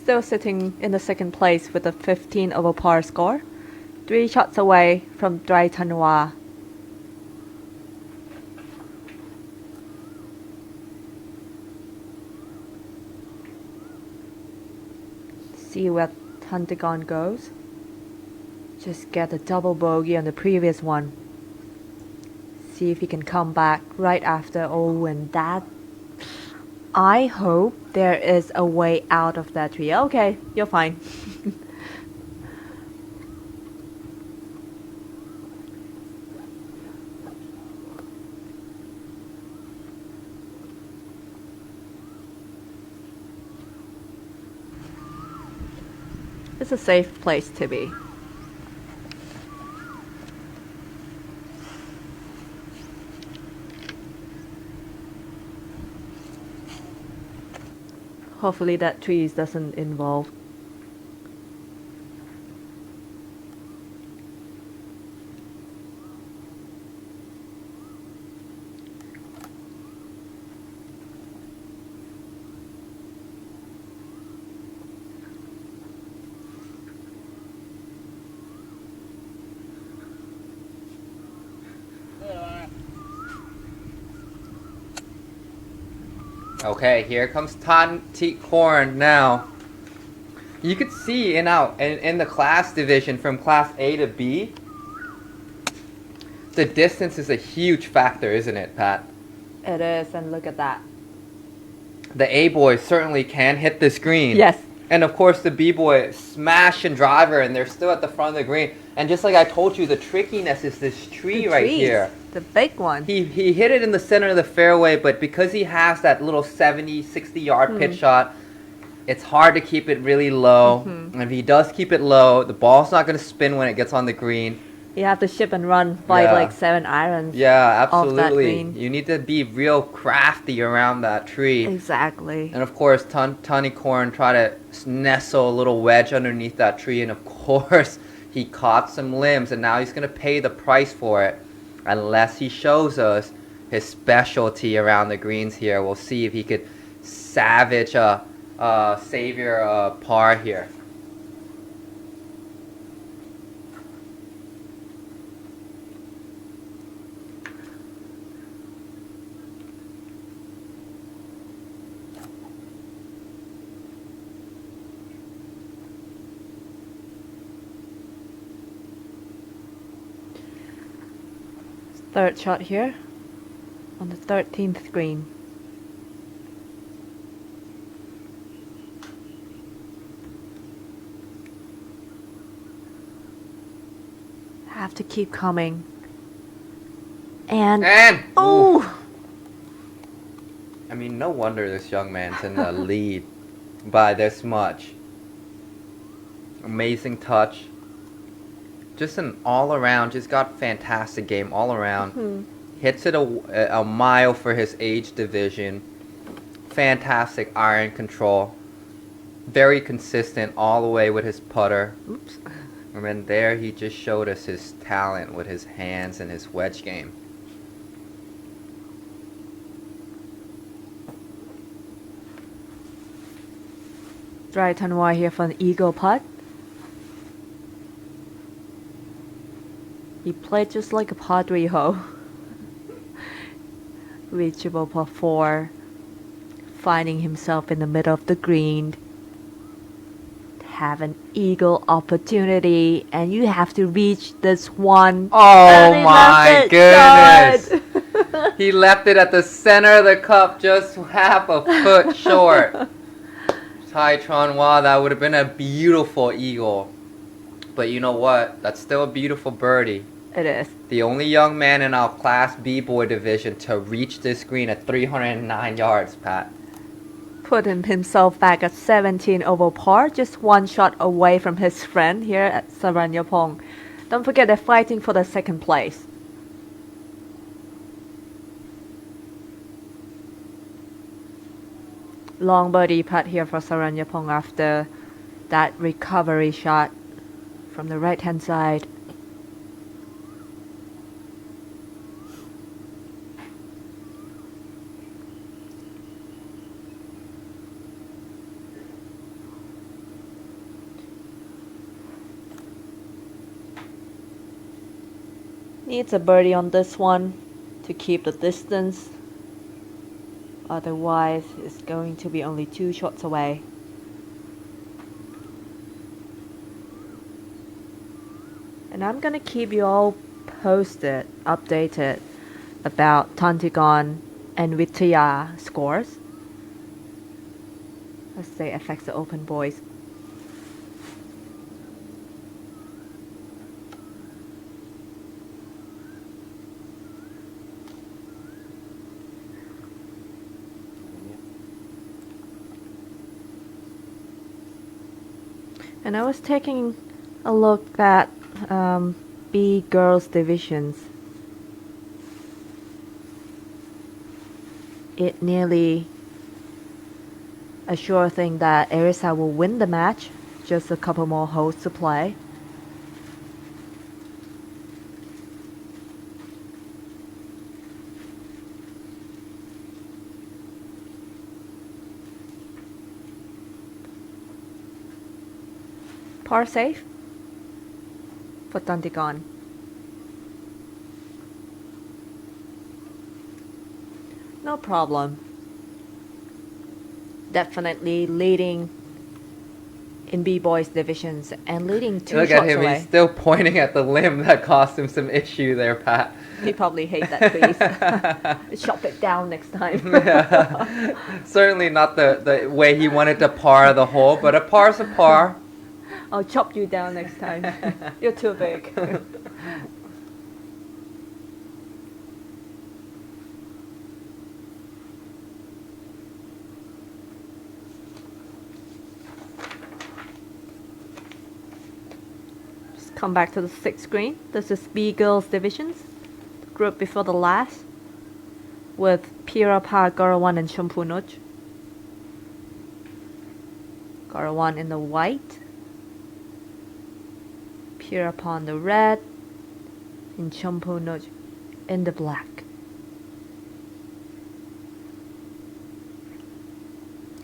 still sitting in the second place with a 15 over par score, 3 shots away from Day 3. See where Trustgolf goes. Just get a double bogey on the previous one. See if he can come back right after. Oh, and that. I hope there is a way out of that tree. Okay, you're fine. It's a safe place to be. Hopefully that tree doesn't involve. Okay, here comes Tonti Corn now. You could see in the class division from class A to B, the distance is a huge factor, isn't it, Pat? It is, and look at that. The A boys certainly can hit this green. Yes. And of course the B boy smash and driver, and they're still at the front of the green. And just like I told you, the trickiness is this tree The right trees, here. the big one. He hit it in the center of the fairway, but because he has that little 70, 60 yard pitch shot, it's hard to keep it really low. And if he does keep it low, the ball's not going to spin when it gets on the green. You have to ship and run by Yeah. like 7 irons. Yeah, Off that absolutely. green. You need to be real crafty around that tree. Exactly. And of course, Tony Corn tried to nestle a little wedge underneath that tree, and of course, he caught some limbs, and now he's going to pay the price for it. Unless he shows us his specialty around the greens here. We'll see if he could savage savior par here. Third shot here on the 13th green. Have to keep coming. And oh, I mean, no wonder this young man's in the lead by this much. Amazing touch. Just an all-around, just got fantastic game all around. Hits it a mile for his age division. Fantastic iron control. Very consistent all the way with his putter. oops. And then there he just showed us his talent with his hands and his wedge game. Day 3 here for an eagle putt. He played just like a par 3 hole. Reachable par 4. Finding himself in the middle of the green. Have an eagle opportunity, and you have to reach this one. Oh And he my left it goodness! short. He left it at the center of the cup, just half a foot short. Tai Tron-Hua, that would have been a beautiful eagle. But you know what? That's still a beautiful birdie. It is. The only young man in our Class B-boy division to reach this green at 309 yards, Pat. Put himself back at 17 over par, just one shot away from his friend here at Saranyapong. Don't forget they're fighting for the second place. Long birdie putt here for Saranyapong after that recovery shot from the right hand side. Needs a birdie on this one to keep the distance. Otherwise, it's going to be only 2 shots away. And I'm gonna keep you all posted, updated about Tantigon and Vitaya scores as they affect the open boys. And I was taking a look at B girls divisions. It nearly a sure thing that Erisa will win the match. Just a couple more holes to play. Par safe for Tantigon. No problem. Definitely leading in B-boys divisions and leading 2 Look shots at him, away. he's still pointing at the limb that caused him some issue there, Pat. He probably hates that face. Chop it down next time. Yeah. Certainly not the way he wanted to par the hole, but a par's a par. I'll chop you down next time. You're too big. Just come back to the 6th green. This is B girls divisions. The group before the last. With Pirapa, Garawan and Champunuj. Garawan in the white. Pirapa the red. And Champunuj in the black.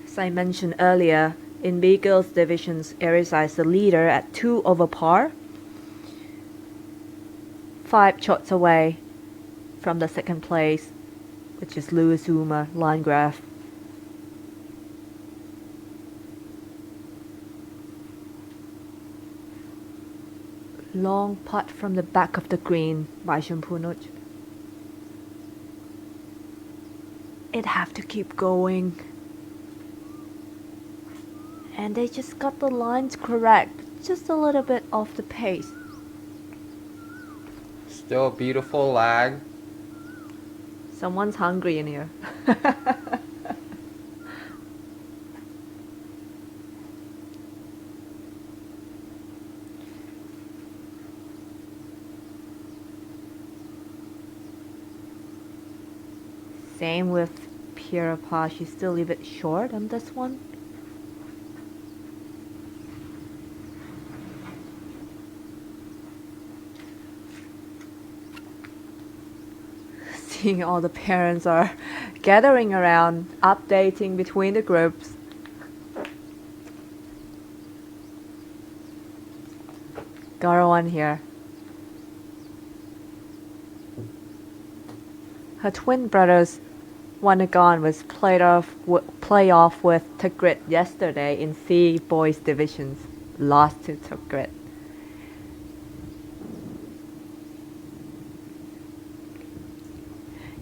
As I mentioned earlier, in B girls divisions, Erisa is the leader at 2 over par. 5 shots away from the 2nd place, which is Louis Zuma, Landgraf. Long putt from the back of the green by Champunuj. It have to keep going. And they just got the lines correct, just a little bit off the pace. Still a beautiful lag. Someone's hungry in here. Same with Pirapa, she's still a bit short on this one. Seeing all the parents are gathering around, updating between the groups. Garawan here. Her twin brothers Wanagon was playoff with Tigrit yesterday in C boys divisions. Lost to Tigrit.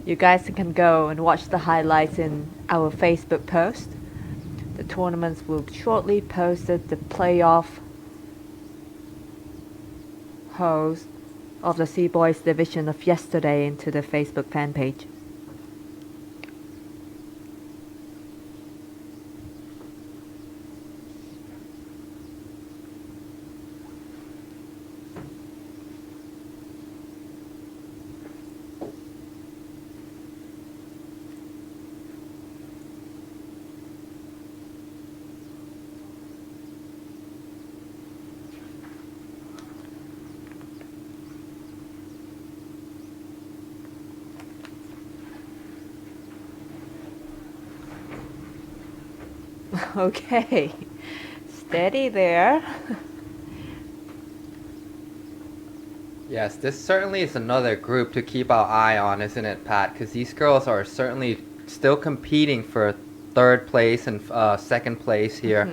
You guys can go and watch the highlights in our Facebook post. The tournaments will shortly post the playoff host of the C boys division of yesterday into the Facebook fan page. Okay, steady there. Yes, this certainly is another group to keep our eye on, isn't it, Pat? Because these girls are certainly still competing for third place and second place here.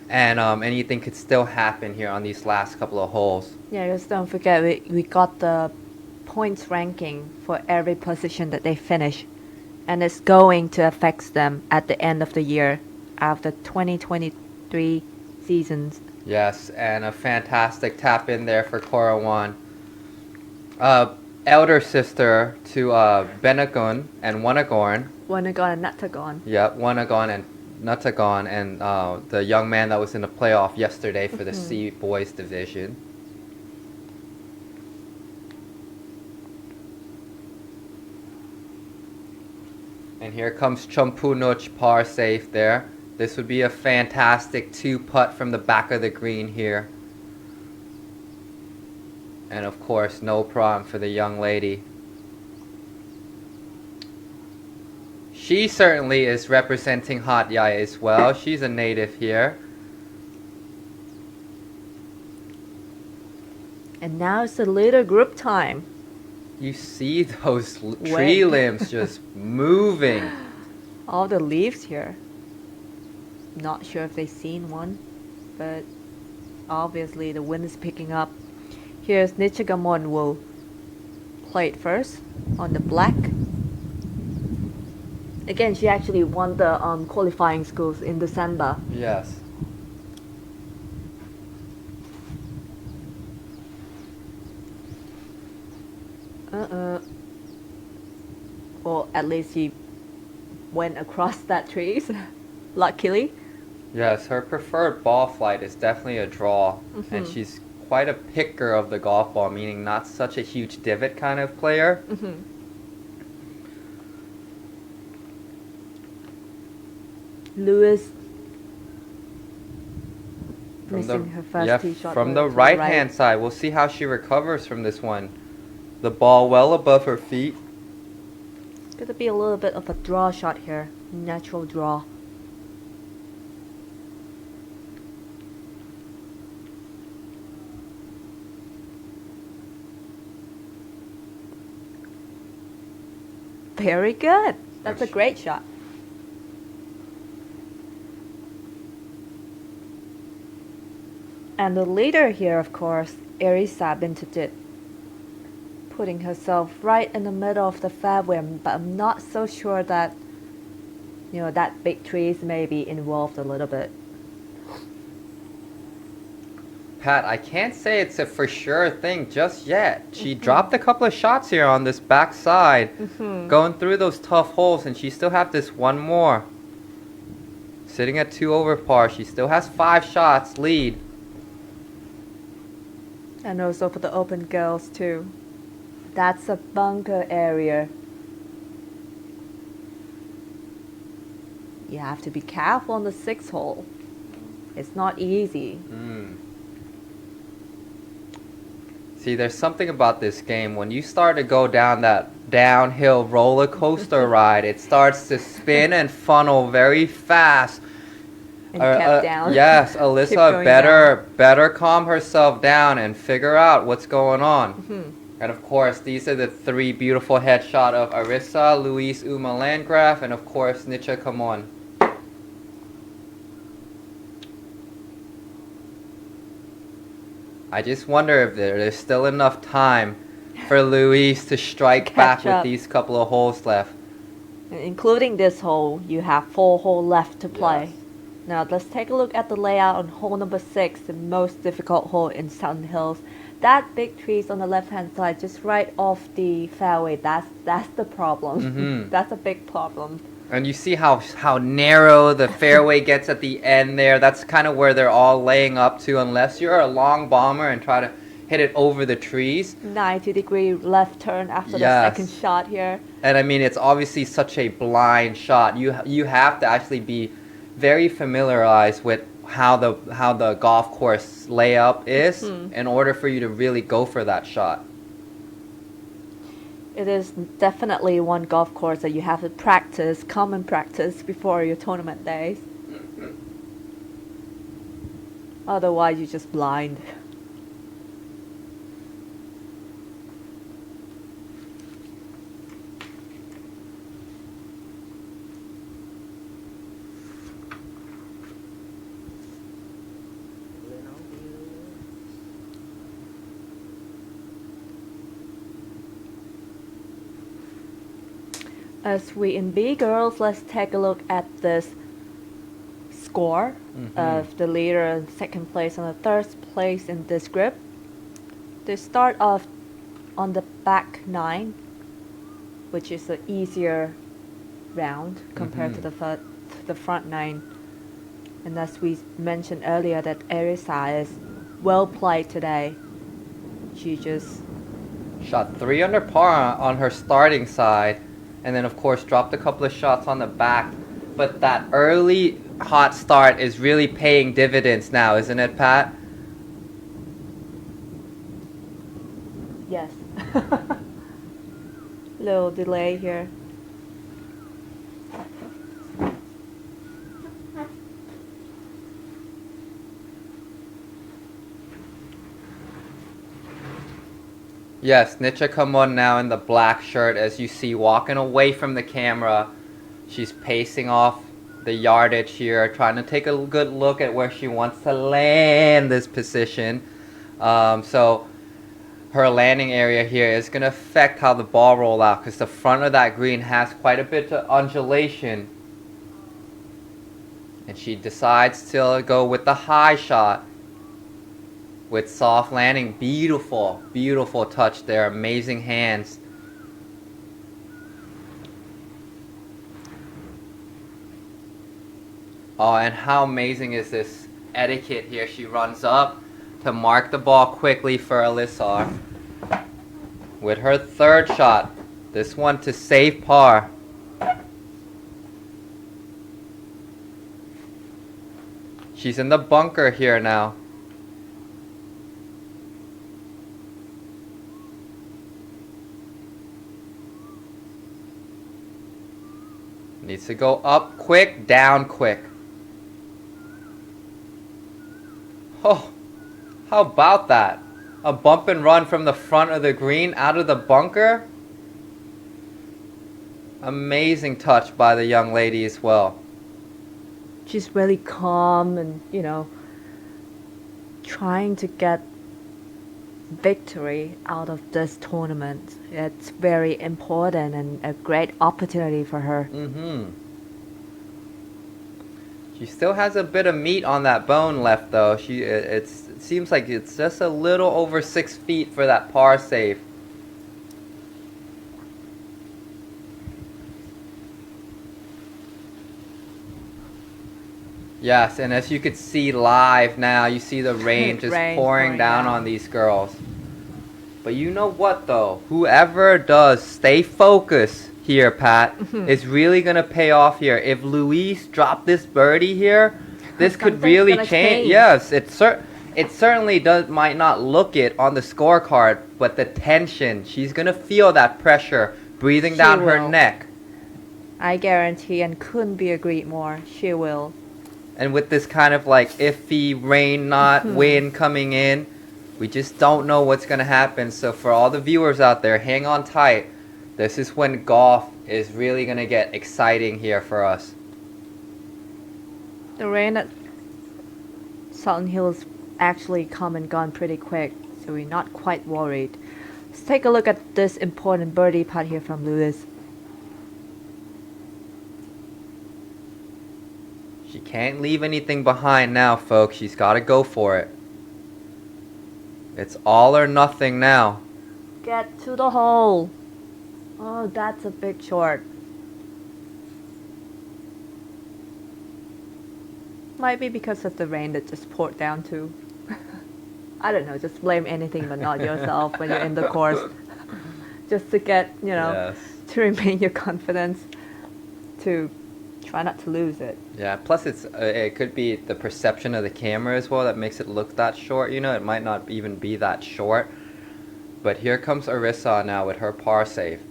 And anything could still happen here on these last couple of holes. Yeah, just don't forget we got the points ranking for every position that they finish, and it's going to affect them at the end of the year after 2023 seasons. Yes, and a fantastic tap in there for Korawan. Elder sister to Benagun and Wanagon. Wanagon and Natagon. Yep, Wanagon and Natagon, and the young man that was in the playoff yesterday for the C boys division. And here comes Chompunuch par safe there. This would be a fantastic 2-putt from the back of the green here. And of course, no problem for the young lady. She certainly is representing Hat Yai as well. She's a native here. And now it's a little group time. You see those tree limbs just moving. All the leaves here. Not sure if they've seen one, but obviously the wind is picking up. Here's Nichigamon will play it first on the black. Again, she actually won the qualifying schools in December. Yes. Or at least she went across that trees, luckily. Yes, her preferred ball flight is definitely a draw. And she's quite a picker of the golf ball, meaning not such a huge divot kind of player. Lewis From the, missing her first yeah, tee shot. from to the right hand side. We'll see how she recovers from this one. The ball well above her feet. Gonna be a little bit of a draw shot here. Natural draw. Very good. That's a great shot. And the leader here, of course, Erisa Bintatit, putting herself right in the middle of the fairway, but I'm not so sure that, you know, that big trees may be involved a little bit. Pat, I can't say it's a for sure thing just yet. She dropped a couple of shots here on this back side, going through those tough holes, and she still have this one more. Sitting at 2 over par, she still has 5 shots lead. And also for the open girls too. That's a bunker area. You have to be careful on the 6th hole. It's not easy. See, there's something about this game. When you start to go down that downhill roller coaster ride, it starts to spin and funnel very fast. And kept down. Yes, Keep Alyssa going better calm herself down and figure out what's going on. And of course, these are the 3 beautiful headshot of Arissa, Luis Uma Landgraf, and of course, Nicha Kamon. I just wonder if there's still enough time for Luis to strike back with these couple of holes left. Including this hole, you have 4 holes left to play. Yes. Now let's take a look at the layout on hole number 6, the most difficult hole in Southern Hills. That big trees on the left hand side, just right off the fairway, that's the problem. That's a big problem. And you see how narrow the fairway gets at the end there. That's kind of where they're all laying up to, unless you're a long bomber and try to hit it over the trees. 90-degree left turn after the second shot here. And I mean, it's obviously such a blind shot. You have to actually be very familiarized with how the golf course layup is in order for you to really go for that shot. It is definitely one golf course that you have to practice, common practice before your tournament days. Otherwise, you're just blind. As we in B girls, let's take a look at this score of the leader in second place and the third place in this group. They start off on the back nine, which is the easier round compared to the front nine. And as we mentioned earlier, that Erisa is well played today. She just Shot 3 under par on her starting side, and then of course dropped a couple of shots on the back. But that early hot start is really paying dividends now, isn't it, Pat? yes, little delay here. Yes, Nitya Kamon now in the black shirt, as you see, walking away from the camera. She's pacing off the yardage here, trying to take a good look at where she wants to land this position. So her landing area here is going to affect how the ball roll out, because the front of that green has quite a bit of undulation. And she decides to go with the high shot. With soft landing, beautiful, beautiful touch there, amazing hands. Oh, and how amazing is this etiquette here? She runs up to mark the ball quickly for Alyssa. With her third shot, this one to save par. She's in the bunker here now. Needs to go up quick, down quick. Oh, how about that? A bump and run from the front of the green out of the bunker. Amazing touch by the young lady as well. She's really calm and, trying to get victory out of this tournament. It's very important and a great opportunity for her. She still has a bit of meat on that bone left though. It seems like it's just a little over 6 feet for that par save. Yes, and as you could see live now, you see the rain just pouring down on these girls. But you know what though? Whoever does stay focused here, Pat, is really going to pay off here. If Louise dropped this birdie here, this could really change. Yes, it certainly might not look it on the scorecard, but the tension, she's going to feel that pressure breathing down her neck. I guarantee, and couldn't be agreed more, she will. And with this kind of like iffy rain, not wind coming in, we just don't know what's going to happen. So for all the viewers out there, hang on tight. This is when golf is really going to get exciting here for us. The rain at Sultan Hills actually come and gone pretty quick, so we're not quite worried. Let's take a look at this important birdie putt here from Lewis. She can't leave anything behind now, folks. She's got to go for it. It's all or nothing now. Get to the hole. Oh, that's a big short. Might be because of the rain that just poured down too. I don't know, just blame anything but not yourself when you're in the course. Just to get, Yes. to remain your confidence, to try not to lose it. Yeah, plus it could be the perception of the camera as well that makes it look that short, it might not even be that short. But here comes Arissa now with her par save.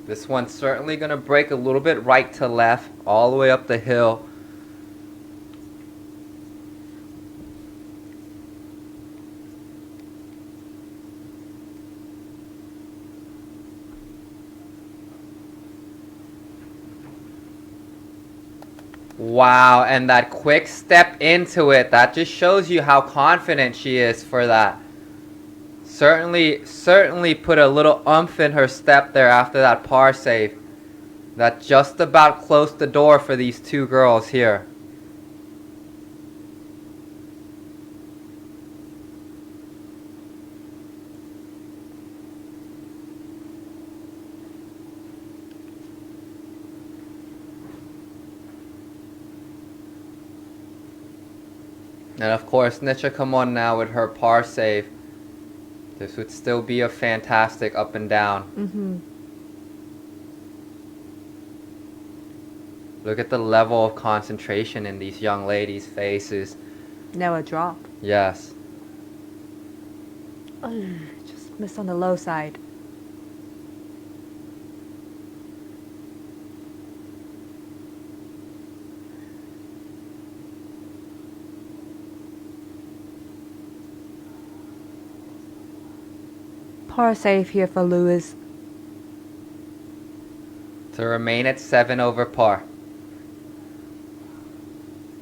This one's certainly going to break a little bit right to left, all the way up the hill. Wow, and that quick step into it, that just shows you how confident she is for that. Certainly put a little oomph in her step there after that par save. That just about closed the door for these two girls here. And of course, Nisha come on now with her par save. This would still be a fantastic up and down. Look at the level of concentration in these young ladies' faces. Never drop. Yes. Oh, just missed on the low side. Par save here for Lewis. To remain at 7 over par.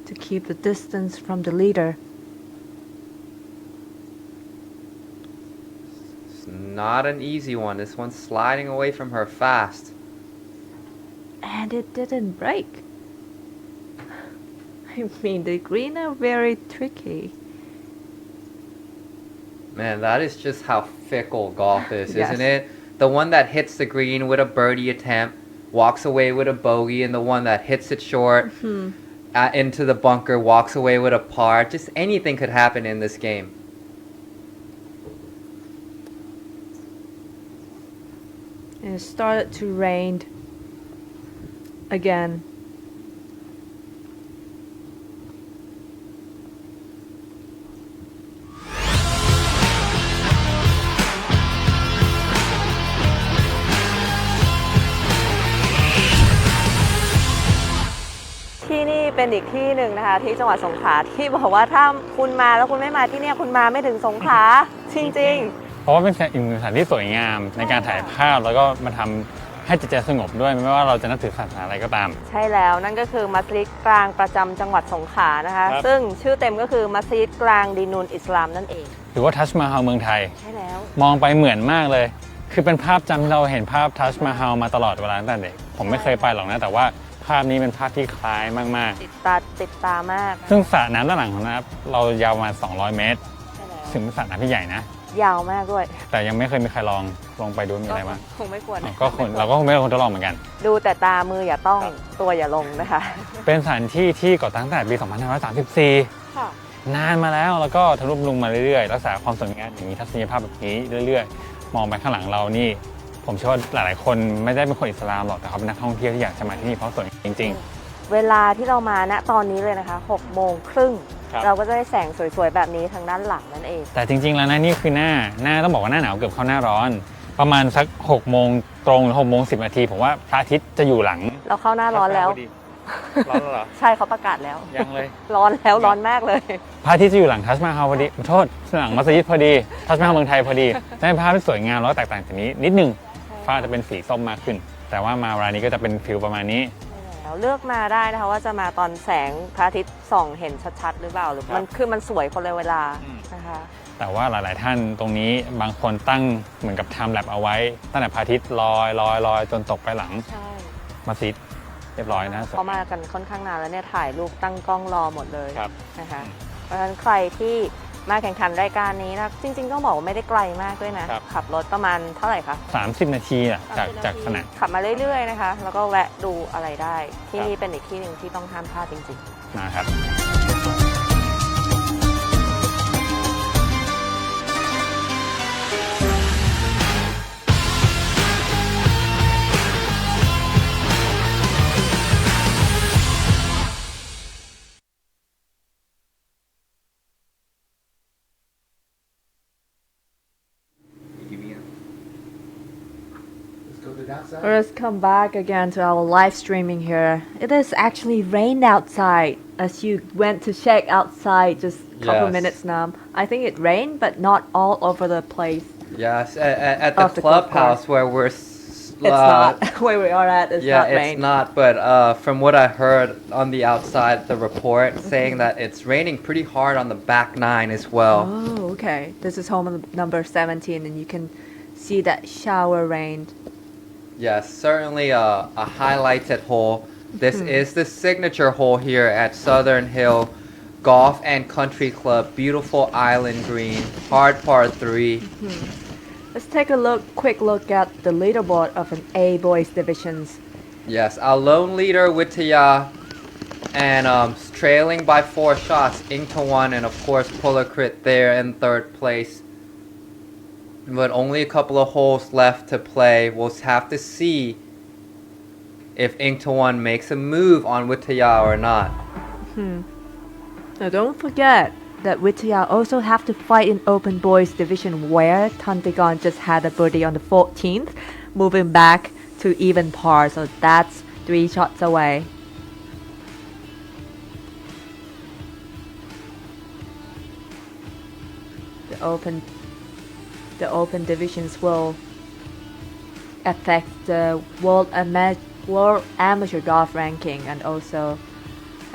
To keep the distance from the leader. It's not an easy one. This one's sliding away from her fast. And it didn't break. I mean, the green are very tricky. Man, that is just how fickle golf is, Yes. isn't it? The one that hits the green with a birdie attempt, walks away with a bogey, and the one that hits it short into the bunker, walks away with a par. Just anything could happen in this game. And it started to rain again.ๆที่นี่เป็นอีกที่หนึ่งนะคะที่จังหวัดสงขลาที่บอกว่าถ้าคุณมาแล้วคุณไม่มาที่เนี่ยคุณมาไม่ถึงสงขลาจริง เพราะว่าเป็นอีกหนึ่งสถานที่สวยงามในการถ่ายภาพแล้วก็มาทำให้จิตใจสงบด้วยไม่ว่าเราจะนับถือศาสนาอะไรก็ตาม ๆ ใช่แล้วนั่นก็คือมัสยิดกลางประจำจังหวัดสงขลานะคะ ครับ ซึ่งชื่อเต็มก็คือมัสยิดกลางดีนูนอิสลามนั่นเอง หรือว่าทัชมาฮาลเมืองไทย ใช่แล้ว มองไปเหมือนมากเลย คือเป็นภาพจำที่เราเห็นภาพทัชมาฮาลมาตลอดเวลาตั้งแต่เด็กผมไม่เคยไปหรอกนะแต่ว่าภาพนี้เป็นภาพที่คล้ายมาก ติดตามาก ๆ ซึ่งสระน้ำด้านหลังของนะครับเรายาวประมาณ200 เมตร ใช่แล้ว ถึงเป็นสระน้ำที่ใหญ่นะ ยาวมากด้วย แต่ยังไม่เคยมีใครลองไปดูมีอะไรบ้าง คงไม่ควร ก็คนเราก็คงไม่ควรทดลองเหมือนกัน ดูแต่ตามืออย่าต้องตัวอย่าลงนะคะ เป็นสถานที่ที่ก่อตั้งตั้งแต่ปี 2534 ค่ะ นานมาแล้วแล้วก็ทะลุบำรุงมาเรื่อยๆ รักษาความสวยงามอย่างนี้ทัศนียภาพแบบนี้เรื่อยๆ มองไปข้างหลังเรานี่ ผมเชื่อว่าหลายๆ คนไม่ได้เป็นคนอิสลามหรอกแต่เขาเป็นนักท่องเที่ยวที่อยากจะมาที่นี่เพราะสวยจริง เวลาที่เรามาณตอนนี้เลยนะคะ6 โมงครึ่ง ครับ เราก็จะได้แสงสวยๆ แบบนี้ทางด้านหลังนั่นเอง ๆ แต่จริงๆ แล้วนะนี่คือหน้าต้องบอกว่าหน้าหนาวเกือบเข้าหน้าร้อน ประมาณสัก6 โมงตรงหรือ6 โมง 10 นาทีผมว่าพระอาทิตย์จะอยู่หลัง เราเข้าหน้าร้อนแล้ว ร้อนแล้วเหรอ ใช่เขาประกาศแล้ว ยังเลย ร้อนแล้วร้อนมากเลย พระอาทิตย์จะอยู่หลังทัชมาฮาลพอดีขอโทษหลังมัสยิดพอดีทัชมาฮาลเมืองไทยพอดีได้ภาพที่สวยงามแล้วก็แตกต่างจากนี้นิดนึงฟ้าจะเป็นสีส้มมากขึ้น แต่ว่ามาเวลานี้ก็จะเป็นฟิลประมาณนี้ แล้วเลือกมาได้นะคะว่าจะมาตอนแสงพระอาทิตย์ส่องเห็นชัดๆ หรือเปล่าหรือมันสวยคนละเวลานะคะ แต่ว่าหลายๆท่านตรงนี้บางคนตั้งเหมือนกับไทม์แลปเอาไว้ตั้งแต่พระอาทิตย์ลอยจนตกไปหลัง ใช่ มัสยิดเรียบร้อยนะ เขามากันค่อนข้างนานแล้วเนี่ยถ่ายรูปตั้งกล้องรอหมดเลย ครับ นะคะเพราะฉะนั้นใครที่มาแข่งขันรายการนี้นะจริงๆต้องบอกว่าไม่ได้ไกลมากด้วยนะ ขับรถประมาณเท่าไหร่คะ 30 นาทีอะจากสนาม ขับมาเรื่อยๆนะคะ แล้วก็แวะดูอะไรได้ ที่นี่เป็นอีกที่หนึ่งที่ต้องห้ามพลาดจริงๆ นะครับ Let us come back again to our live streaming here. It is actually rained outside as you went to check outside just a couple Yes. minutes now. I think it rained, but not all over the place. Yes, at the Of the golf clubhouse where we're It's not where we are at. It's yeah, not it's rain. not. But from what I heard on the outside, the report saying that it's raining pretty hard on the back nine as well. Oh, okay. This is hole number 17, and you can see that shower rain. Yes, certainly a highlighted hole. This is the signature hole here at Southern Hill Golf and Country Club. Beautiful island green, hard par 3. Let's take a quick look at the leaderboard of an A boys divisions. Yes, our lone leader Witaya and trailing by 4 shots, Ingtawan and of course Pulakrit there in 3rd place. But only a couple of holes left to play. We'll have to see if Ingtawan makes a move on Witaya or not. Now don't forget that Witaya also have to fight in open boys division where Tantigon just had a birdie on the 14th, moving back to even par, so that's 3 shots away. The open divisions will affect the World Amateur Golf ranking and also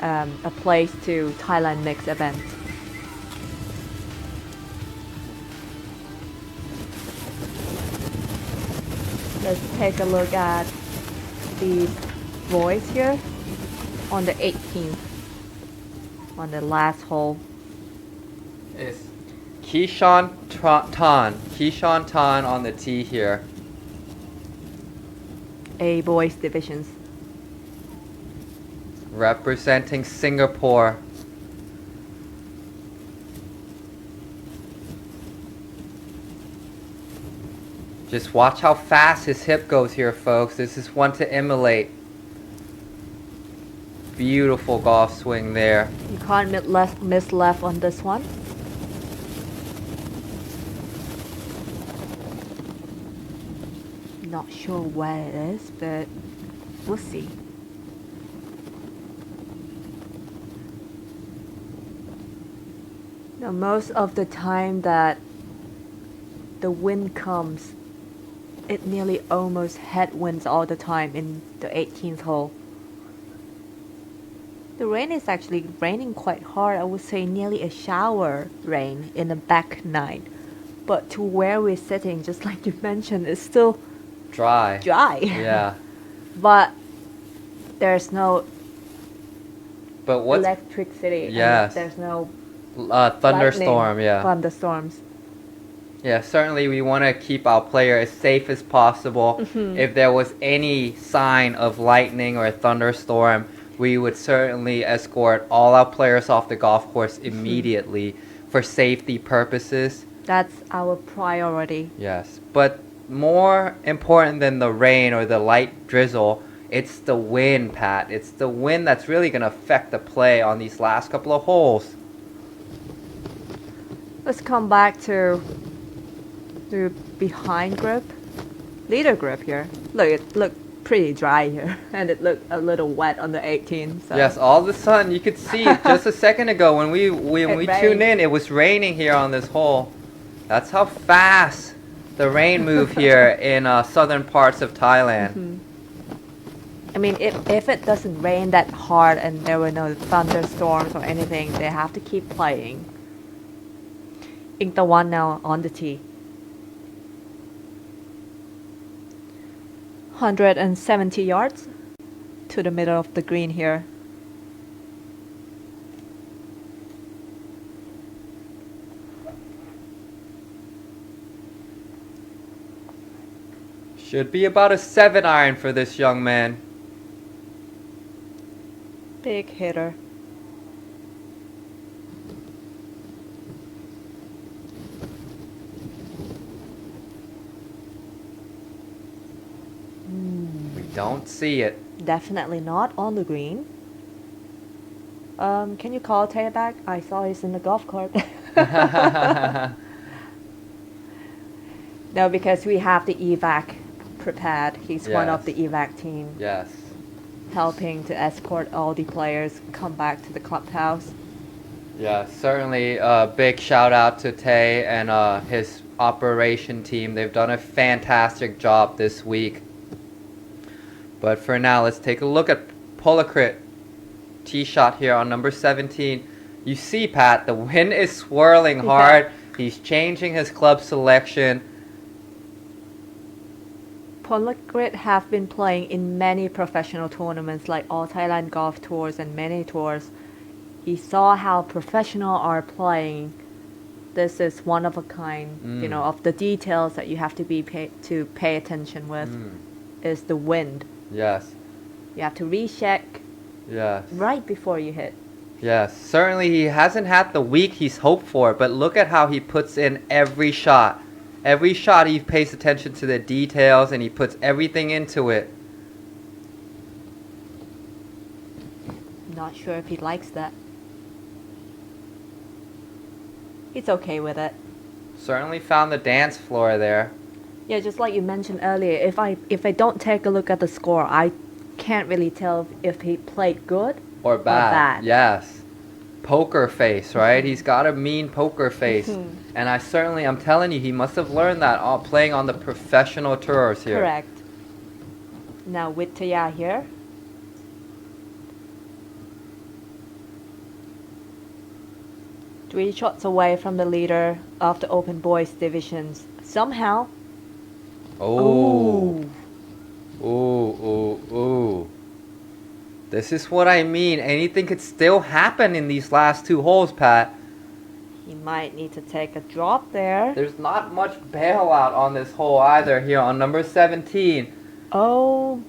a place to Thailand mixed event. Let's take a look at the boys here on the 18th, on the last hole. It's Keyshawn Tan on the tee here. A boys divisions. Representing Singapore. Just watch how fast his hip goes here, folks. This is one to emulate. Beautiful golf swing there. You can't miss left on this one. Not sure where it is, but we'll see. Now, most of the time that the wind comes, it nearly almost headwinds all the time in the 18th hole. The rain is actually raining quite hard. I would say nearly a shower rain in the back nine. But to where we're sitting, just like you mentioned, it's still Dry. dry. Yeah. But there's no But what's electricity. and Yes. There's no thunderstorm, lightning, yeah. thunderstorms. Yeah, certainly we want to keep our player as safe as possible. If there was any sign of lightning or a thunderstorm, we would certainly escort all our players off the golf course immediately for safety purposes. That's our priority. Yes, but more important than the rain or the light drizzle, it's the wind, Pat. It's the wind that's really going to affect the play on these last couple of holes. Let's come back to the behind group, leader group here. Look, it looked pretty dry here, and it looked a little wet on the 18th. So. Yes, all of a sudden you could see just a second ago when we rained. tuned in, it was raining here on this hole. That's how fast the rain moved here in southern parts of Thailand. I mean, if it doesn't rain that hard and there were no thunderstorms or anything, they have to keep playing. Ingtawan now on the tee. 170 yards to the middle of the green here. Should be about a 7-iron for this young man. Big hitter. We don't see it. Definitely not on the green. Can you call Tay back? I saw he's in the golf cart. No, because we have the evac prepared. He's one of the Yes. evac team, Yes. helping to escort all the players come back to the clubhouse. Yeah, certainly a big shout out to Tay and his operation team. They've done a fantastic job this week. But for now, let's take a look at Polakrit. Tee shot here on number 17. You see, Pat, the wind is swirling hard. He's changing his club selection. Polakrit have been playing in many professional tournaments like All Thailand Golf Tours and many tours. He saw how professional are playing. This is one of a kind, of the details that you have to pay attention with is the wind. Yes. You have to recheck Yes. right before you hit. Yes. Certainly he hasn't had the week he's hoped for, but look at how he puts in every shot. Every shot he pays attention to the details and he puts everything into it. Not sure if he likes that. He's okay with it. Certainly found the dance floor there. Yeah, just like you mentioned earlier, if I don't take a look at the score, I can't really tell if he played good Or bad. bad. Yes. Poker face, right? He's got a mean poker face. And I'm telling you, he must have learned that all playing on the professional tours here. Correct. Now with Taya here. Three shots away from the leader of the open boys divisions. Somehow. Oh. Ooh. This is what I mean. Anything could still happen in these last two holes, Pat. He might need to take a drop there. There's not much bailout on this hole either here on number 17. Oh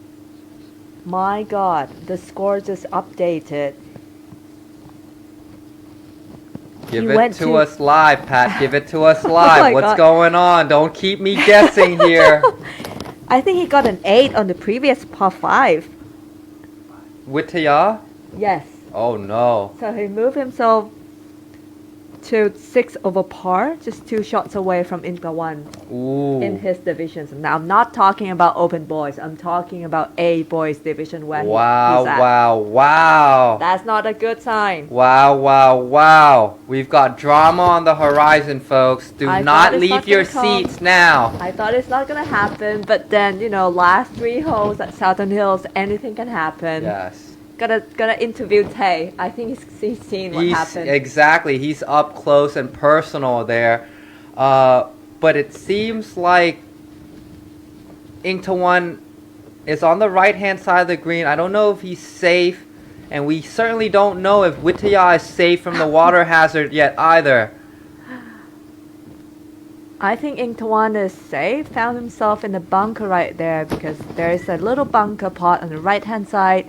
my god, the score just updated. Give He it went to to- us live, Pat. Give it to us live. my What's God. going on? Don't keep me guessing here. I think he got an 8 on the previous par 5. Witaya? Yes. Oh no. So he moved himself to 6 over par, just 2 shots away from Inca 1 Ooh. in his divisions. Now, I'm not talking about open boys. I'm talking about A boys division where he's at. Wow. That's not a good sign. Wow. We've got drama on the horizon, folks. Do I not thought it's leave not your gonna come. seats now. I thought it's not going to happen, but then, last 3 holes at Southern Hills, anything can happen. Yes. Gonna interview Tay. I think he's seen what happened. Exactly. He's up close and personal there. But it seems like Ingtawan is on the right-hand side of the green. I don't know if he's safe. And we certainly don't know if Witaya is safe from the water hazard yet either. I think Ingtawan is safe. Found himself in the bunker right there because there is a little bunker pot on the right-hand side.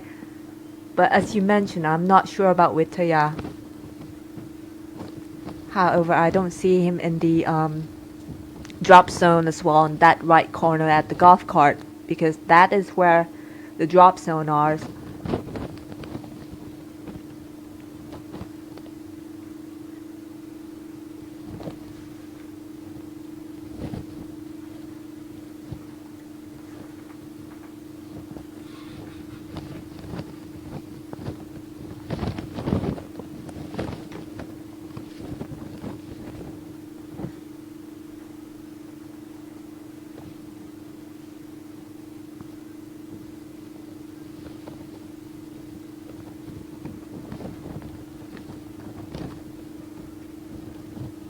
But as you mentioned, I'm not sure about Witaya. However, I don't see him in the drop zone as well in that right corner at the golf cart because that is where the drop zone are.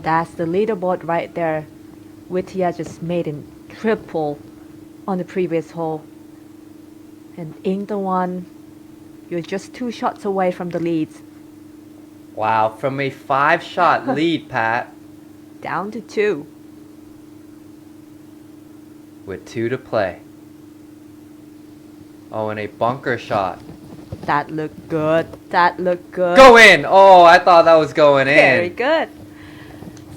That's the leaderboard right there. Witaya just made him triple on the previous hole. And Ingtawan, you're just 2 shots away from the leads. Wow, from a 5-shot lead, Pat. Down to 2. With 2 to play. Oh, and a bunker shot. That looked good. Go in! Oh, I thought that was going in. Very good.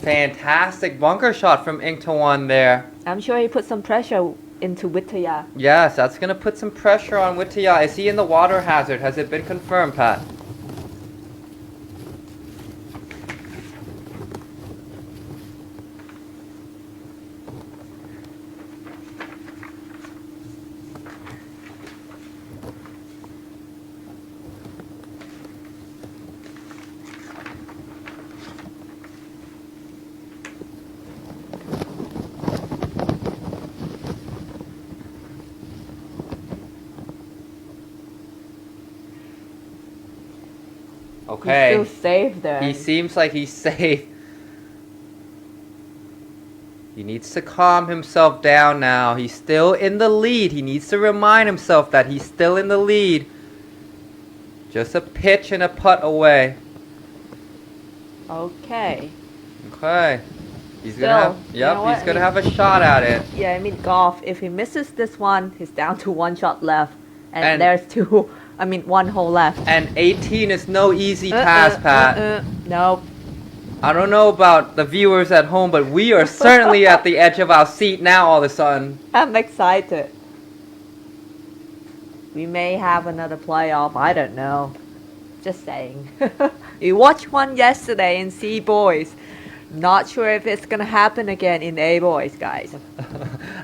Fantastic bunker shot from Ingtawan there. I'm sure he put some pressure into Witaya. Yes, that's going to put some pressure on Witaya. Is he in the water hazard? Has it been confirmed, Pat? Okay. He's still safe there. He seems like he's safe. He needs to calm himself down now. He's still in the lead. He needs to remind himself that he's still in the lead. Just a pitch and a putt away. Okay. Okay. He's Still, gonna have, you yep, know what? he's gonna have a shot at it. Yeah, I mean golf. If he misses this one, he's down to one shot left, and And- there's two. I mean, one hole left. And 18 is no easy task, Pat. Nope. I don't know about the viewers at home, but we are certainly at the edge of our seat now all of a sudden. I'm excited. We may have another playoff. I don't know. Just saying. We watched one yesterday in C boys. Not sure if it's gonna happen again in A boys, guys.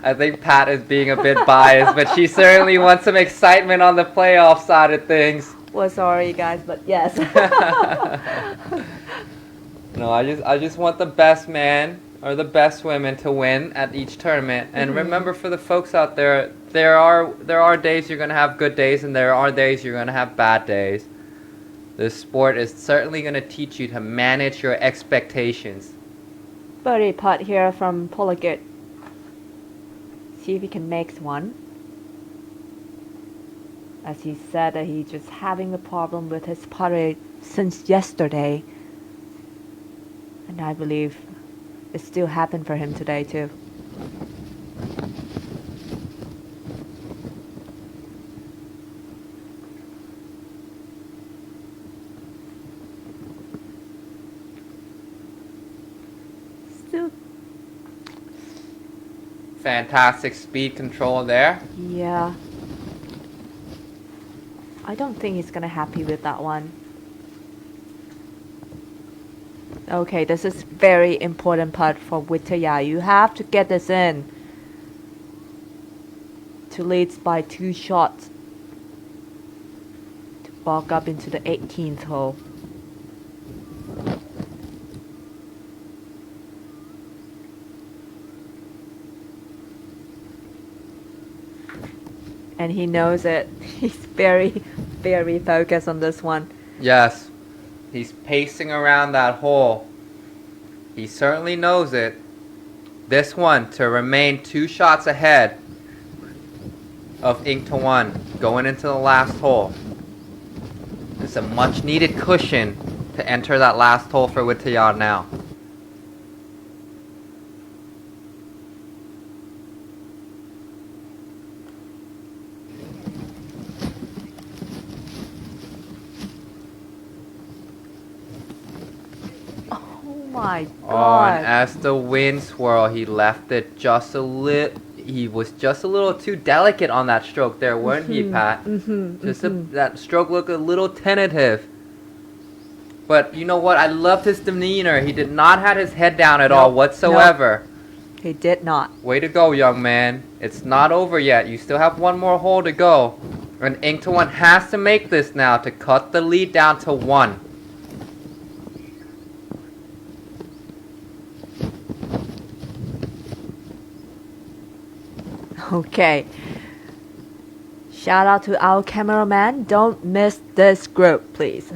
I think Pat is being a bit biased, but she certainly wants some excitement on the playoff side of things. Well, sorry, guys, but yes. No, I just want the best man or the best women to win at each tournament. And remember, for the folks out there, there are days you're gonna have good days, and there are days you're gonna have bad days. This sport is certainly gonna teach you to manage your expectations. Birdie putt here from Polagit. See if he can make one. As he said that he's just having a problem with his putter since yesterday. And I believe it still happened for him today too. Still, Fantastic speed control there. yeah. I don't think he's gonna happy with that one. Okay, this is very important putt for Vitaya. You have to get this in to lead by 2 shots to bulk up into the 18th hole. And he knows it. He's very, very focused on this one. Yes, he's pacing around that hole. He certainly knows it. This one to remain 2 shots ahead of Ink to 1 going into the last hole. It's a much needed cushion to enter that last hole for Vitaya now. Oh my Oh, and god. as the wind swirl, he left it just a little. He was just a little too delicate on that stroke there, weren't he, Pat? That stroke looked a little tentative. But you know what? I loved his demeanor. He did not have his head down at all Nope. whatsoever. He did not. Way to go, young man. It's not over yet. You still have one more hole to go. And Ink to 1 has to make this now to cut the lead down to 1. Okay. Shout out to our cameraman. Don't miss this group, please.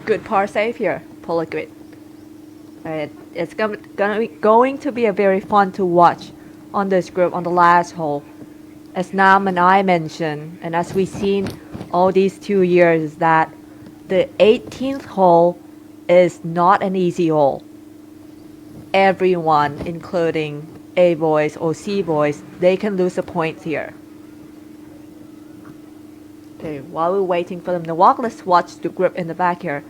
Good par save here, Polagrit. It's going to be a very fun to watch on this group on the last hole. As Nam and I mentioned, and as we've seen all these 2 years, is that the 18th hole is not an easy hole. Everyone, including A boys or C boys, they can lose a point here. Okay, while we're waiting for them to walk, let's watch the group in the back here.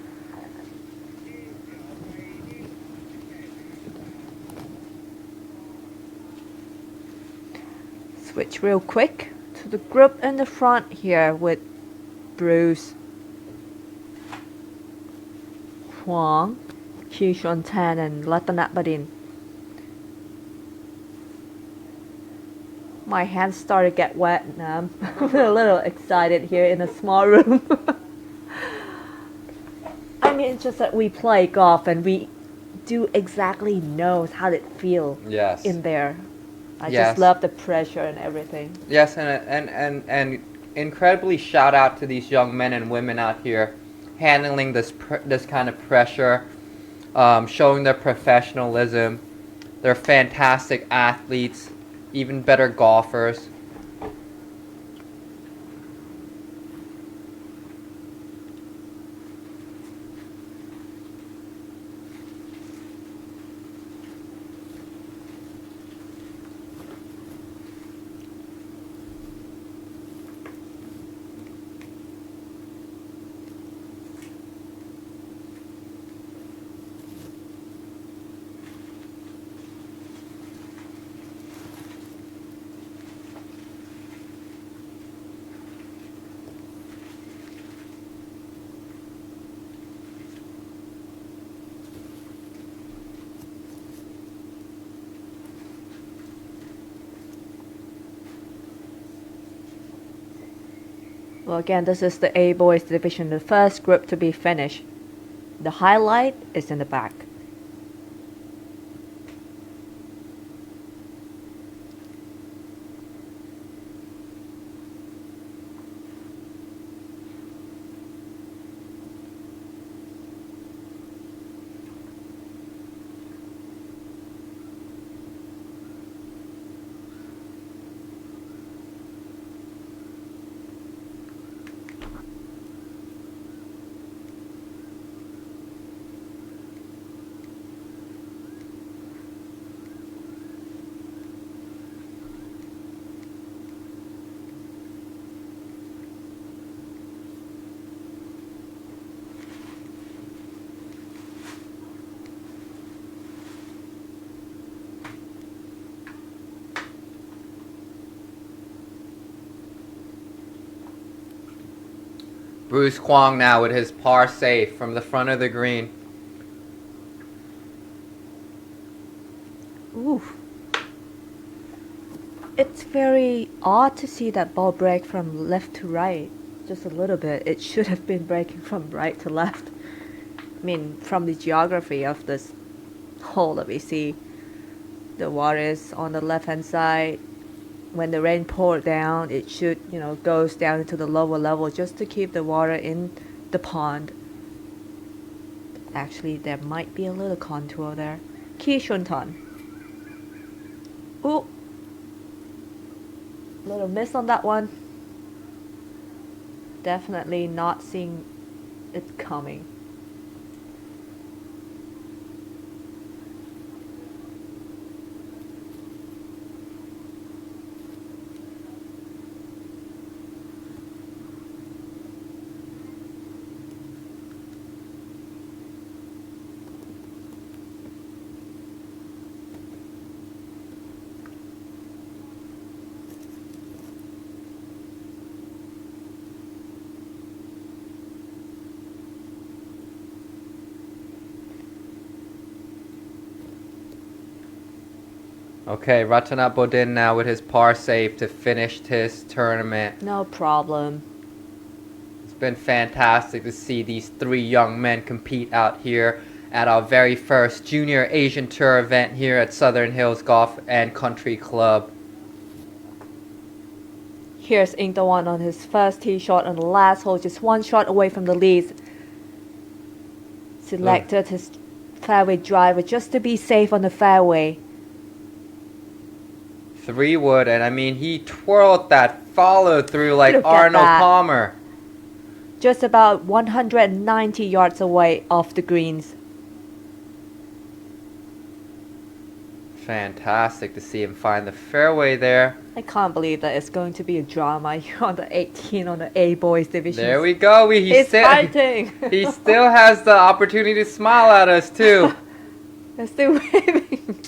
Switch real quick to the group in the front here with Bruce, Huang, Chi Shun Tan, and Latana Badin. My hands started to get wet now. I'm a little excited here in a small room. I mean, it's just that we play golf and we do exactly knows how it feels Yes. in there. I Yes. just love the pressure and everything. Yes, and incredibly shout out to these young men and women out here handling this kind of pressure, showing their professionalism. They're fantastic athletes, even better golfers. Well, again, this is the A boys division, the first group to be finished. The highlight is in the back. Bruce Kwong now with his par save from the front of the green. Ooh. It's very odd to see that ball break from left to right. Just a little bit. It should have been breaking from right to left. I mean, from the geography of this hole that we see, the water is on the left hand side. When the rain poured down, it should, goes down into the lower level just to keep the water in the pond. Actually, there might be a little contour there. Ki Shunton. Ooh. Little miss on that one. Definitely not seeing it coming. Okay, Ratanat Bodin now with his par save to finish his tournament. No problem. It's been fantastic to see these three young men compete out here at our very first Junior Asian Tour event here at Southern Hills Golf and Country Club. Here's Ing Dawan on his first tee shot on the last hole, just one shot away from the lead. Selected his fairway driver just to be safe on the fairway. 3-wood, and I mean, he twirled that follow through like Look at Arnold that. Palmer. Just about 190 yards away off the greens. Fantastic to see him find the fairway there. I can't believe that it's going to be a drama here on the 18 on the A boys division. There we go. He's fighting. He still has the opportunity to smile at us too. They're still waving.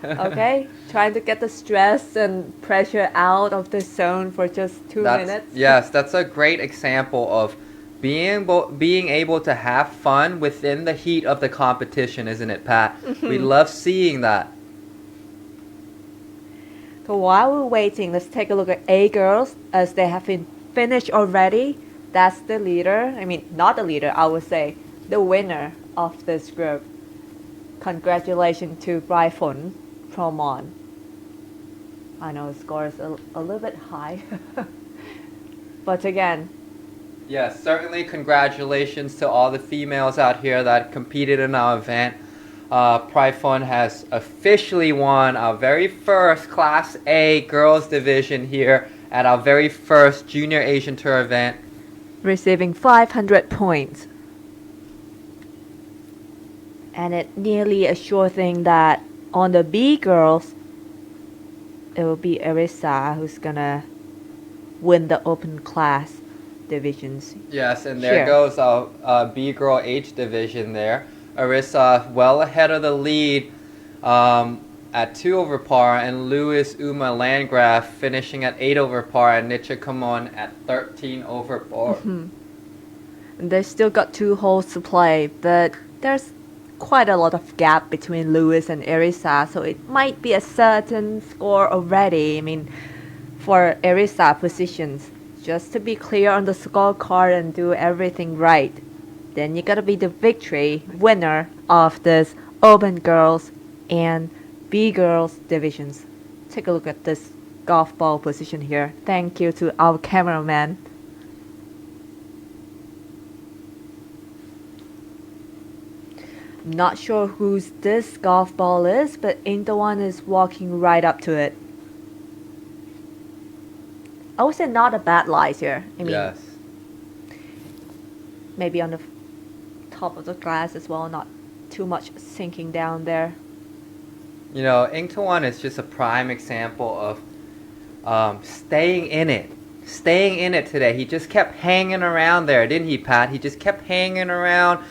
Okay, trying to get the stress and pressure out of the zone for just 2 minutes. Yes, that's a great example of being able to have fun within the heat of the competition, isn't it, Pat? We love seeing that. So while we're waiting, let's take a look at A girls as they have been finished already. that's the leader. I mean, not the leader, I would say the winner of this group. Congratulations to Bryphon Promon. I know the score is a little bit high. But again, Yes, certainly congratulations to all the females out here that competed in our event. Pryphon has officially won our very first Class A girls division here at our very first Junior Asian Tour event. receiving 500 points. And it nearly a sure thing that on the B girls, it will be Arisa who's gonna win the open class divisions. Yes, and there Sure. goes our B girl H division there. Arisa well ahead of the lead at 2 over par, and Louis Uma Landgraf finishing at 8 over par, and Nietzsche Kamon at 13 over par. And they still got 2 holes to play, but there's quite a lot of gap between Lewis and Arisa, so it might be a certain score already. I mean, for Arisa positions, just to be clear on the scorecard and do everything right, then you gotta be the victory winner of this Open Girls and B Girls divisions. Take a look at this golf ball position here. Thank you to our cameraman. Not sure whose this golf ball is, but Intawan is walking right up to it. I would say not a bad lie here. I mean, Yes. maybe on the top of the glass as well, not too much sinking down there. You know, Ingtawan is just a prime example of staying in it. Staying in it today. He just kept hanging around there, didn't he, Pat? He just kept hanging around.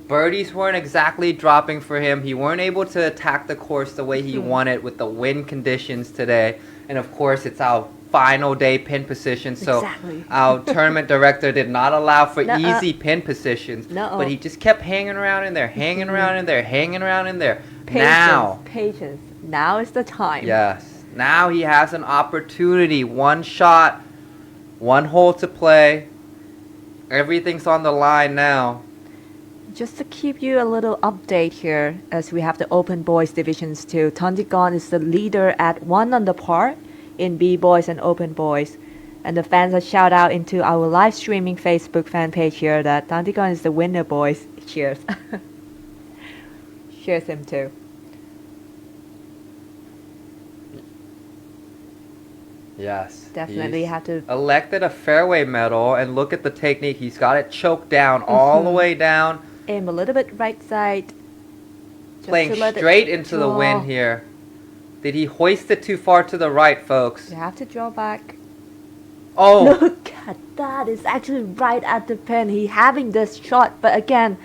Birdies weren't exactly dropping for him. He weren't able to attack the course the way he wanted with the wind conditions today. And of course, it's our final day pin position, so Exactly. our tournament director did not allow for Nuh-uh. easy pin positions. Nuh-uh. But he just kept hanging around in there, hanging around in there, hanging around in there. Patience, Now, patience. Now is the time. yes, now he has an opportunity. One shot, one hole to play. Everything's on the line now. Just to keep you a little update here, as we have the Open Boys divisions too. Tondigon is the leader at 1 under par in B Boys and Open Boys. And the fans are shout out into our live streaming Facebook fan page here that Tondigon is the winner, boys. Cheers. Cheers him too. Yes. Definitely he's have to elected a fairway medal, and look at the technique. He's got it choked down all the way down, aim a little bit right side. just playing to let it straight into the draw. wind here. Did he hoist it too far to the right, folks? You have to draw back. Oh, Look at that. It's actually right at the pin. He having this shot, but again,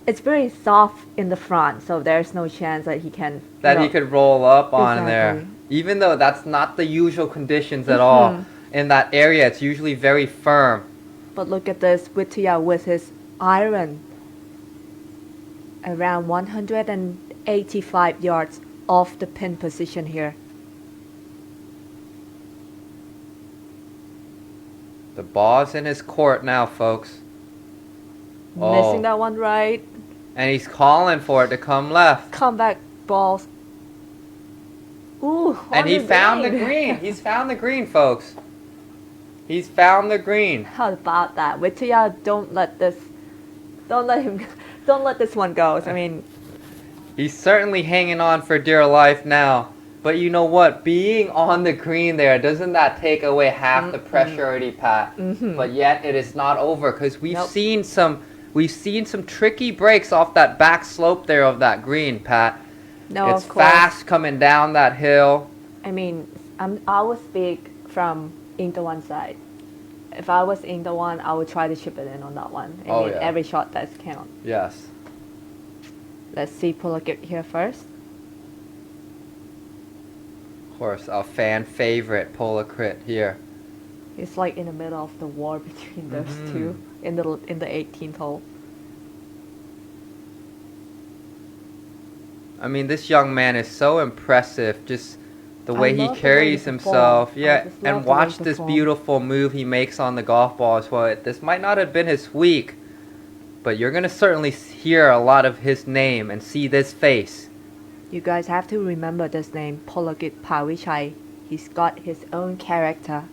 it's very soft in the front, so there's no chance that he can. that he could roll up on there. Exactly. Even though that's not the usual conditions at all. In that area, it's usually very firm. But look at this, Wittia with his iron. Around 185 yards off the pin position here. The ball's in his court now, folks. Oh. Missing that one right. And he's calling for it to come left. Comeback balls. Ooh, And on he found the green. He's found the green, folks. He's found the green. How about that? Wittia, don't let this one go. I mean, He's certainly hanging on for dear life now. But you know what? Being on the green there, doesn't that take away half the pressure already, Pat? But yet it is not over, because we've Nope. seen some tricky breaks off that back slope there of that green, Pat. no, It's of course. fast coming down that hill. I mean, I will speak from Intawan side. If I was Intawan, I would try to chip it in on that one. I Oh, mean, yeah. every shot does count. Yes. Let's see Pulakit here first. Of course, our fan favorite, Pola Crit here. It's like in the middle of the war between those two in the 18th hole. I mean, this young man is so impressive. Just The I way he love the way carries he himself. performs. I Yeah, just love and the way watch he this performs. beautiful move he makes on the golf ball as well. This might not have been his week, but you're going to certainly hear a lot of his name and see this face. You guys have to remember this name, Polakit Pawichai. He's got his own character.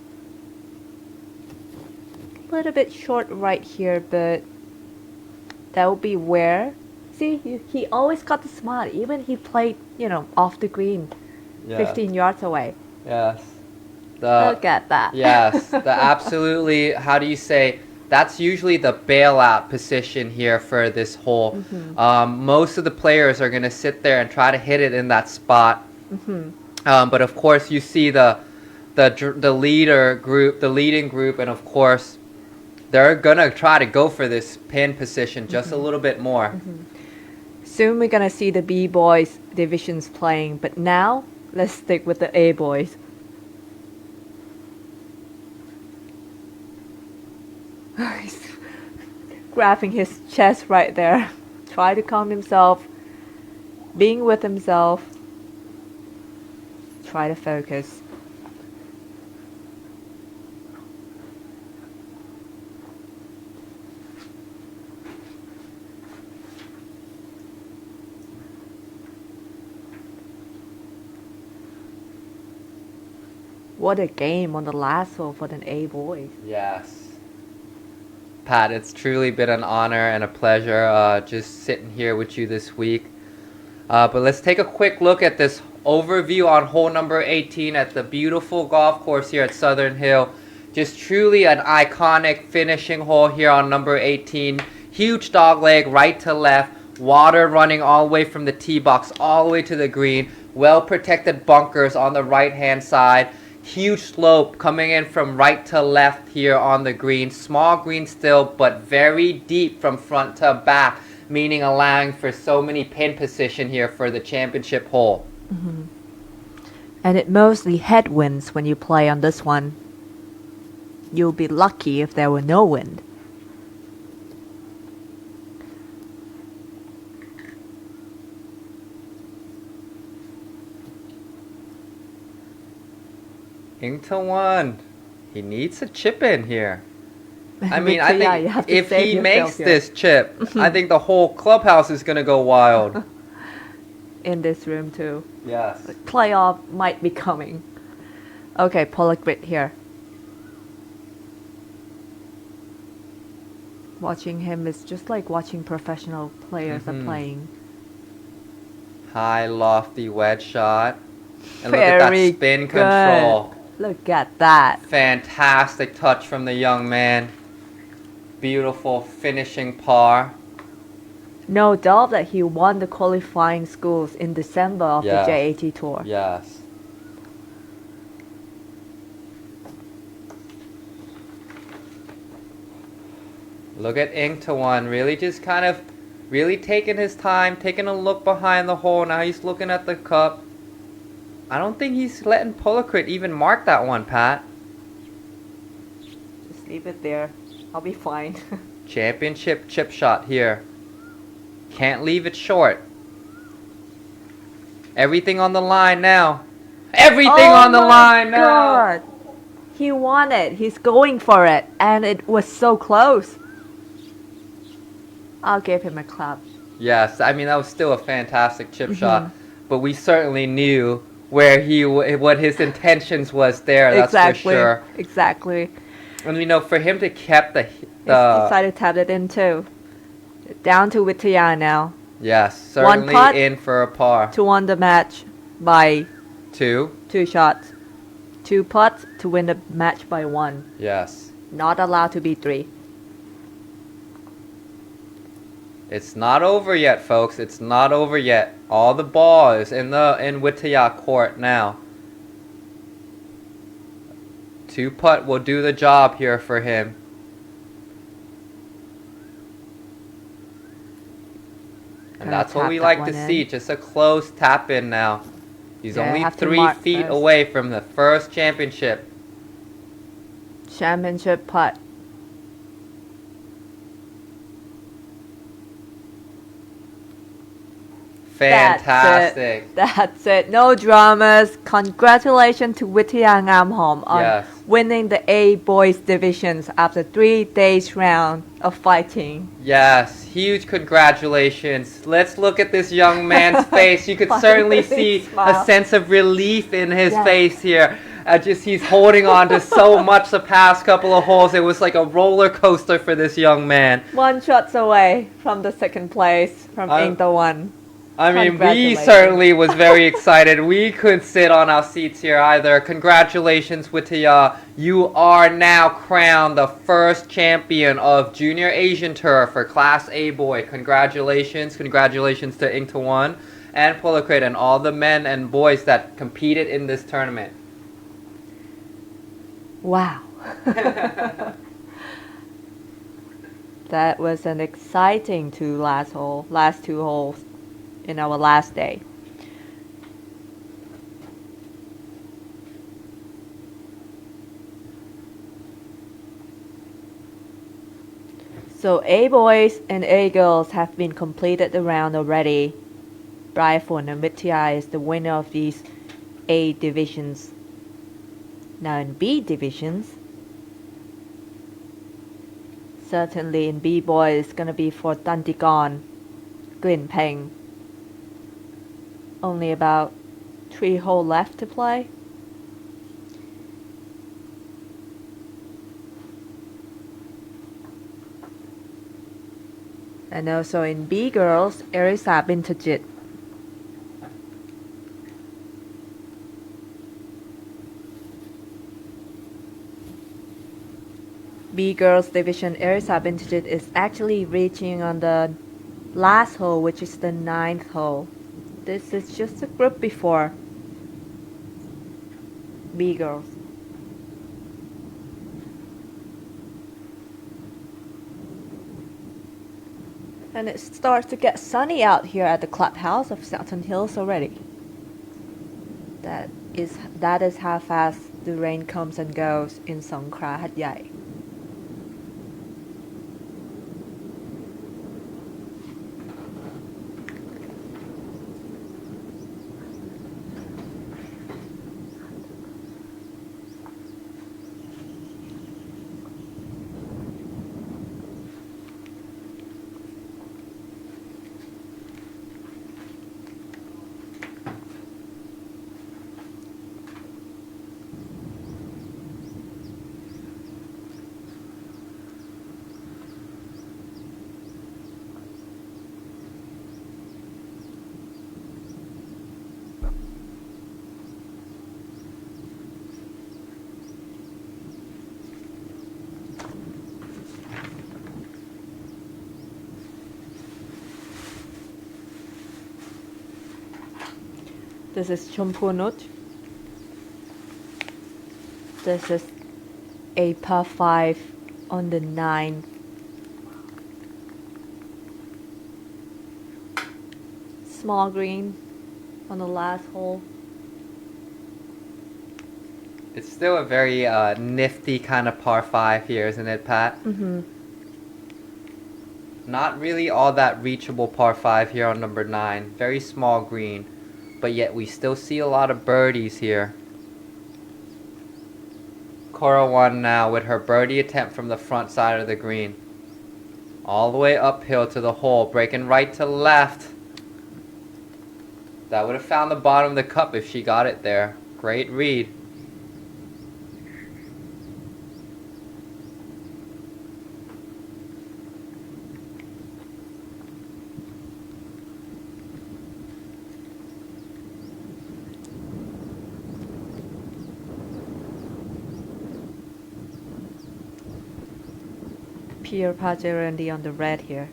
A little bit short right here, but that will be where. See, he always got the smile. Even he played, off the green, 15 yards away. Yes. Look at that. Yes, the absolutely, how do you say, that's usually the bailout position here for this hole. Most of the players are going to sit there and try to hit it in that spot. But of course, you see the leading group, and of course, they're going to try to go for this pin position just a little bit more. Soon we're gonna see the B boys divisions playing, but now let's stick with the A boys. He's grabbing his chest right there. Try to calm himself, being with himself. Try to focus. What a game on the last hole for the A boys. Yes. Pat, it's truly been an honor and a pleasure just sitting here with you this week. But let's take a quick look at this overview on hole number 18 at the beautiful golf course here at Southern Hill. Just truly an iconic finishing hole here on number 18. Huge dogleg right to left. Water running all the way from the tee box all the way to the green. Well protected bunkers on the right hand side. Huge slope coming in from right to left here on the green. Small green still, but very deep from front to back, meaning allowing for so many pin position here for the championship hole. And it mostly headwinds when you play on this one. You'll be lucky if there were no wind. Into one. He needs a chip in here. I mean, I Yeah, you have think to if save he yourself makes here. this chip, I think the whole clubhouse is going to go wild. In this room too. Yes. The playoff might be coming. Okay, Pollock Grit here. Watching him is just like watching professional players are playing. High, lofty wedge shot. And look at that Very spin good. control. Look at that. Fantastic touch from the young man. Beautiful finishing par. No doubt that he won the qualifying schools in December of Yeah. the JAT Tour. Yes. Look at Ingtawan, really just kind of really taking his time, taking a look behind the hole. Now he's looking at the cup. I don't think he's letting Polakrit even mark that one, Pat. Just leave it there. I'll be fine. Championship chip shot here. Can't leave it short. Everything on the line now. Everything on the line now. God. He won it. He's going for it. And it was so close. I'll give him a clap. Yes, I mean that was still a fantastic chip shot, but we certainly knew where what his intentions was there. That's Exactly. for sure. Exactly. And for him to keep the He's decided to tap it in too. Down to Vitaya now. yes, certainly putt. in for a par. To win the match by 2. 2 shots. 2 putts to win the match by 1. Yes. Not allowed to be 3. It's not over yet, folks. It's not over yet. All the ball is in Vitaya court now. 2 putt will do the job here for him. And Gonna that's what tap we that like one to in. see. Just a close tap in now. He's Yeah, only have to 3 mark feet first. away from the first championship. Championship putt. Fantastic. That's it. No dramas. Congratulations to Wittia Ngamhom on Yes. winning the A boys divisions after 3 days round of fighting. Yes, huge congratulations. Let's look at this young man's face. You could certainly see Smile. a sense of relief in his Yes. face here. Just he's holding on to so much the past couple of holes. It was like a roller coaster for this young man. 1 shots away from the second place from I'm- Ing one. I mean, we Congratulations. certainly was very excited. We couldn't sit on our seats here either. Congratulations, Wittia. You are now crowned the first champion of Junior Asian Tour for Class A boy. Congratulations. Congratulations to Ingtawan and Polakrit and all the men and boys that competed in this tournament. Wow. That was an exciting last 2 holes in our last day. So A boys and A girls have been completed the round already. Bryford and Vitya is the winner of these A divisions. Now in B divisions, certainly in B boy it's gonna be for Tantikon, Glyn Peng. Only about 3 holes left to play. And also in B girls, Erisa Bintajit. B girls division, Erisa Bintajit is actually reaching on the last hole, which is the 9th hole. This is just a group before B girls. And it starts to get sunny out here at the clubhouse of Southern Hills already. That is how fast the rain comes and goes in Songkhla Hat Yai. This is Chumpunut. This is a par 5 on the 9th. Small green on the last hole. It's still a very nifty kind of par 5 here, isn't it, Pat? Mm-hmm. Not really all that reachable par 5 here on number 9. Very small green. But yet we still see a lot of birdies here. Cora won now with her birdie attempt from the front side of the green. All the way uphill to the hole, breaking right to left. That would have found the bottom of the cup if she got it there. Great read. Pierre Pagerendi on the red here.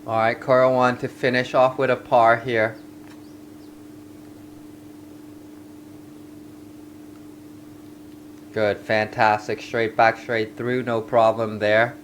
All right, Cora one to finish off with a par here. Good, fantastic. Straight back, straight through, no problem there.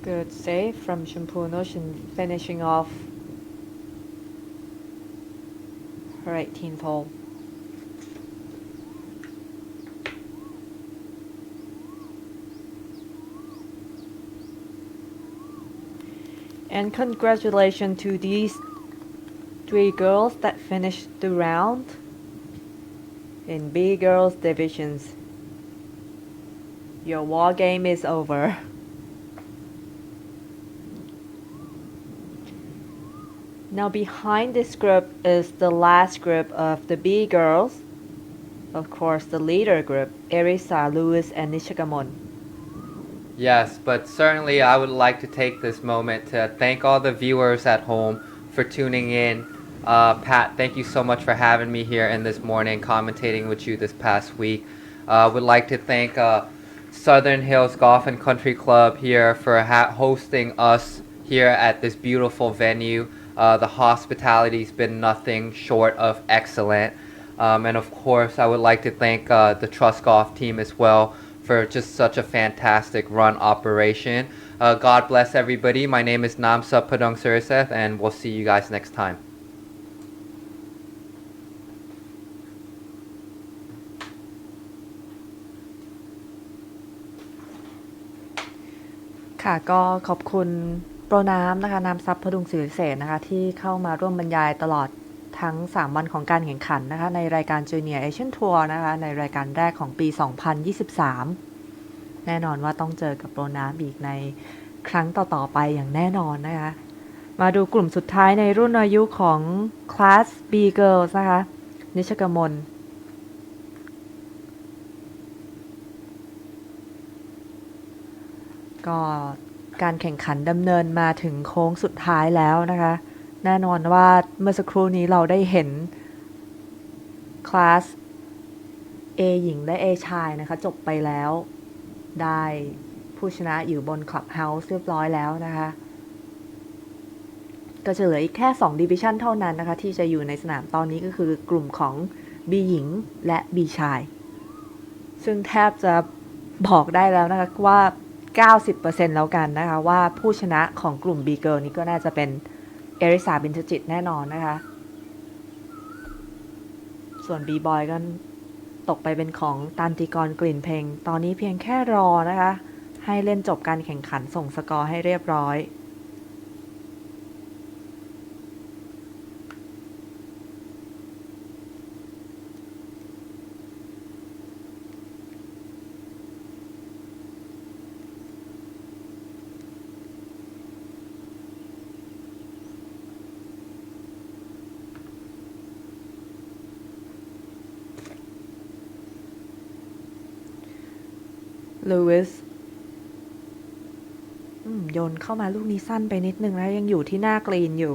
Good save from Shampoo Notion, finishing off her 18th hole. And congratulations to these 3 girls that finished the round in B girls divisions. Your war game is over. Now behind this group is the last group of the B girls. Of course, the leader group, Erisa, Lewis, and Nishikamon. Yes, but certainly I would like to take this moment to thank all the viewers at home for tuning in. Pat, thank you so much for having me here in this morning, commentating with you this past week. Would like to thank Southern Hills Golf and Country Club here for hosting us here at this beautiful venue. The hospitality's been nothing short of excellent. And of course, I would like to thank the Trustgolf team as well for just such a fantastic run operation. God bless everybody. My name is Namsa Padung Suriseth, and we'll see you guys next time. ค่ะก็ขอบคุณโปรน้ำนะคะน้ำซับพดุงศิริเศษนะคะที่เข้ามาร่วมบรรยายตลอดทั้ง 3 วันของการแข่งขันนะคะในรายการ Junior Asian Tour นะคะในรายการแรกของปี 2023 แน่นอนว่าต้องเจอกับโปรน้ำอีกในครั้งต่อๆไปอย่างแน่นอนนะคะมาดูกลุ่มสุดท้ายในรุ่นอายุของคลาส B Girls นะคะนิชกมลก็การแข่งขันดำเนินมาถึงโค้งสุดท้ายแล้วนะคะแน่นอนว่าเมื่อสักครู่นี้เราได้เห็นคลาส A หญิงและ A ชายนะคะจบไปแล้วได้ผู้ชนะอยู่บนคลับเฮาส์เรียบร้อยแล้วนะคะก็จะเหลืออีกแค่2 Division เท่านั้นนะคะที่จะอยู่ในสนามตอนนี้ก็คือกลุ่มของ B หญิงและ B ชายซึ่งแทบจะบอกได้แล้วนะคะว่า 90% แล้วกันนะคะว่าผู้ชนะของกลุ่ม B Girl นี้ก็น่าจะเป็นเอริสาบินทจิตแน่นอนนะคะส่วน B Boy ก็ตกไปเป็นของตันติกรกลิ่นเพลงตอนนี้เพียงแค่รอนะคะให้เล่นจบการแข่งขันส่งสกอร์ให้เรียบร้อยลูวิสโยนเข้ามาลูกนี้สั้นไปนิดนึงนะยังอยู่ที่หน้ากรีนอยู่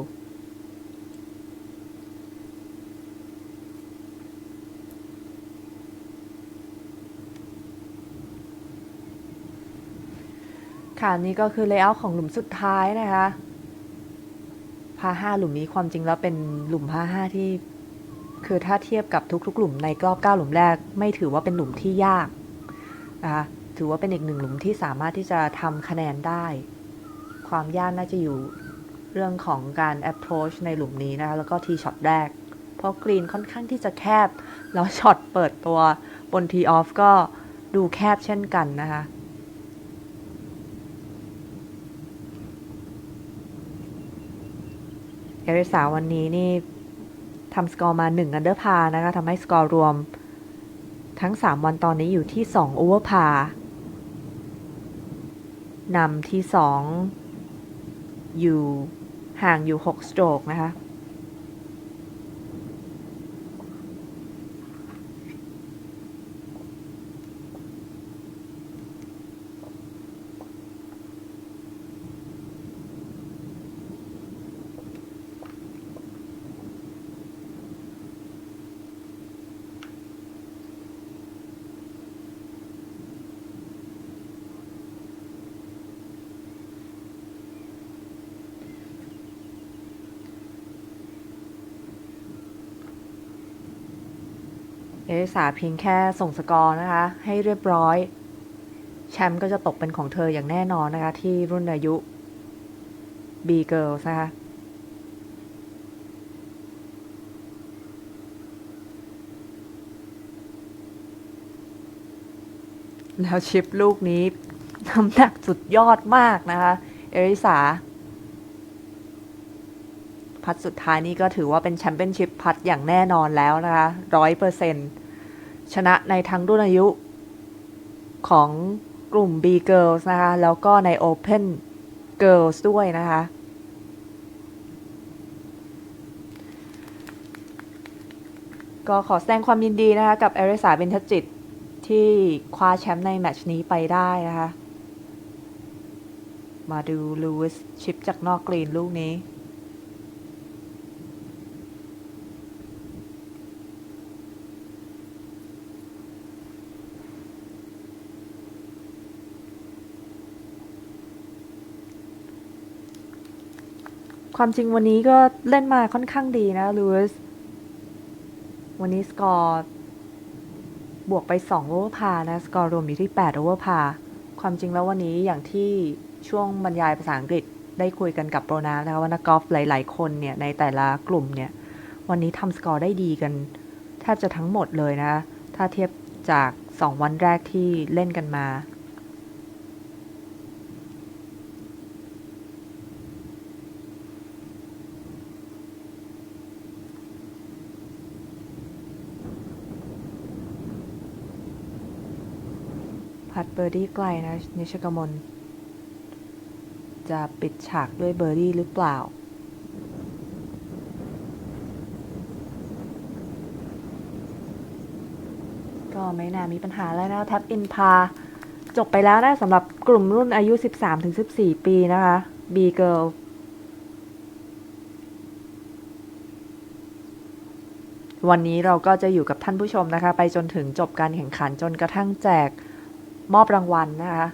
ค่ะนี่ก็คือเลเยอร์ของหลุมสุดท้ายนะคะพา5หลุมนี้ความจริงแล้วเป็นหลุมพา5ที่คือถ้าเทียบกับทุกๆหลุมในรอบ9หลุมแรกไม่ถือว่าเป็นหลุมที่ยากนะคะถือว่าเป็นอีก1หลุมที่สามารถที่จะทำคะแนนได้ความยากน่าจะอยู่เรื่องของการ approach ในหลุมนี้นะคะแล้วก็ทีช็อตแรกเพราะกรีนค่อนข้างที่จะแคบแล้วช็อตเปิดตัวบนทีออฟก็ดูแคบเช่นกันนะคะเอริสาวันนี้นี่ทำสกอร์มา1 อันเดอร์พาร์นะคะทำให้สกอร์รวม ทั้ง 3 วันตอนนี้อยู่ที่2โอเวอร์พานำที่2อยู่ห่างอยู่6สโตรกนะคะเอริสาเพียงแค่ส่งสกอร์นะคะให้เรียบร้อยแชมป์ก็จะตกเป็นของเธออย่างแน่นอนนะคะที่รุ่นอายุ B Girls นะคะแล้วชิปลูกนี้น้ำหนักสุดยอดมากนะคะเอริสาพัดสุดท้ายนี่ก็ถือว่าเป็นแชมเปี้ยนชิพพัดอย่างแน่นอนแล้วนะคะ 100%ชนะในทั้งรุ่นอายุของกลุ่ม B Girls นะคะแล้วก็ใน Open Girls ด้วยนะคะก็ขอแสดงความยินดีนะคะกับเอริสาเบนทจิตที่คว้าแชมป์ในแมตช์นี้ไปได้นะคะมาดูลูวิสชิปจากนอกกรีนลูกนี้ความจริงวันนี้ก็เล่นมาค่อนข้างดีนะลูวิสวันนี้สกอร์บวกไป2โอเวอร์พานะสกอร์รวมอยู่ที่8โอเวอร์พาความจริงแล้ววันนี้อย่างที่ช่วงบรรยายภาษาอังกฤษได้คุยกันกับโปรนานะคะว่านักกอล์ฟหลายๆคนเนี่ยในแต่ละกลุ่มเนี่ยวันนี้ทำสกอร์ได้ดีกันแทบจะทั้งหมดเลยนะถ้าเทียบจาก2วันแรกที่เล่นกันมาพัดเบอร์ดี้ไกลนะนิชกมลจะปิดฉากด้วยเบอร์ดี้หรือเปล่าก็ไม่น่ามีปัญหาแล้วนะแท็บอินพาจบไปแล้วนะสำหรับกลุ่มรุ่นอายุ 13-14 ปีนะคะ B Girl วันนี้เราก็จะอยู่กับท่านผู้ชมนะคะไปจนถึงจบการแข่งขันจนกระทั่งแจกมอบรางวัลนะคะ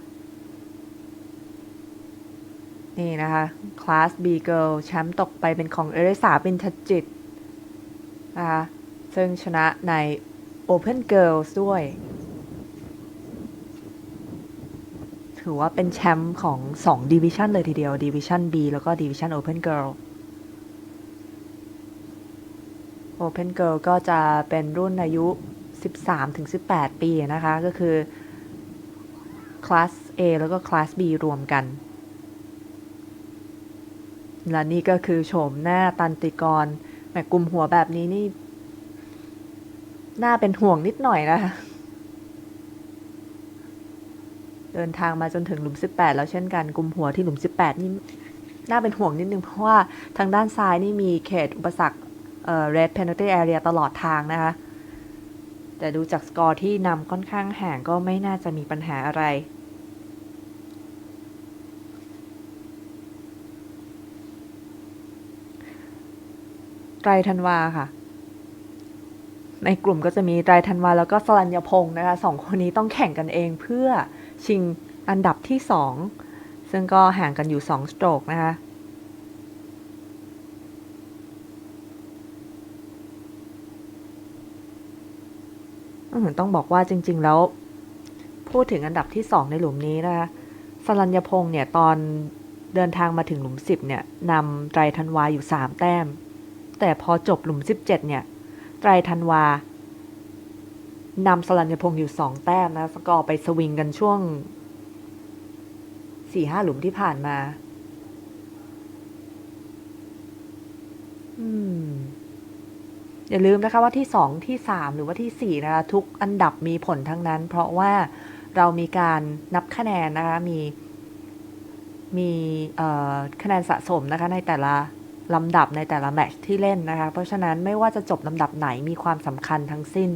นี่นะคะคลาส B Girl แชมป์ตกไปเป็นของเอริสาบินทจิตนะคะซึ่งชนะใน Open Girls ด้วยถือว่าเป็นแชมป์ของ2 Division เลยทีเดียว Division B แล้วก็ Division Open Girl Open Girl ก็จะเป็นรุ่นอายุ 13-18 ปีนะคะก็คือคลาส A แล้วก็คลาส B รวมกันและนี่ก็คือโฉมหน้าตันติกรแหมกลุ่มหัวแบบนี้นี่น่าเป็นห่วงนิดหน่อยนะคะเดินทางมาจนถึงหลุม18แล้วเช่นกันกลุ่มหัวที่หลุม18นี่น่าเป็นห่วงนิดนึงเพราะว่าทางด้านซ้ายนี่มีเขตอุปสรรคred penalty area ตลอดทางนะคะแต่ดูจากสกอร์ที่นำค่อนข้างห่างก็ไม่น่าจะมีปัญหาอะไรไตรธันวาค่ะในกลุ่มก็จะมีไตรธันวาแล้วก็สรัญญพงศ์นะคะ2คนนี้ต้องแข่งกันเองเพื่อชิงอันดับที่2ซึ่งก็ห่างกันอยู่2สโตรกนะคะต้องบอกว่าจริงๆแล้วพูดถึงอันดับที่2ในหลุมนี้นะคะสรัญญพงศ์เนี่ยตอนเดินทางมาถึงหลุม10เนี่ยนำไตรธันวาอยู่3แต้มแต่พอจบหลุม17เนี่ยไตรธันวานำสรัญญพงศ์อยู่2แต้มนะสกอร์ไปสวิงกันช่วง 4-5 หลุมที่ผ่านมา อย่าลืมนะคะว่าที่ 2 ที่ 3 หรือว่าที่ 4 นะคะทุกอันดับมีผลทั้งนั้น เพราะว่าเรามีการนับคะแนนนะคะมีคะแนนสะสมนะคะในแต่ละลำดับในแต่ละแมตช์ที่เล่นนะคะเพราะฉะนั้นไม่ว่าจะจบลำดับไหนมีความสำคัญทั้งสิ้น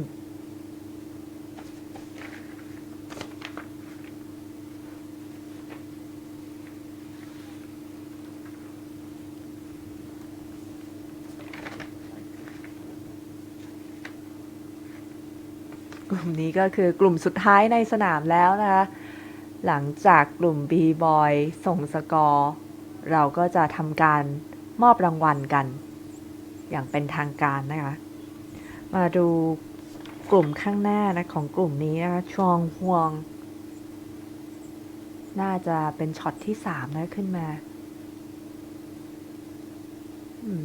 กลุ่มนี้ก็คือกลุ่มสุดท้ายในสนามแล้วนะคะหลังจากกลุ่ม B-Boy ส่งสกอร์เราก็จะทำการมอบรางวัลกันอย่างเป็นทางการนะคะมาดูกลุ่มข้างหน้านะของกลุ่มนี้นะคะชวงฮวงน่าจะเป็นช็อตที่3นะขึ้นมา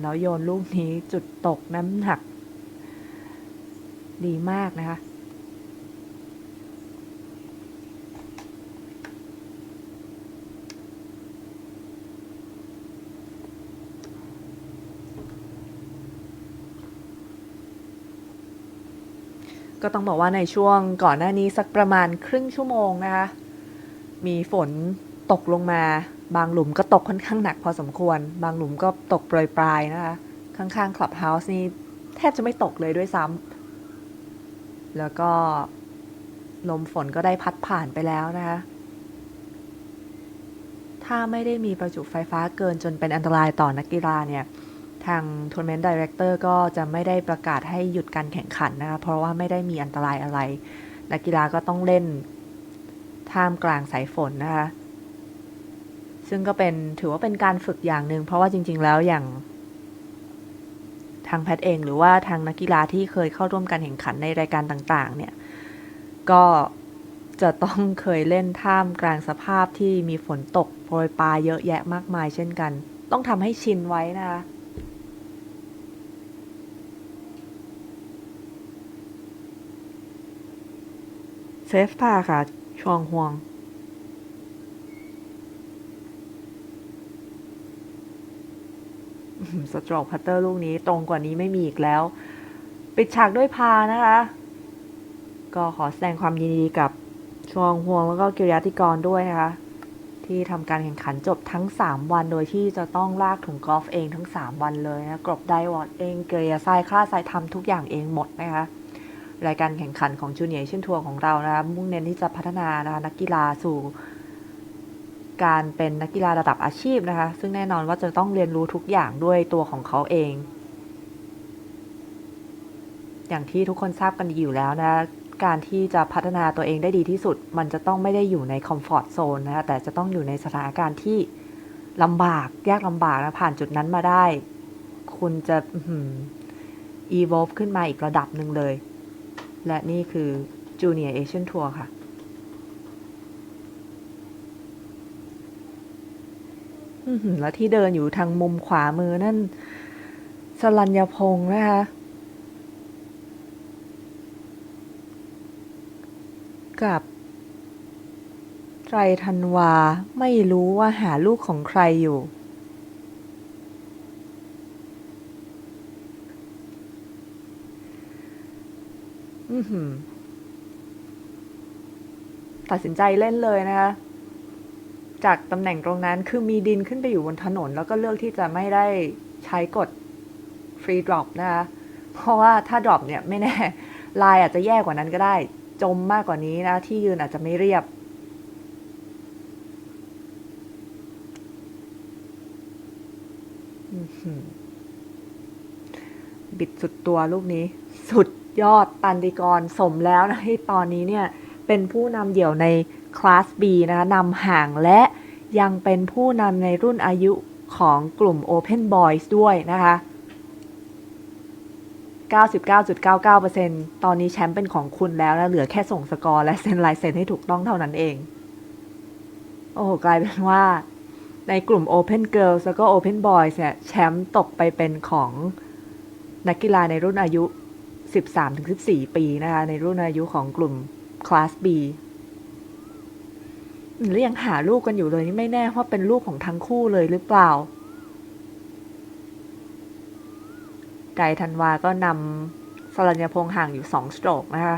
แล้วโยนลูกนี้จุดตกน้ำหนักดีมากนะคะก็ต้องบอกว่าในช่วงก่อนหน้านี้สักประมาณครึ่งชั่วโมงนะคะมีฝนตกลงมาบางหลุมก็ตกค่อนข้างหนักพอสมควรบางหลุมก็ตกโปรยปลายนะคะข้างๆคลับเฮาส์นี่แทบจะไม่ตกเลยด้วยซ้ำแล้วก็ลมฝนก็ได้พัดผ่านไปแล้วนะคะถ้าไม่ได้มีประจุไฟฟ้าเกินจนเป็นอันตรายต่อนักกีฬาเนี่ยทาง Tournament Director ก็จะไม่ได้ประกาศให้หยุดการแข่งขันนะคะเพราะว่าไม่ได้มีอันตรายอะไรนักกีฬาก็ต้องเล่นท่ามกลางสายฝนนะคะซึ่งก็ถือว่าเป็นการฝึกอย่างหนึ่งเพราะว่าจริงๆแล้วอย่างทางแพทเองหรือว่าทางนักกีฬาที่เคยเข้าร่วมการแข่งขันในรายการต่างๆเนี่ยก็จะต้องเคยเล่นท่ามกลางสภาพที่มีฝนตกโปรยปลายเยอะแยะมากมายเช่นกันต้องทำให้ชินไว้นะคะเซฟพาค่ะชวงฮวงสโตรกพัตเตอร์ลูกนี้ตรงกว่านี้ไม่มีอีกแล้วปิดฉากด้วยพานะคะก็ขอแสดงความยินดีกับชวงฮวงแล้วก็กิริยาธิกรด้วยนะคะที่ทำการแข่งขันจบทั้ง3วันโดยที่จะต้องลากถุงกอล์ฟเองทั้ง3วันเลยนะกรบไดวอร์ดเองเกลียทรายคลาดทรายทำทุกอย่างเองหมดนะคะรายการแข่งขันของจูเนียร์เอเชียนทัวร์ของเรานะคะมุ่งเน้นที่จะพัฒนานะคะนักกีฬาสู่การเป็นนักกีฬาระดับอาชีพนะคะซึ่งแน่นอนว่าจะต้องเรียนรู้ทุกอย่างด้วยตัวของเขาเองอย่างที่ทุกคนทราบกันดีอยู่แล้วนะการที่จะพัฒนาตัวเองได้ดีที่สุดมันจะต้องไม่ได้อยู่ในคอมฟอร์ตโซนนะคะแต่จะต้องอยู่ในสถานการณ์ที่ลำบากยากลำบากนะผ่านจุดนั้นมาได้คุณจะevolve ขึ้นมาอีกระดับหนึ่งเลยและนี่คือ Junior Asian Tour ค่ะแล้วที่เดินอยู่ทางมุมขวามือนั่นสรัญญพงษ์นะคะกับไตรธันวาไม่รู้ว่าหาลูกของใครอยู่ตัดสินใจเล่นเลยนะคะจากตำแหน่งตรงนั้นคือมีดินขึ้นไปอยู่บนถนนแล้วก็เลือกที่จะไม่ได้ใช้กดฟรีดรอปนะคะเพราะว่าถ้าดรอปเนี่ยไม่แน่ลายอาจจะแย่กว่านั้นก็ได้จมมากกว่านี้นะที่ยืนอาจจะไม่เรียบบิดสุดตัวลูกนี้สุดยอดตันติกรสมแล้วนะที่ตอนนี้เนี่ยเป็นผู้นำเดี่ยวในคลาส B นะคะนำห่างและยังเป็นผู้นำในรุ่นอายุของกลุ่ม Open Boys ด้วยนะคะ 99.99% ตอนนี้แชมป์เป็นของคุณแล้วนะเหลือแค่ส่งสกอร์และเซ็นลายเซ็นให้ถูกต้องเท่านั้นเองโอ้โหกลายเป็นว่าในกลุ่ม Open Girls แล้วก็ Open Boys เนี่ยแชมป์ตกไปเป็นของนักกีฬาในรุ่นอายุ 13-14 ปีนะคะในรุ่นอายุของกลุ่มคลาส B แล้วยังหาลูกกันอยู่เลยนี่ไม่แน่ว่าเป็นลูกของทั้งคู่เลยหรือเปล่า ไกรธันวาก็นำสรัญญพงษ์ห่างอยู่2 สโตรกนะคะ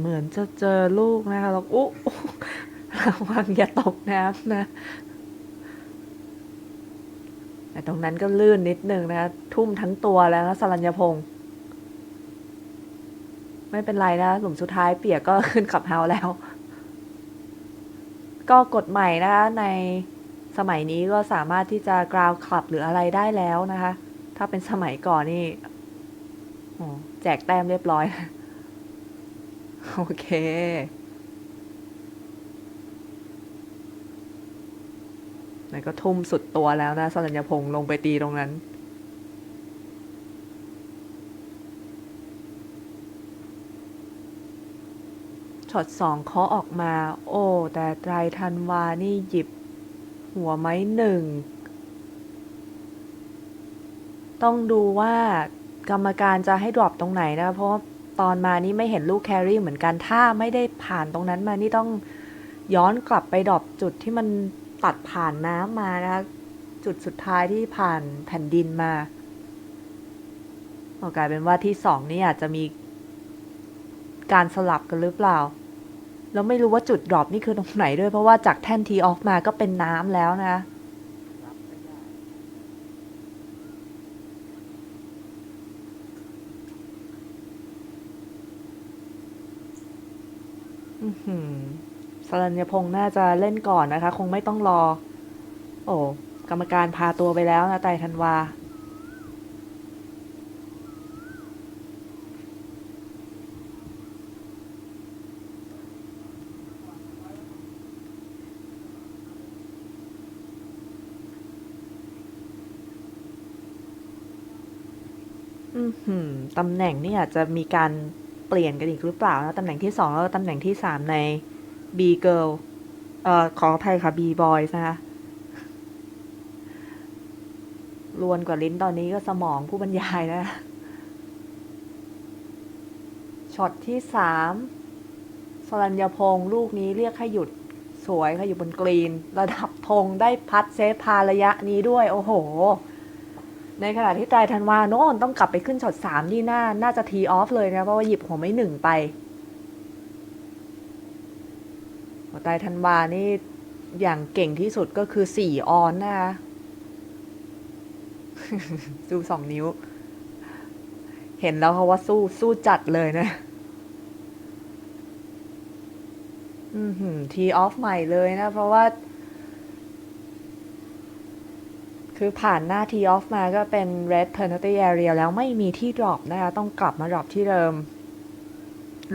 เหมือนจะเจอลูกนะคะแล้วอุ๊ระวังอย่าตกน้ำนะแต่ตรงนั้นก็ลื่นนิดนึงนะคะทุ่มทั้งตัวแล้วนะสรัญญพงษ์ไม่เป็นไรนะหลุมสุดท้ายเปียกก็ขึ้นขับเฮาแล้ว ก็กฎใหม่นะคะในสมัยนี้ก็สามารถที่จะกราวคลับหรืออะไรได้แล้วนะคะถ้าเป็นสมัยก่อนนี่แจกแต้มเรียบร้อยโอเคแล้วก็ทุ่มสุดตัวแล้วนะสรัญญพงษ์ลงไปตีตรงนั้นช็อต2เคาะออกมาโอ้แต่ไตรธันวานี่หยิบหัวไม้1ต้องดูว่ากรรมการจะให้ดรอปตรงไหนนะเพราะตอนมานี่ไม่เห็นลูกแครี่เหมือนกันถ้าไม่ได้ผ่านตรงนั้นมานี่ต้องย้อนกลับไปดรอปจุดที่มันตัดผ่านน้ำมานะคะจุดสุดท้ายที่ผ่านแผ่นดินมากลายเป็นว่าที่2นี่อาจจะมีการสลับกันหรือเปล่าแล้วไม่รู้ว่าจุดดรอปนี่คือตรงไหนด้วยเพราะว่าจากแท่นทีออฟมาก็เป็นน้ำแล้วนะสรัญญพงษ์น่าจะเล่นก่อนนะคะคงไม่ต้องรอโอ้กรรมการพาตัวไปแล้วนะไตรธันวาตำแหน่งนี่อาจจะมีการเปลี่ยนกันอีกหรือเปล่านะตำแหน่งที่2แล้วตำแหน่งที่3ใน B girl ขออภัยค่ะ B boys นะคะรวนกว่าลิ้นตอนนี้ก็สมองผู้บรรยายนะช็อตที่3สรัญญพงษ์ลูกนี้เรียกให้หยุดสวยค่ะอยู่บนกรีนระดับธงได้พัดเซฟพาระยะนี้ด้วยโอ้โหในขณะที่ไตรธันวาโน่นต้องกลับไปขึ้นช็อต3นี่น่าจะทีออฟเลยนะเพราะว่าหยิบหัวไม้1ไปไตรธันวานี่อย่างเก่งที่สุดก็คือ4ออนนะคะสู้2 นิ้วเห็นแล้วเขาว่าสู้จัดเลยนะทีออฟใหม่เลยนะเพราะว่าคือผ่านหน้าทีออฟมาก็เป็น red penalty area แล้วไม่มีที่ดรอปนะคะต้องกลับมาดรอปที่เดิม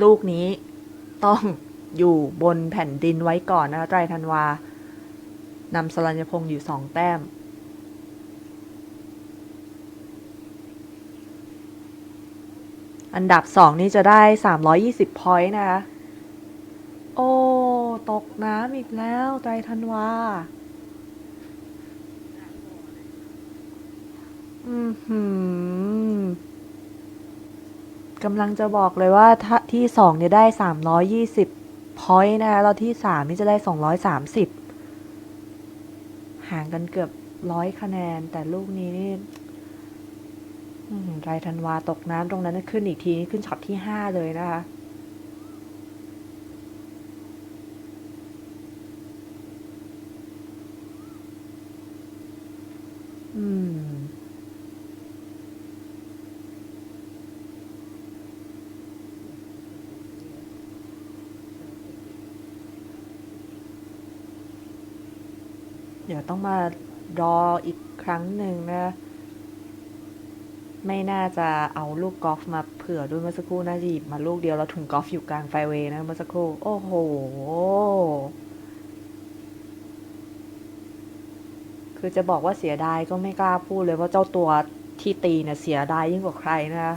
ลูกนี้ต้องอยู่บนแผ่นดินไว้ก่อนนะคะไตรธันวานำสรัญญพงษ์อยู่2 แต้มอันดับ2นี่จะได้320 point นะคะโอ้ตกน้ำอีกแล้วไตรธันวากำลังจะบอกเลยว่าที่2เนี่ยได้320 point นะคะแล้วที่3นี่จะได้230ห่างกันเกือบ100 คะแนนแต่ลูกนี้นี่ไตรธันวาตกน้ำตรงนั้นขึ้นอีกทีขึ้นช็อตที่5เลยนะคะเดี๋ยวต้องมารออีกครั้งหนึ่งนะไม่น่าจะเอาลูกกอล์ฟมาเผื่อด้วยเมื่อสักครู่น่าจะหยิบมาลูกเดียวแล้วถุงกอล์ฟอยู่กลางไฟเวย์นะเมื่อสักครู่โอ้โห คือจะบอกว่าเสียดายก็ไม่กล้าพูดเลยว่าเจ้าตัวที่ตีเนี่ยเสียดายยิ่งกว่าใครนะคะ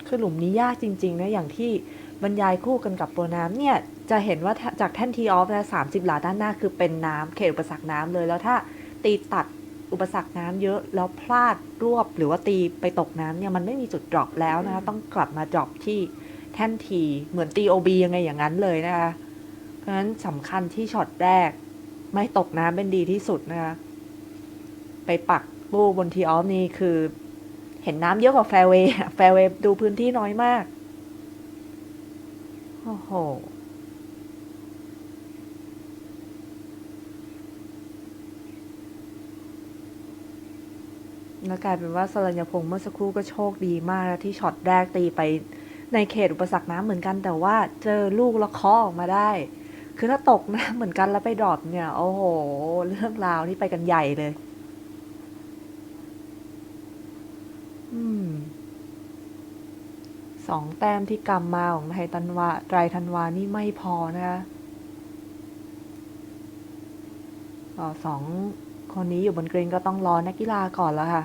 คือหลุมนี้ยากจริงๆนะอย่างที่บรรยายคู่กันกับตัวน้ำเนี่ยจะเห็นว่าจากแท่นทีออฟนะ30 หลาด้านหน้าคือเป็นน้ำเขตอุปสรรคน้ำเลยแล้วถ้าตีตัดอุปสรรคน้ำเยอะแล้วพลาดรวบหรือว่าตีไปตกน้ำเนี่ยมันไม่มีจุดดรอปแล้วนะคะต้องกลับมาดรอปที่แท่นทีเหมือนตี OB ยังไงอย่างนั้นเลยนะคะเพราะฉะนั้นสำคัญที่ช็อตแรกไม่ตกน้ำเป็นดีที่สุดนะคะไปปักลูกบนทีออฟนี่คือเห็นน้ำเยอะกว่าแฟร์เวย์แฟร์เวย์ดูพื้นที่น้อยมากโอ้โหแล้วกลายเป็นว่าสรัญญพงษ์เมื่อสักครู่ก็โชคดีมากนะที่ช็อตแรกตีไปในเขตอุปสรรคน้ำเหมือนกันแต่ว่าเจอลูกแล้วเคาะออกมาได้คือถ้าตกน้ำเหมือนกันแล้วไปดรอปเนี่ยโอ้โหเรื่องราวนี่ไปกันใหญ่เลย2 แต้มที่กำมาของไทยไตรธันวานี่ไม่พอนะคะ2 คนนี้อยู่บนกรีนก็ต้องรอนักกีฬาก่อนแล้วค่ะ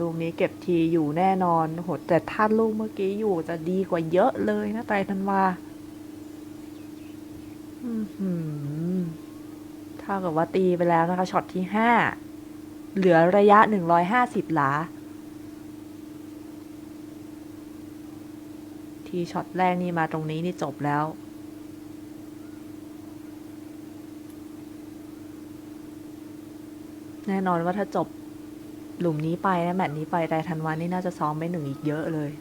ลูกนี้เก็บทีอยู่แน่นอนโหแต่ถ้าลูกเมื่อกี้อยู่จะดีกว่าเยอะเลยนะไตรธันวาเท่ากับว่าตีไปแล้วนะคะช็อตที่5เหลือระยะ150 หลาที่ช็อตแรกนี่มาตรงนี้นี่จบแล้วแน่นอนว่าถ้าจบหลุมนี้ไปนะแมตช์นี้ไปไตรธันวานี่น่าจะซ้อมไป1อีกเยอะเลย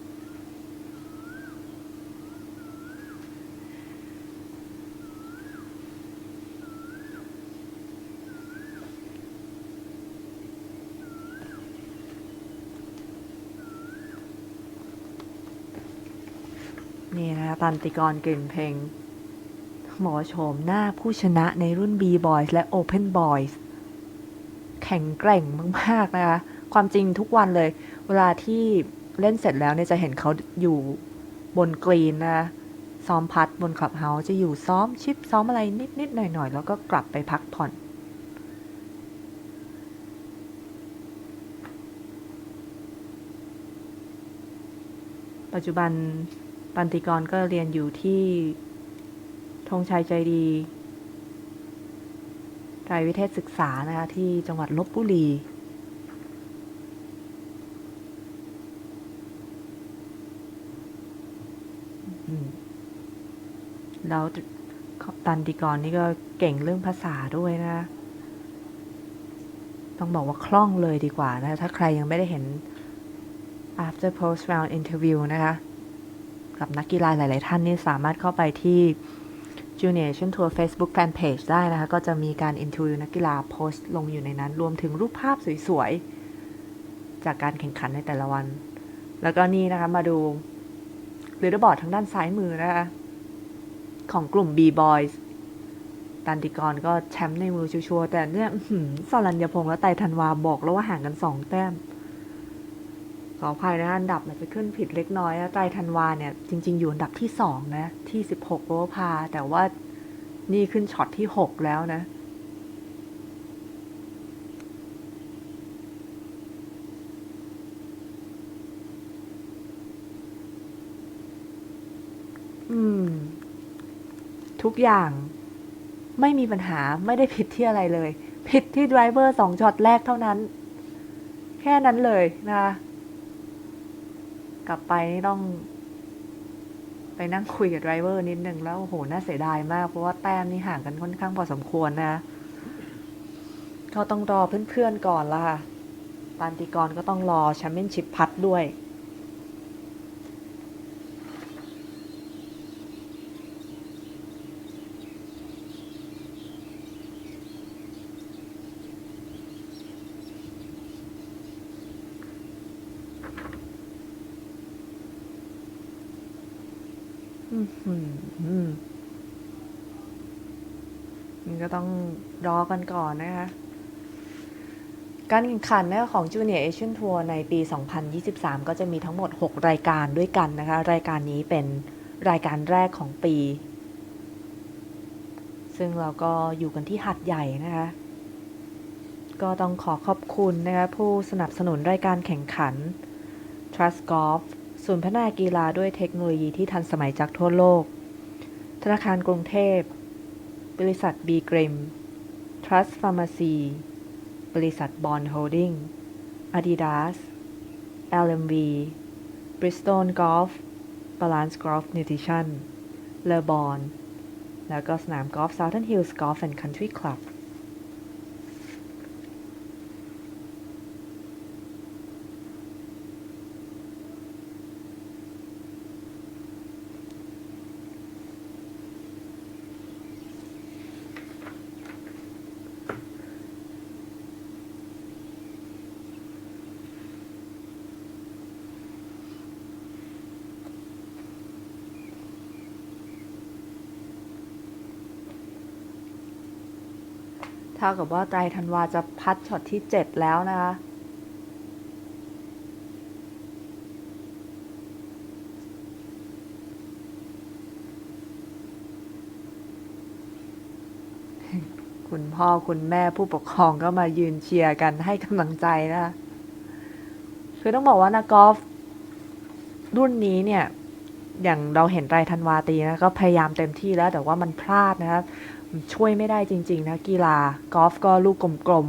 นี่นะคะตันติกรกลิ่นเพลงหมอโฉมหน้าผู้ชนะในรุ่น B Boys และ Open Boys แข็งแกร่งมากๆนะคะความจริงทุกวันเลยเวลาที่เล่นเสร็จแล้วเนี่ยจะเห็นเขาอยู่บนกรีนนะซ้อมพัดบนคลับเฮาส์จะอยู่ซ้อมชิปซ้อมอะไรนิดๆหน่อยๆแล้วก็กลับไปพักผ่อนปัจจุบันตันติกรก็เรียนอยู่ที่ธงชัยใจดีไตรวิเทศศึกษานะคะที่จังหวัดลพบุรีแล้วตันติกรนี่ก็เก่งเรื่องภาษาด้วยนะต้องบอกว่าคล่องเลยดีกว่านะถ้าใครยังไม่ได้เห็น after post round interview นะคะกับนักกีฬาหลายๆท่านนี่สามารถเข้าไปที่ Junior Asian Tour Facebook Fanpage ได้นะคะก็จะมีการอินเทอร์วิวนักกีฬาโพสต์ลงอยู่ในนั้นรวมถึงรูปภาพสวยๆจากการแข่งขันในแต่ละวันแล้วก็นี่นะคะมาดูลีดเดอร์บอร์ดทางด้านซ้ายมือนะคะของกลุ่ม B Boys ตันติกรก็แชมป์ในมือชัวร์ๆแต่เนี่ยสรัญญพงษ์และไตรธันวาบอกแล้วว่าห่างกัน2 แต้มขออภัยนะอันดับมันจะขึ้นผิดเล็กน้อยนะไตรธันวาเนี่ยจริงๆอยู่อันดับที่2นะที่16โอเวอร์พาแต่ว่านี่ขึ้นช็อตที่6แล้วนะทุกอย่างไม่มีปัญหาไม่ได้ผิดที่อะไรเลยผิดที่ไดรเวอร์2ช็อตแรกเท่านั้นแค่นั้นเลยนะคะกลับไปนี่ต้องไปนั่งคุยกับไดรเวอร์นิดนึงแล้วโอ้โหน่าเสียดายมากเพราะว่าแต้มนี่ห่างกันค่อนข้างพอสมควรนะเขาต้องรอเพื่อนๆก่อนละค่ะตันติกรก็ต้องรอแชมเปี้ยนชิพพัดด้วยนี่ก็ต้องรอกันก่อนนะคะ การแข่งขันนะคะของ Junior Asian Tour ในปี 2023 ก็จะมีทั้งหมด 6 รายการด้วยกันนะคะรายการนี้เป็นรายการแรกของปี ซึ่งเราก็อยู่กันที่หัดใหญ่นะคะก็ต้องขอขอบคุณนะคะผู้สนับสนุนรายการแข่งขัน Trustgolf ศูนย์พัฒนากีฬาด้วยเทคโนโลยีที่ทันสมัยจากทั่วโลกธนาคารกรุงเทพบริษัท B Grim Trust Pharmacy บริษัท Bond Holding Adidas LMV Bristol Golf Balance Golf Nutrition เลอบอนแล้วก็สนามกอล์ฟ Southern Hills Golf and Country Clubเท่ากับว่าไตรธันวาจะพัดช็อตที่ 7 แล้วนะคะ คุณพ่อคุณแม่ผู้ปกครองก็มายืนเชียร์กันให้กำลังใจนะคะคือต้องบอกว่านักกอล์ฟรุ่นนี้เนี่ย อย่างเราเห็นไตรธันวาตีนะก็พยายามเต็มที่แล้วแต่ว่ามันพลาดนะคะช่วยไม่ได้จริงๆนะกีฬากอล์ฟก็ลูกกลม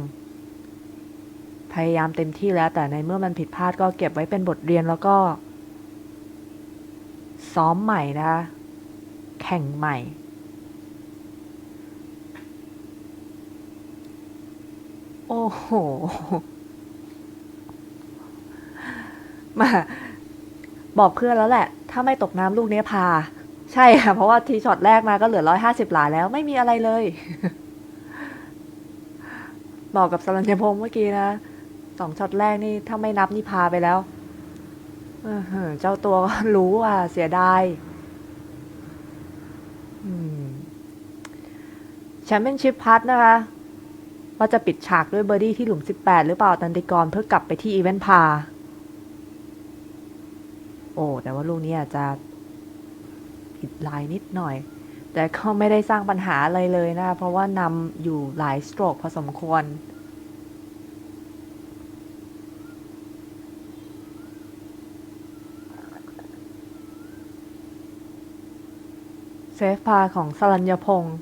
ๆพยายามเต็มที่แล้วแต่ในเมื่อมันผิดพลาดก็เก็บไว้เป็นบทเรียนแล้วก็ซ้อมใหม่นะคะแข่งใหม่โอ้โหมาบอกเพื่อนแล้วแหละถ้าไม่ตกน้ำลูกนี้พาใช่ค่ะเพราะว่าทีช็อตแรกมาก็เหลือ150หลาแล้วไม่มีอะไรเลย บอกกับสรัญญพงษ์เมื่อกี้นะ2ช็อตแรกนี่ถ้าไม่นับนี่พาไปแล้วเจ้าตัวก็รู้ว่าเสียดายแชมเปี้ยนชิพพัทนะคะว่าจะปิดฉากด้วยเบอร์ดี้ที่หลุม18หรือเปล่าตันติกรเพื่อกลับไปที่อีเวนต์พาโอ้แต่ว่าลูกนี้อาจจะผิดลายนิดหน่อยแต่ก็ไม่ได้สร้างปัญหาอะไรเลยนะเพราะว่านำอยู่หลายสโตรกพอสมควรเซฟพาของสรัญญพงษ์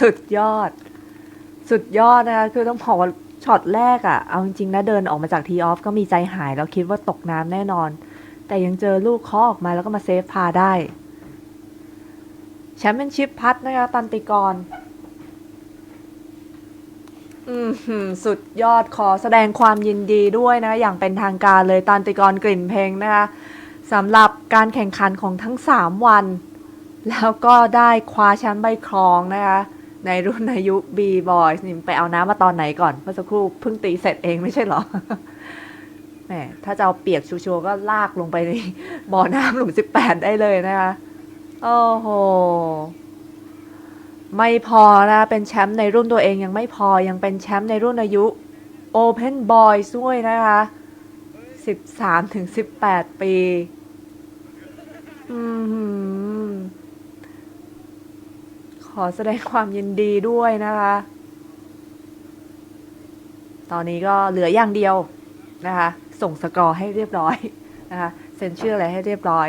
สุดยอดนะคะคือต้องบอกว่าช็อตแรกอะเอาจริงๆนะเดินออกมาจากทีออฟก็มีใจหายแล้วคิดว่าตกน้ำแน่นอนแต่ยังเจอลูกเคาะออกมาแล้วก็มาเซฟพาได้แชมเปี้ยนชิพพัทนะคะตันติกรสุดยอดขอแสดงความยินดีด้วยนะอย่างเป็นทางการเลยตันติกรกลิ่นเพลงนะคะสำหรับการแข่งขันของทั้ง3วันแล้วก็ได้คว้าแชมป์ใบครองนะคะในรุ่นอายุ B Boys นี่ไปเอาน้ำมาตอนไหนก่อนเมื่อสักครู่เพิ่งตีเสร็จเองไม่ใช่เหรอ แหมถ้าจะเอาเปียกชัวร์ๆก็ลากลงไปในบ่อน้ำหลุม18ได้เลยนะคะโอ้โหไม่พอนะเป็นแชมป์ในรุ่นตัวเองยังไม่พอยังเป็นแชมป์ในรุ่นอายุ Open Boys ด้วยนะคะ13-18 ปีขอแสดงความยินดีด้วยนะคะตอนนี้ก็เหลืออย่างเดียวนะคะส่งสกอร์ให้เรียบร้อยนะคะเซ็นชื่ออะไรให้เรียบร้อย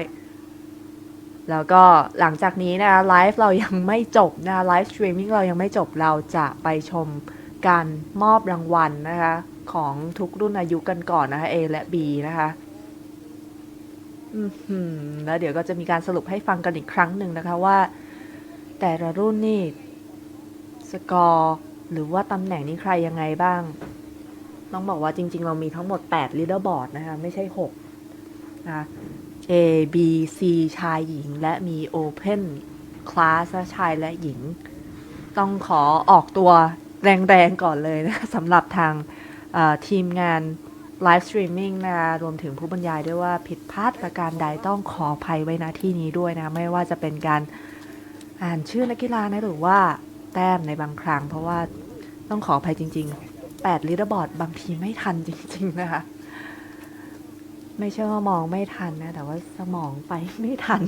แล้วก็หลังจากนี้นะคะไลฟ์เรายังไม่จบนะคะไลฟ์สตรีมมิ่งเรายังไม่จบเราจะไปชมการมอบรางวัลนะคะของทุกรุ่นอายุกันก่อนนะคะ A และ B นะคะแล้วเดี๋ยวก็จะมีการสรุปให้ฟังกันอีกครั้งหนึ่งนะคะว่าแต่ละรุ่นนี่สกอร์หรือว่าตำแหน่งนี้ใครยังไงบ้างต้องบอกว่าจริงๆเรามีทั้งหมด8ลีดเดอร์บอร์ดนะคะไม่ใช่6นะคะ A B C ชายหญิงและมี Open Class ชายและหญิง ต้องขอออกตัวแรงๆก่อนเลยนะสำหรับทางทีมงานไลฟ์สตรีมมิ่งนะคะรวมถึงผู้บรรยายด้วยว่าผิดพลาดประการใดต้องขออภัยไว้ณที่นี้ด้วยนะไม่ว่าจะเป็นการอ่านชื่อนักกีฬานะหรือว่าแต้มในบางครั้งเพราะว่าต้องขออภัยจริงๆ8ลีดเดอร์บอร์ดบางทีไม่ทันจริงๆนะคะไม่ใช่ว่ามองไม่ทันนะแต่ว่าสมองไปไม่ทัน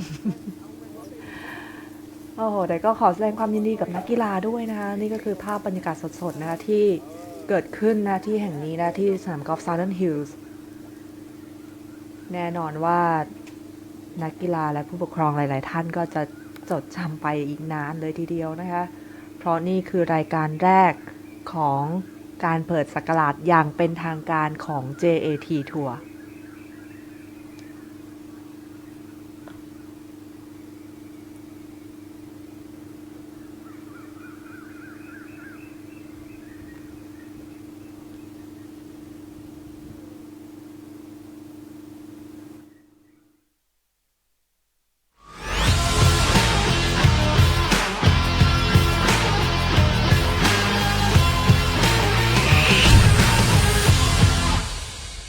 โอ้โหแต่ก็ขอแสดงความยินดีกับนักกีฬาด้วยนะคะนี่ก็คือภาพบรรยากาศสดๆนะคะที่เกิดขึ้นนะที่แห่งนี้นะที่สนามกอล์ฟ Southern Hills แน่นอนว่านักกีฬาและผู้ปกครองหลายๆท่านก็จะจดจำไปอีกนานเลยทีเดียวนะคะเพราะนี่คือรายการแรกของการเปิดศักราชอย่างเป็นทางการของ JAT Tour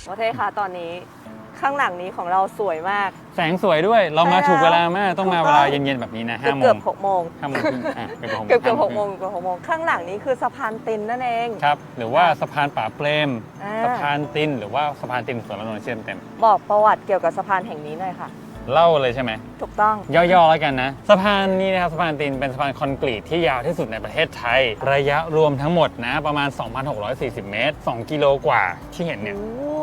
โอเคค่ะตอนนี้ข้างหลังนี้ของเราสวยมาก แสงสวยด้วยเรามา ใช่ ถูกเวลามากต้องมา ถูก เว ต้อง ลาเย็นๆแบบนี้นะ5 โม เกือบ ง 6 โมง 5 โมงครึ่งเกือบ เกือบ6 โมงเกือบ6 โมงข้างหลังนี้คือสะพานตินนั่นเอง ครับหรือว่าสะพานป่าเปรม อ่า สะพานตินหรือว่าสะพานตินสวนนนท์เชื่อมเต็ม บอกประวัติเกี่ยวกับสะพานแห่งนี้หน่อยค่ะ เล่าเลยใช่ไหม ถูกต้อง ย่อๆแล้วกันนะสะพานนี้นะครับสะพานตินเป็นสะพานคอนกรีตที่ยาวที่สุดในประเทศไทย ระยะรวมทั้งหมดนะประมาณ 2,640 เมตร 2 กิโลกว่าที่เห็นเนี่ย โอ้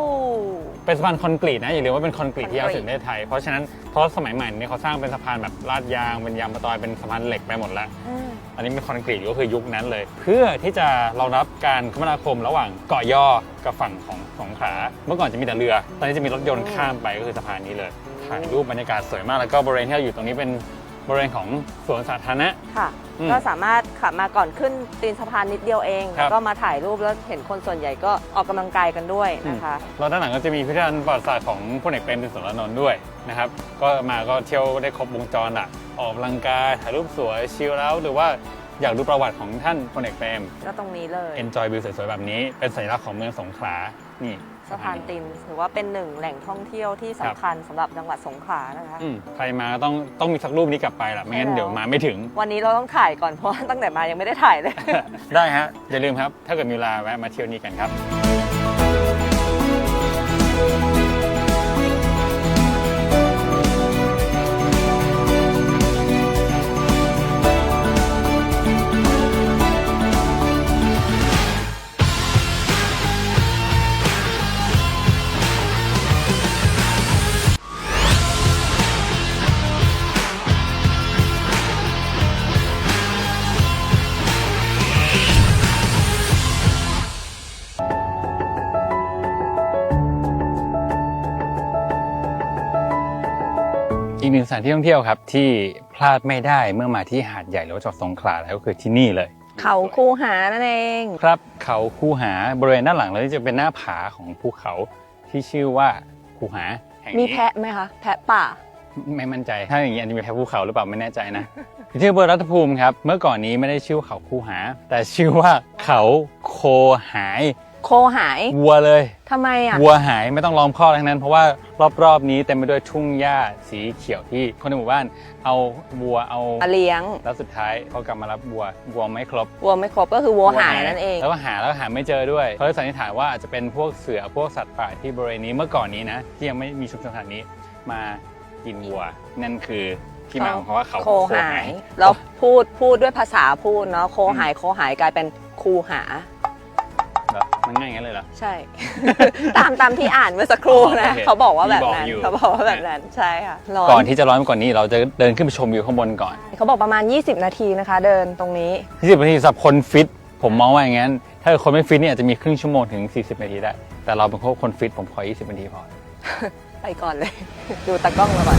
เป็นสะพานคอนกรีตนะอย่าลืมว่าเป็นคอนกรีตที่ยาวสุดในประเทศไทยเพราะฉะนั้นเพราะสมัยใหม่เนี่ยเขาสร้างเป็นสะพานแบบลาดยางเป็นยางมะตอยเป็นสะพานเหล็กไปหมดแล้ว อันนี้เป็นคอนกรีตก็คือยุคนั้นเลย เพื่อที่จะรองรับการคมนาคมระหว่างเกาะยอกับฝั่งของสงขลาเมื่อก่อนจะมีแต่เรือ ตอนนี้จะมีรถยนต์ข้ามไปก็คือสะพานนี้เลยถ่ายรูปบรรยากาศสวยมากแล้วก็บริเวณที่เราอยู่ตรงนี้เป็นบริเวณของสวนสาธารณะ ค่ะ อืม ก็สามารถขับมาก่อนขึ้นตีนสะพานนิดเดียวเอง ครับ แล้วก็มาถ่ายรูปแล้วเห็นคนส่วนใหญ่ก็ออกกำลังกายกันด้วยนะคะ แล้วด้านหลังก็จะมีพิพิธภัณฑ์ประวัติศาสตร์ของพลเอกเปรมตินสุรานนท์ด้วยนะครับก็มาก็เที่ยวได้ครบวงจรอ่ะออกกำลังกายถ่ายรูปสวยชิลแล้วหรือว่าอยากดูประวัติของท่านพลเอกเปรม ก็ตรงนี้เลย enjoy วิวสวยๆแบบนี้เป็นสัญลักษณ์ของเมืองสงขลานี่ สะพานตินถือว่าเป็นหนึ่งแหล่งท่องเที่ยวที่สำคัญสำหรับจังหวัดสงขลานะคะ ใครมาต้องมีสักรูปนี้กลับไปละไม่งั้น ใช่แล้ว เดี๋ยวมาไม่ถึง วันนี้เราต้องถ่ายก่อนเพราะว่าตั้งแต่มายังไม่ได้ถ่ายเลย ได้ฮะอย่าลืมครับถ้าเกิดมีเวลาแวะมาเที่ยวนี้กันครับ อีกหนึ่งสถานที่ท่องเที่ยวครับที่พลาดไม่ได้เมื่อมาที่หาดใหญ่หรือว่าจังหวัดสงขลาแล้วก็คือที่นี่เลย เขาคูหานั่นเอง ครับเขาคูหาบริเวณด้านหลังเราจะเป็นหน้าผาของภูเขาที่ชื่อว่าคูหาแห่ง มี นี้ แพะไหมคะ แพะป่า ไม่มั่นใจถ้าอย่างนี้อาจจะมีแพภูเขาหรือเปล่าไม่แน่ใจนะ อยู่ที่อำเภอรัตภูมิครับเมื่อก่อนนี้ไม่ได้ชื่อเขาคูหา แต่ชื่อว่าเขาโคหาย โคหาย วัวเลย ทำไมอ่ะ วัวหายไม่ต้องล้อมคอกทั้งนั้น เพราะว่ารอบๆนี้เต็มไปด้วยทุ่งหญ้าสีเขียวที่คนในหมู่บ้านเอาวัวเอา มาเลี้ยง แล้วสุดท้ายพอกลับมารับวัวไม่ครบ วัวไม่ครบก็คือวัวหายนั่นเอง แล้วหาไม่เจอด้วยเขาเลยสันนิษฐานว่าอาจจะเป็นพวกเสือพวกสัตว์ป่าที่บริเวณนี้เมื่อก่อนนี้นะที่ยังไม่มีชุมชนขนาดนี้มากินวัว นั่นคือที่มาของคำว่าเขา โคหาย แล้วพูดด้วยภาษาพูดเนาะโคหายกลายเป็นคูหา แบบมันง่ายงั้นเลยเหรอ ใช่ ตามที่อ่านเมื่อสักครู่นะ โอเค เขาบอกว่าแบบนั้น มีบอกอยู่ เขาบอกว่าแบบนั้นใช่ค่ะร้ ก่อนที่จะร้อนกว่านี้เราจะเดินขึ้นไปชมวิวข้างบนก่อน เขาบอกประมาณ 20 นาทีนะคะ เดินตรงนี้ 20 นาทีสำหรับคนฟิตผมมองว่าอย่างนั้นถ้าคนไม่ฟิตเนี่ยอาจจะมีครึ่งชั่วโมงถึง40 นาทีได้แต่เราเป็นคนฟิตผมขอ20 นาทีพอ ไปก่อนเลย ดูตากล้องมาก่อน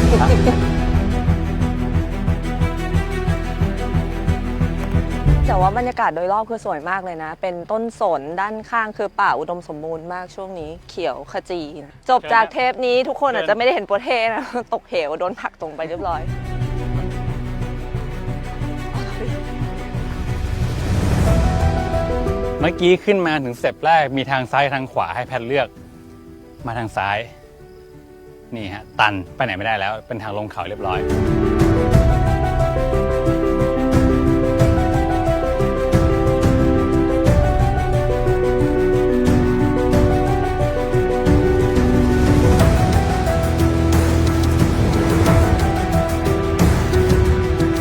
จ แต่ว่าบรรยากาศโดยรอบคือสวยมากเลยนะ เป็นต้นสนด้านข้างคือป่าอุดมสมบูรณ์มากช่วงนี้เขียวขจีนะจบจากเทปนี้ทุกคนอาจจะไม่ได้เห็นโปรเทนะ ตกเหวโดนผลักตรงไปเรียบร้อย เมื่อกี้ขึ้นมาถึงสเต็ปแรกมีทางซ้ายทางขวาให้แพทเลือกมาทางซ้ายนี่ฮะตันไปไหนไม่ได้แล้วเป็นทางลงเขาเรียบร้อย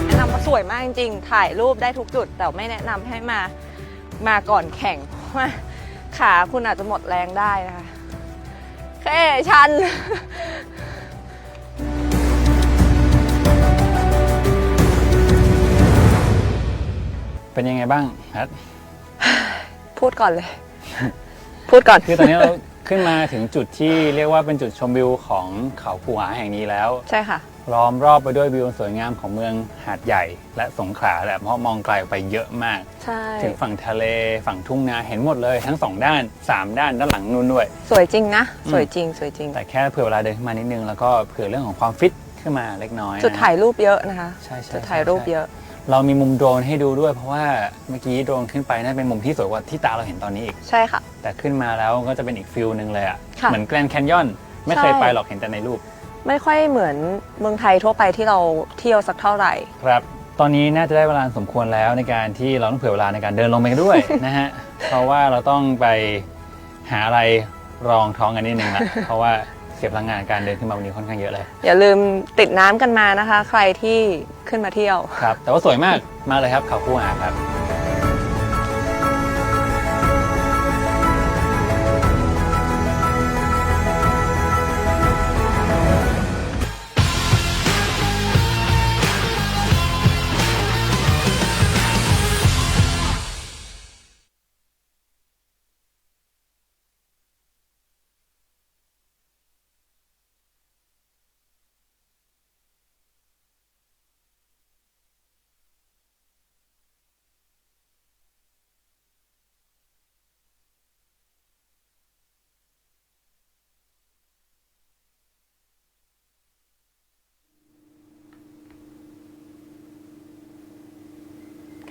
แนะนำว่าสวยมากจริงๆถ่ายรูปได้ทุกจุดแต่ไม่แนะนำให้มาก่อนแข่งเพราะว่าขาคุณอาจจะหมดแรงได้นะคะแค่ชัน เป็นยังไงบ้างแพท พูดก่อนเลย พูดก่อน คือตอนนี้เราขึ้นมาถึงจุดที่เรียกว่าเป็นจุดชมวิวของเขาคูหาแห่งนี้แล้ว ใช่ค่ะ ล้อมรอบไปด้วยวิวสวยงามของเมืองหาดใหญ่และสงขลาแหละเพราะมองไกลออกไปเยอะมาก ใช่ ถึงฝั่งทะเลฝั่งทุ่งนาเห็นหมดเลยทั้ง2ด้าน3ด้านด้านหลังนู่นด้วย สวยจริงนะ สวยจริงสวยจริง แต่แค่เผื่อเวลาเดินขึ้นมานิดนึงแล้วก็เผื่อเรื่องของความฟิตขึ้นมาเล็กน้อยนะ จุดถ่ายรูปเยอะนะคะ ใช่ๆ จุดถ่ายรูปเยอะ เรามีมุมโดรนให้ดูด้วยเพราะว่าเมื่อกี้โดรนขึ้นไปน่าเป็นมุมที่สวยกว่าที่ตาเราเห็นตอนนี้อีก ใช่ค่ะ แต่ขึ้นมาแล้วก็จะเป็นอีกฟิลหนึ่งเลยอ่ะ ค่ะ เหมือนแกรนด์แคนยอนไม่เคย ใช่ ไปหรอกเห็นแต่ในรูป ไม่ค่อยเหมือนเมืองไทยทั่วไปที่เราเที่ยวสักเท่าไหร่ ครับ ตอนนี้น่าจะได้เวลาสมควรแล้วในการที่เราต้องเผื่อเวลาในการเดินลงไปด้วย นะฮะ เพราะว่าเราต้องไปหาอะไรรองท้องกันนิดนึงละเพราะว่าเสียพลังงานการเดินขึ้นมาวันนี้ค่อนข้างเยอะเลย อย่าลืมติดน้ำกันมานะคะ ใครที่ขึ้นมาเที่ยว ครับ แต่ว่าสวยมากมาเลยครับเขาคู่หาครับ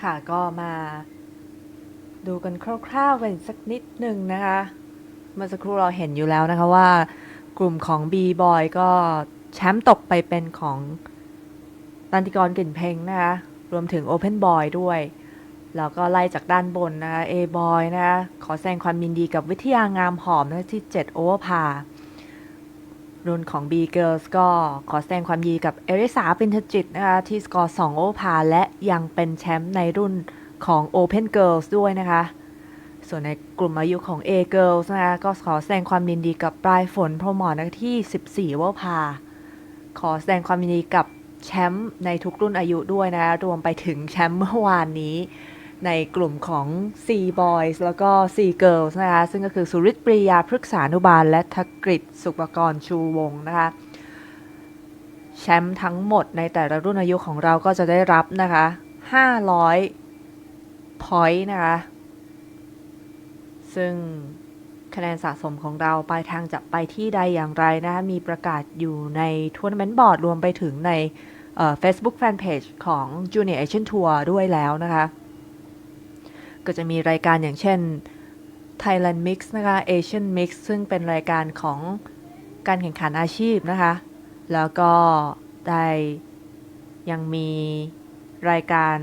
ค่ะก็มาดูกันคร่าวๆกันสักนิดหนึ่งนะคะ เมื่อสักครู่เราเห็นอยู่แล้วนะคะว่ากลุ่มของ B-Boy ก็แชมป์ตกไปเป็นของตันติกรกลิ่นเพ็งนะคะรวมถึง Open Boy ด้วย แล้วก็ไล่จากด้านบนนะคะ A-Boy นะคะขอแสดงความยินดีกับวิทยางามหอมนะที่7 Over Par รุ่นของ B Girls ก็ขอแสดงความยินดีกับเอริสาปินทจิตนะคะที่สกอร์2 Over Par และยังเป็นแชมป์ในรุ่นของ Open Girls ด้วยนะคะ ส่วนในกลุ่มอายุของ A Girls นะคะก็ขอแสดงความยินดีกับปลายฝนพรหมรนะที่14 Over Par ขอแสดงความยินดีกับแชมป์ในทุกรุ่นอายุด้วยนะรวมไปถึงแชมป์เมื่อวานนี้ในกลุ่มของ C Boys แล้วก็ C Girls นะคะซึ่งก็คือสุริตปรียาพฤกษานุบาลและธกฤษสุปกรณ์ชูวงศ์นะคะแชมป์ทั้งหมดในแต่ละรุ่นอายุของเราก็จะได้รับนะคะ500 point นะคะซึ่งคะแนนสะสมของเราปลายทางจะไปที่ใดอย่างไรนะคะมีประกาศอยู่ในทัวร์นาเมนต์บอร์ดรวมไปถึงในFacebook Fanpage ของ Junior Asian Tour ด้วยแล้วนะคะก็จะมีรายการอย่างเช่น Thailand Mix นะคะ Asian Mix ซึ่งเป็นรายการของการแข่งขันอาชีพนะคะแล้วก็ได้ยังมีรายการ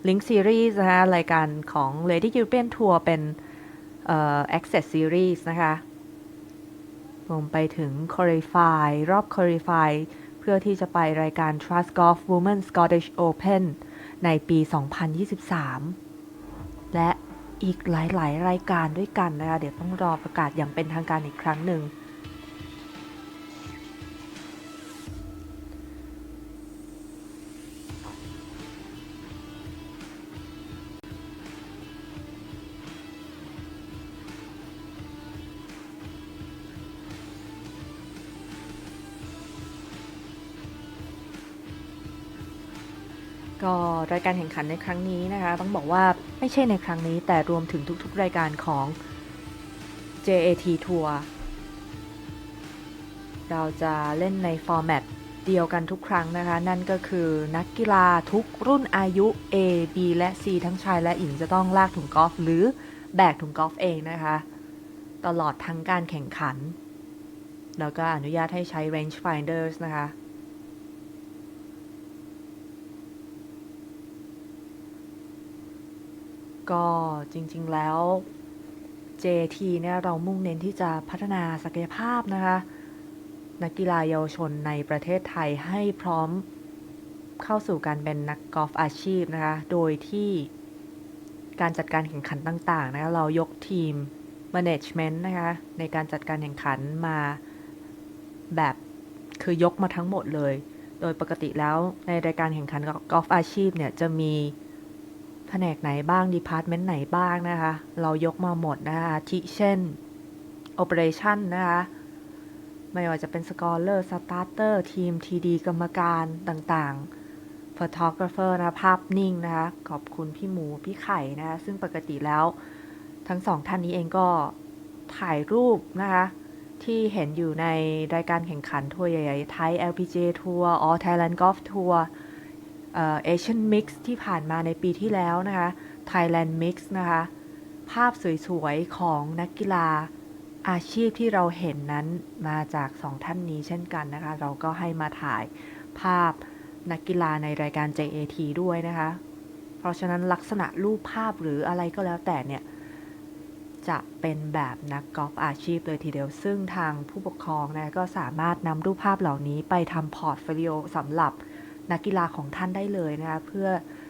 Link Series นะคะรายการของ Lady European Tour เป็นAccess Series นะคะรวมไปถึง Qualify รอบ Qualify เพื่อที่จะไปรายการ Trustgolf Women's Scottish Open ในปี 2023 และอีกหลายๆรายการด้วยกันนะคะเดี๋ยวต้องรอประกาศอย่างเป็นทางการอีกครั้งหนึ่งก็รายการแข่งขันในครั้งนี้นะคะต้องบอกว่า ไม่ใช่ในครั้งนี้แต่รวมถึงทุกๆรายการของ JAT ทัวร์เราจะเล่นในฟอร์แมตเดียวกันทุกครั้งนะคะ นั่นก็คือนักกีฬาทุกรุ่นอายุ A B และ C ทั้งชายและหญิงจะต้องลากถุงกอล์ฟหรือแบกถุงกอล์ฟเองนะคะตลอดทั้งการแข่งขันแล้วก็อนุญาตให้ใช้ range finders นะคะก็จริงๆแล้ว JT เนี่ยเรามุ่งเน้นที่จะพัฒนาศักยภาพนะคะนักกีฬาเยาวชนในประเทศไทยให้พร้อมเข้าสู่การเป็นนักกอล์ฟอาชีพนะคะโดยที่การจัดการแข่งขันต่างๆนะคะเรายกทีม management นะคะในการจัดการแข่งขันมาแบบคือยกมาทั้งหมดเลยโดยปกติแล้วในรายการแข่งขันกอล์ฟอาชีพเนี่ยจะมีแผนกไหนบ้าง department ไหนบ้างนะคะเรายกมาหมดนะคะที่เช่น operation นะคะไม่ว่าจะเป็น scholar starter ทีม TD กรรมการต่างๆ photographer นะภาพนิ่งนะคะขอบคุณพี่หมูพี่ไข่นะคะซึ่งปกติแล้วทั้งสองท่านนี้เองก็ถ่ายรูปนะคะที่เห็นอยู่ในรายการแข่งขันทัวร์ใหญ่ๆไทย LPGA ทัวร์ All Thailand Golf Tour Asian Mix ที่ผ่านมาในปีที่แล้วนะคะ Thailand Mix นะคะภาพสวยๆของนักกีฬาอาชีพที่เราเห็นนั้นมาจากสองท่านนี้เช่นกันนะคะเราก็ให้มาถ่ายภาพนักกีฬาในรายการ JAT ด้วยนะคะเพราะฉะนั้นลักษณะรูปภาพหรืออะไรก็แล้วแต่เนี่ยจะเป็นแบบนักกอล์ฟอาชีพเลยทีเดียวซึ่งทางผู้ปกครองนะก็สามารถนำรูปภาพเหล่านี้ไปทำพอร์ตโฟลิโอสำหรับนักกีฬาของท่านได้เลยนะคะเพื่อ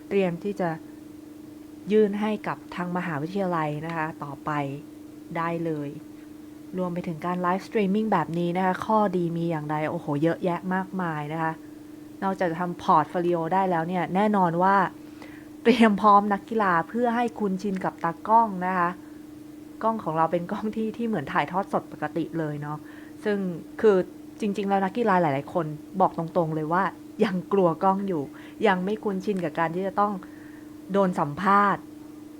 เตรียมที่จะยื่นให้กับทางมหาวิทยาลัยนะคะต่อไปได้เลยรวมไปถึงการไลฟ์สตรีมมิ่งแบบนี้นะคะข้อดีมีอย่างไรโอ้โหเยอะแยะมากมายนะคะนอกจากจะทำพอร์ตโฟลิโอได้แล้วเนี่ยแน่นอนว่าเตรียมพร้อมนักกีฬาเพื่อให้คุ้นชินกับตากล้องนะคะกล้องของเราเป็นกล้องที่เหมือนถ่ายทอดสดปกติเลยเนาะซึ่งคือจริงๆแล้วนักกีฬาหลายๆคนบอกตรงๆเลยว่ายังกลัวกล้องอยู่ยังไม่คุ้นชินกับการที่จะต้องโดนสัมภาษณ์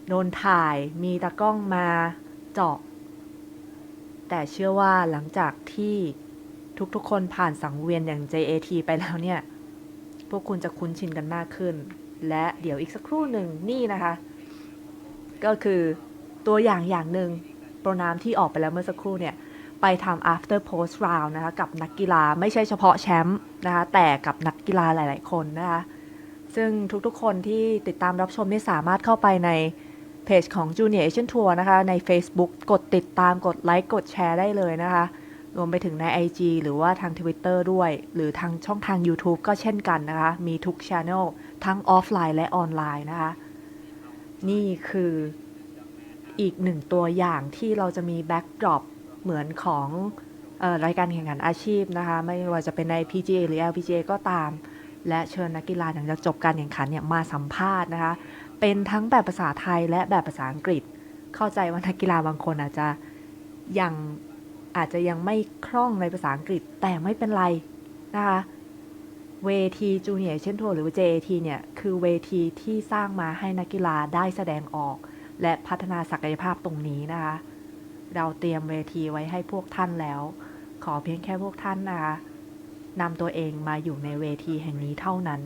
โดนถ่ายมีตากล้องมาเจาะแต่เชื่อว่าหลังจากที่ทุกๆคนผ่านสังเวียนอย่าง JAT ไปแล้วเนี่ยพวกคุณจะคุ้นชินกันมากขึ้นและเดี๋ยวอีกสักครู่หนึ่งนี่นะคะก็คือตัวอย่างหนึ่งโปรแกรมที่ออกไปแล้วเมื่อสักครู่เนี่ยไปทำ after post round นะคะกับนักกีฬาไม่ใช่เฉพาะแชมป์นะคะแต่กับนักกีฬาหลายๆคนนะคะซึ่งทุกๆคนที่ติดตามรับชมนี่สามารถเข้าไปในเพจของ Junior Asian Tour นะคะใน Facebook กดติดตามกดไลค์กดแชร์ได้เลยนะคะรวมไปถึงใน IG หรือว่าทาง Twitter ด้วยหรือทางช่องทาง YouTube ก็เช่นกันนะคะมีทุก Channel ทั้งออฟไลน์และออนไลน์นะคะนี่คืออีกหนึ่งตัวอย่างที่เราจะมีแบ็กดรอปเหมือนของรายการแข่งขันอาชีพนะคะไม่ว่าจะเป็นใน PGA หรือ LPGA ก็ตามและเชิญนักกีฬาหลังจากจบการแข่งขันเนี่ยมาสัมภาษณ์นะคะเป็นทั้งแบบภาษาไทยและแบบภาษาอังกฤษเข้าใจว่านักกีฬาบางคนอาจจะยังไม่คล่องในภาษาอังกฤษแต่ไม่เป็นไรนะคะเวที Junior Asian Tour หรือ JAT เนี่ยคือเวทีที่สร้างมาให้นักกีฬาได้แสดงออกและพัฒนาศักยภาพตรงนี้นะคะเราเตรียมเวทีไว้ให้พวกท่านแล้วขอเพียงแค่พวกท่านนะคะนำตัวเองมาอยู่ในเวทีแห่งนี้เท่านั้น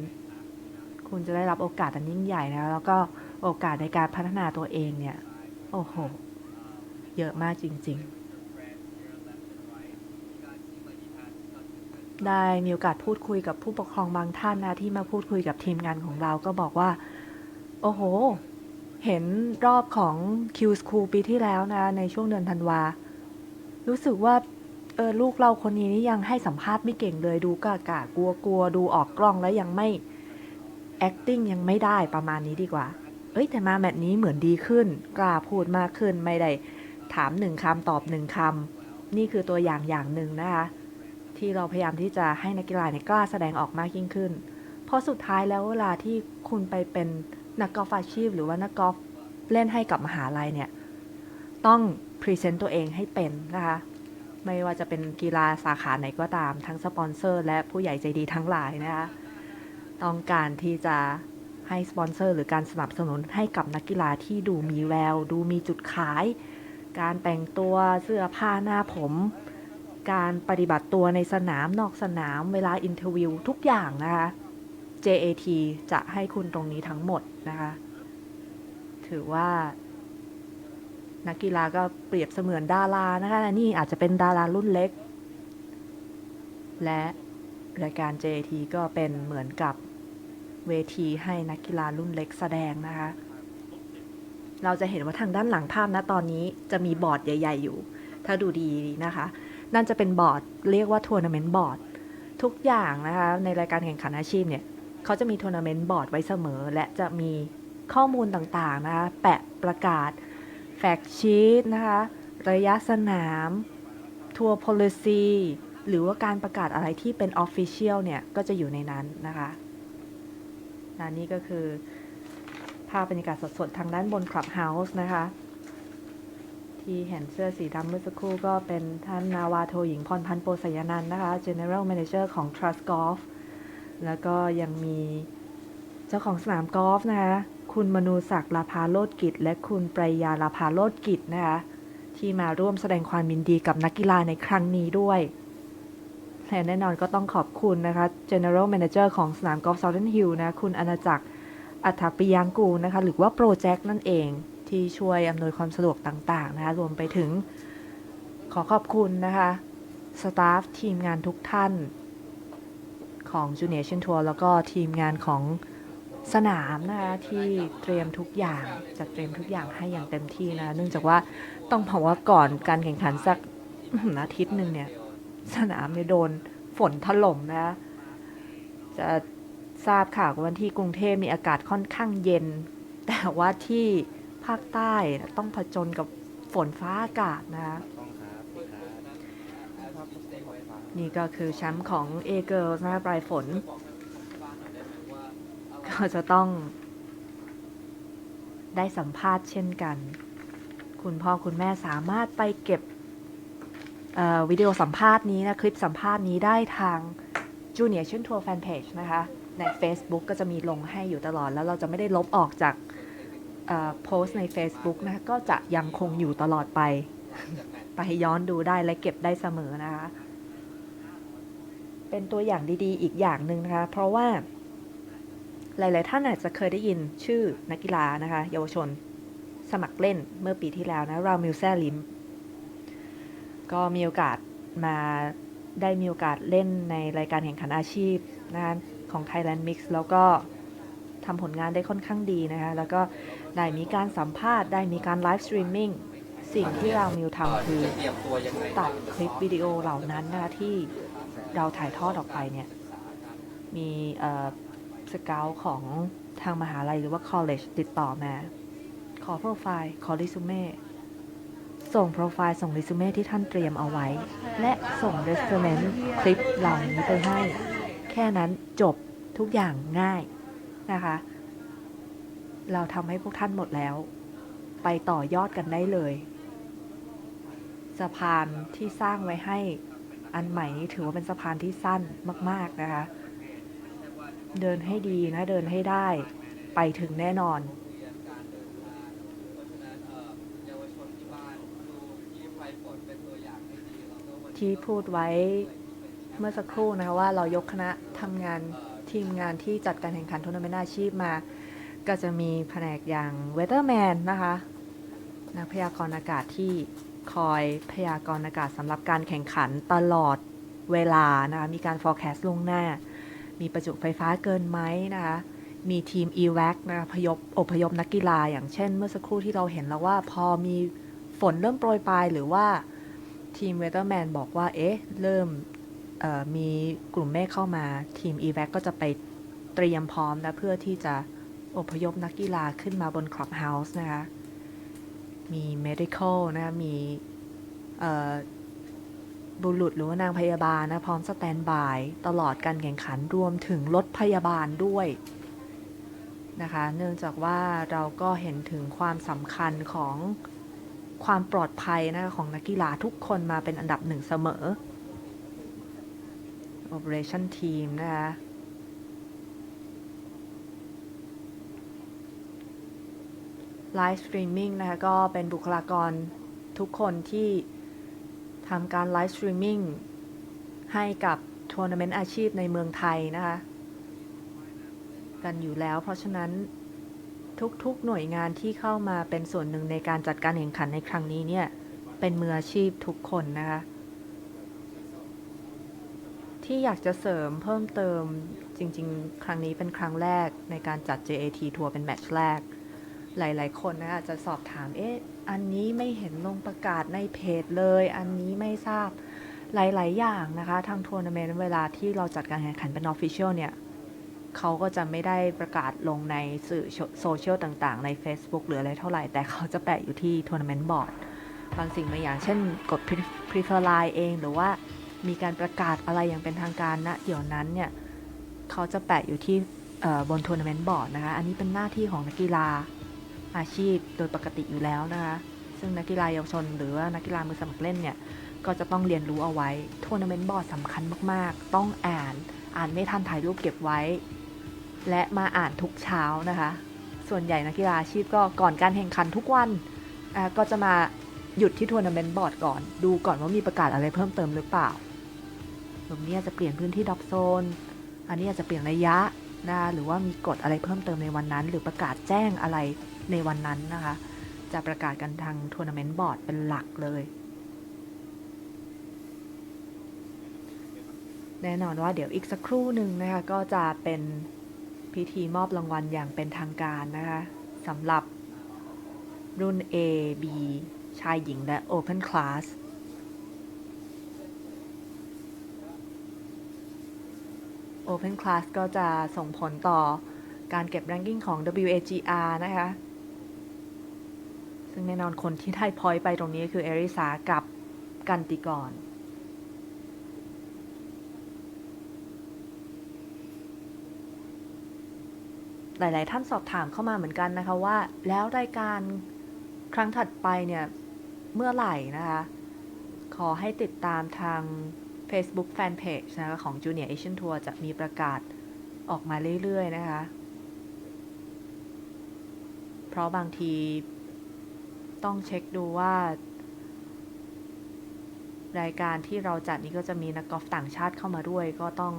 คุณจะได้รับโอกาสอันยิ่งใหญ่นะแล้วก็โอกาสในการพัฒนาตัวเองเนี่ยโอ้โหเยอะมากจริงๆได้มีโอกาสพูดคุยกับผู้ปกครองบางท่านนะที่มาพูดคุยกับทีมงานของเราก็บอกว่าโอ้โหเห็นรอบของ Q School ปีที่แล้วนะในช่วงเดือนธันวารู้สึกว่าลูกเราคนนี้นี่ยังให้สัมภาษณ์ไม่เก่งเลยดูกะกลัวดูออกกล้องแล้วยังไม่ acting ยังไม่ได้ประมาณนี้ดีกว่าแต่มาแมตช์นี้เหมือนดีขึ้นกล้าพูดมากขึ้นไม่ได้ถาม1 คำตอบ1 คำนี่คือตัวอย่างหนึ่งนะคะที่เราพยายามที่จะให้นักกีฬาเนี่ยกล้าแสดงออกมากยิ่งขึ้นเพราะสุดท้ายแล้วเวลาที่คุณไปเป็นนักกอล์ฟอาชีพหรือว่านักกอล์ฟเล่นให้กับมหาลัยเนี่ยต้องพรีเซนต์ตัวเองให้เป็นนะคะไม่ว่าจะเป็นกีฬาสาขาไหนก็ตามทั้งสปอนเซอร์และผู้ใหญ่ใจดีทั้งหลายนะคะต้องการที่จะ ให้สปอนเซอร์หรือการสนับสนุนให้กับนักกีฬาที่ดูมีแววดูมีจุดขาย การแต่งตัวเสื้อผ้าหน้าผมการปฏิบัติตัวในสนามนอกสนามเวลาอินเทอร์วิวทุกอย่างนะคะ JAT จะให้คุณตรงนี้ทั้งหมดนะคะถือว่านักกีฬาก็เปรียบเสมือนดารานะคะนี่อาจจะเป็นดารารุ่นเล็กและรายการ JAT ก็เป็นเหมือนกับเวทีให้นักกีฬารุ่นเล็กแสดงนะคะเราจะเห็นว่าทางด้านหลังภาพนะตอนนี้จะมีบอร์ดใหญ่ๆอยู่ถ้าดูดีนะคะนั่นจะเป็นบอร์ดเรียกว่าทัวร์นาเมนต์บอร์ดทุกอย่างนะคะในรายการแข่งขันอาชีพเนี่ยเขาจะมีทัวร์นาเมนต์บอร์ดไว้เสมอและจะมีข้อมูลต่างๆนะคะแปะประกาศแฟกชีตนะคะระยะสนามทัวร์ policy หรือว่าการประกาศอะไรที่เป็น official เนี่ยก็จะอยู่ในนั้นนะคะนี่ก็คือภาพบรรยากาศสดๆทางด้านบน Clubhouse นะคะที่เห็นเสื้อสีดำเมื่อสักครู่ก็เป็นท่านนาวาโทหญิงพรพันธ์โปสยนันท์นะคะ General Manager ของ Trustgolf แล้วก็ยังมีเจ้าของสนามกอล์ฟนะคะคุณมนูศักดิ์ลาภาโลดกิจและคุณปรายาลาภาโลดกิจนะคะที่มาร่วมแสดงความยินดีกับนักกีฬาในครั้งนี้ด้วยและแน่นอนก็ต้องขอบคุณนะคะ General Manager ของสนามกอล์ฟ Southern Hill นะคุณอณาจักรอัฐปิยังกูลนะคะหรือว่าโปรเจกต์นั่นเองที่ช่วยอำนวยความสะดวกต่างๆนะคะรวมไปถึงขอขอบคุณนะคะสตาฟทีมงานทุกท่านของ Junior Asian Tour แล้วก็ทีมงานของสนามนะคะที่เตรียมทุกอย่างจัดเตรียมทุกอย่างให้อย่างเต็มที่นะเนื่องจากว่าต้องบอกว่าก่อนการแข่งขันสักอาทิตย์หนึ่งเนี่ยสนามเนี่ยโดนฝนถล่มนะจะทราบข่าวว่าที่กรุงเทพมีอากาศค่อนข้างเย็นแต่ว่าที่ภาคใต้ต้องผจญกับฝนฟ้าอากาศนะคะนี่ก็คือแชมป์ของ A Girls นะคะปลายฝนก็จะต้องได้สัมภาษณ์เช่นกันคุณพ่อคุณแม่สามารถไปเก็บวิดีโอสัมภาษณ์นี้นะคลิปสัมภาษณ์นี้ได้ทาง Junior Asian Tour Fanpage นะคะใน Facebook ก็จะมีลงให้อยู่ตลอดแล้วเราจะไม่ได้ลบออกจากโพสต์ใน Facebook นะคะก็จะยังคงอยู่ตลอดไป ไปย้อนดูได้และเก็บได้เสมอนะคะเป็นตัวอย่างดีๆอีกอย่างหนึ่งนะคะเพราะว่าหลายๆท่านอาจจะเคยได้ยินชื่อนักกีฬานะคะเยาวชนสมัครเล่นเมื่อปีที่แล้วนะรามิลแซลิมก็มีโอกาสมีโอกาสเล่นในรายการแข่งขันอาชีพนะคะของ Thailand Mix แล้วก็ทำผลงานได้ค่อนข้างดีนะคะแล้วก็ได้มีการสัมภาษณ์ได้มีการไลฟ์สตรีมมิ่งสิ่งที่เรามิวทำคือตัดคลิปวิดีโอเหล่านั้นนะคะที่เราถ่ายทอดออกไปเนี่ยมีสเกลของทางมหาลัยหรือว่า college ติดต่อมาขอโปรไฟล์ขอรีซูเม่ส่งโปรไฟล์ส่งรีซูเม่ที่ท่านเตรียมเอาไว้และส่ง reference คลิปเหล่านี้ไปให้แค่นั้นจบทุกอย่างง่ายนะคะเราทำให้พวกท่านหมดแล้วไปต่อยอดกันได้เลยสะพานที่สร้างไว้ให้อันใหม่นี้ถือว่าเป็นสะพานที่สั้นมากๆนะคะเดินให้ดีนะเดินให้ได้ไปถึงแน่นอนที่พูดไว้เมื่อสักครู่นะคะว่าเรายกคณะทำงานทีมงานที่จัดการแข่งขันทัวร์นาเมนต์อาชีพมาก็จะมีแผนกอย่างเวเ e อร์แมนนะคะนักพยากรณ์อากาศที่คอยพยากรณ์อากาศสำหรับการแข่งขันตลอดเวลานะคะมีการ forecast ล่วงหน้ามีประจุไฟฟ้าเกินไหมนะคะมีทีม evac นะคะอพยพนักกีฬาอย่างเช่นเมื่อสักครู่ที่เราเห็นแล้วว่าพอมีฝนเริ่มโปรยปลายหรือว่าทีมเวเ e อร์แมนบอกว่าเริ่มมีกลุ่มเมฆเข้ามาทีม evac ก็จะไปเตรียมพร้อมนะเพื่อที่จะอพยพนักกีฬาขึ้นมาบน Clubhouse นะคะมี medical นะมีบุรุษหรือว่านางพยาบาลนะพร้อมสแตนบายตลอดการแข่งขันรวมถึงรถพยาบาลด้วยนะคะเนื่องจากว่าเราก็เห็นถึงความสำคัญของความปลอดภัยนะของนักกีฬาทุกคนมาเป็นอันดับหนึ่งเสมอ Operation Team นะคะ ไลฟ์สตรีมมิ่งนะคะก็เป็นบุคลากรทุกคนที่ทำการไลฟ์สตรีมมิ่งให้กับทัวร์นาเมนต์อาชีพในเมืองไทยนะคะกันอยู่แล้วเพราะฉะนั้นทุกๆหน่วยงานที่เข้ามาเป็นส่วนหนึ่งในการจัดการแข่งขันในครั้งนี้เนี่ยเป็นมืออาชีพทุกคนนะคะที่อยากจะเสริมเพิ่มเติมจริงๆครั้งนี้เป็นครั้งแรกในการจัด JAT ทัวร์เป็นแมตช์แรกหลายๆคนนะคะอาจจะสอบถามอันนี้ไม่เห็นลงประกาศในเพจเลยอันนี้ไม่ทราบหลายๆอย่างนะคะทางทัวร์นาเมนต์เวลาที่เราจัดการแข่งขันเป็น Official เนี่ยเขาก็จะไม่ได้ประกาศลงในสื่อโซเชียลต่างๆใน Facebook หรืออะไรเท่าไหร่แต่เขาจะแปะอยู่ที่ทัวร์นาเมนต์บอร์ดบางสิ่งบางอย่างเช่นกด Prefer Line เองหรือว่ามีการประกาศอะไรอย่างเป็นทางการนะเดี๋ยวนั้นเนี่ยเขาจะแปะอยู่ที่บนทัวร์นาเมนต์บอร์ดนะคะอันนี้เป็นหน้าที่ของนักกีฬาอาชีพโดยปกติอยู่แล้วนะคะซึ่งนักกีฬาเยาวชนหรือว่านักกีฬามือสมัครเล่นเนี่ยก็จะต้องเรียนรู้เอาไว้ทัวร์นาเมนต์บอร์ดสำคัญมากๆต้องอ่านไม่ทันถ่ายรูปเก็บไว้และมาอ่านทุกเช้านะคะส่วนใหญ่นักกีฬาอาชีพก็ก่อนการแข่งขันทุกวันก็จะมาหยุดที่ทัวร์นาเมนต์บอร์ดก่อนดูก่อนว่ามีประกาศอะไรเพิ่มเติมหรือเปล่าตรงนี้จะเปลี่ยนพื้นที่ดรอปโซนอันนี้อาจจะเปลี่ยนระยะนะคะหรือว่ามีกฎอะไรเพิ่มเติมในวันนั้นหรือประกาศแจ้งอะไรในวันนั้นนะคะจะประกาศกันทางทัวร์นาเมนต์บอร์ดเป็นหลักเลยแน่นอนว่าเดี๋ยวอีกสักครู่หนึ่งนะคะก็จะเป็นพิธีมอบรางวัลอย่างเป็นทางการนะคะสำหรับรุ่น A B ชายหญิงและ Open Class Open Class ก็จะส่งผลต่อการเก็บ ranking ของ WAGR นะคะซึ่งแน่นอนคนที่ได้พอยต์ไปตรงนี้คือเอริสากับกันติกรหลายๆท่านสอบถามเข้ามาเหมือนกันนะคะว่าแล้วรายการครั้งถัดไปเนี่ยเมื่อไหร่นะคะขอให้ติดตามทาง Facebook Fanpage นะคะของ Junior Asian Tour จะมีประกาศออกมาเรื่อยๆนะคะเพราะบางทีต้องเช็คดูว่ารายการที่เราจัดนี้ก็จะมีนักกอล์ฟต่างชาติเข้ามาด้วยก็ต้อง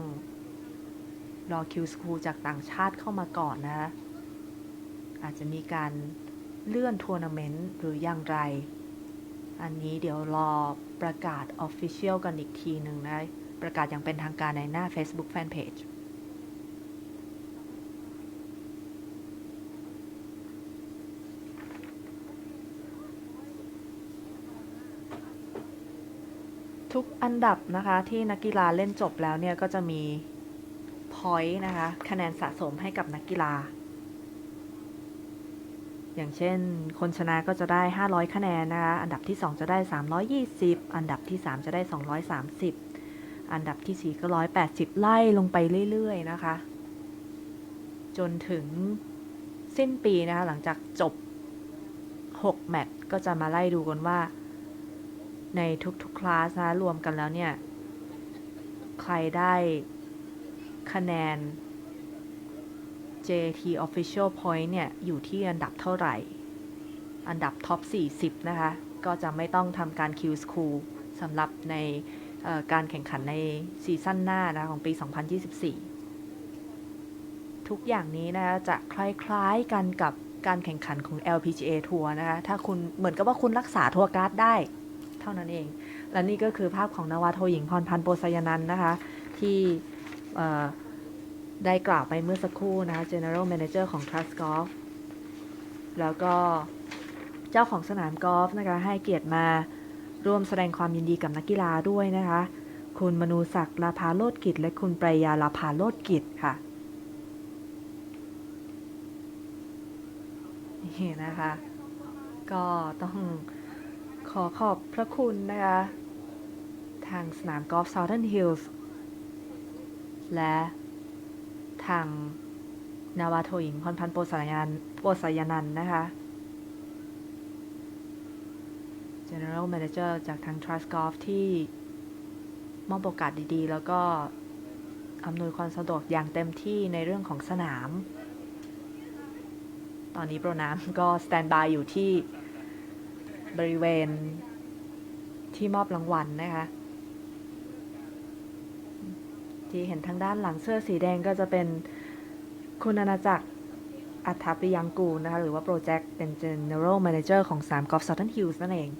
รอคิวสคูลจากต่างชาติเข้ามาก่อนนะคะอาจจะมีการเลื่อนทัวร์นาเมนต์หรืออย่างไรอันนี้เดี๋ยวรอประกาศ Official กันอีกทีหนึ่งนะประกาศอย่างเป็นทางการในหน้า Facebook Fanpage ทุกอันดับนะคะที่นักกีฬาเล่นจบแล้วเนี่ยก็จะมี point นะคะคะแนนสะสมให้กับนักกีฬาอย่างเช่นคนชนะก็จะได้500คะแนนนะคะอันดับที่2จะได้320อันดับที่3จะได้230อันดับที่4ก็180ไล่ลงไปเรื่อยๆนะคะจนถึงสิ้นปีนะคะหลังจากจบ6แมตช์ก็จะมาไล่ดูกันว่าในทุกๆคลาสนะรวมกันแล้วเนี่ยใครได้คะแนน JT Official Point เนี่ยอยู่ที่อันดับเท่าไหร่อันดับท็อป40นะคะก็จะไม่ต้องทำการ Q School สำหรับในการแข่งขันในซีซั่นหน้านะของปี 2024 ทุกอย่างนี้นะคะจะคล้ายๆกันกับการแข่งขันของ LPGA ทัวร์นะคะถ้าคุณเหมือนกับว่าคุณรักษาทัวร์การ์ดได้เท่านั้นเองและนี่ก็คือภาพของนาวาโทหญิงพรพันธ์โปสยนันท์นะคะที่ได้กล่าวไปเมื่อสักครู่นะคะ General Manager ของ Trustgolf แล้วก็เจ้าของสนามกอล์ฟนะคะให้เกียรติมาร่วมแสดงความยินดีกับนักกีฬาด้วยนะคะคุณมนูศักดิ์ลาภาโลดกิจและคุณปรยาลาภาโลดกิจค่ะนี่นะคะก็ต้องขอขอบพระคุณนะคะทางสนามกอล์ฟ Southern Hills และทางนาวาโทหญิงพรพันธ์โปสยนันท์นะคะ General Manager จากทาง Trustgolf ที่มอบโอกาสดีๆแล้วก็อำนวยความสะดวกอย่างเต็มที่ในเรื่องของสนาม ตอนนี้โปรน้ำก็สแตนบายอยู่ที่บริเวณที่มอบรางวัลนะคะ ที่เห็นทางด้านหลังเสื้อสีแดงก็จะเป็นคุณอาณาจักรอัฐปริยังกูลนะคะหรือว่าโปรเจกต์เป็น General Manager ของสนามกอล์ฟ Southern Hills นั่นเอง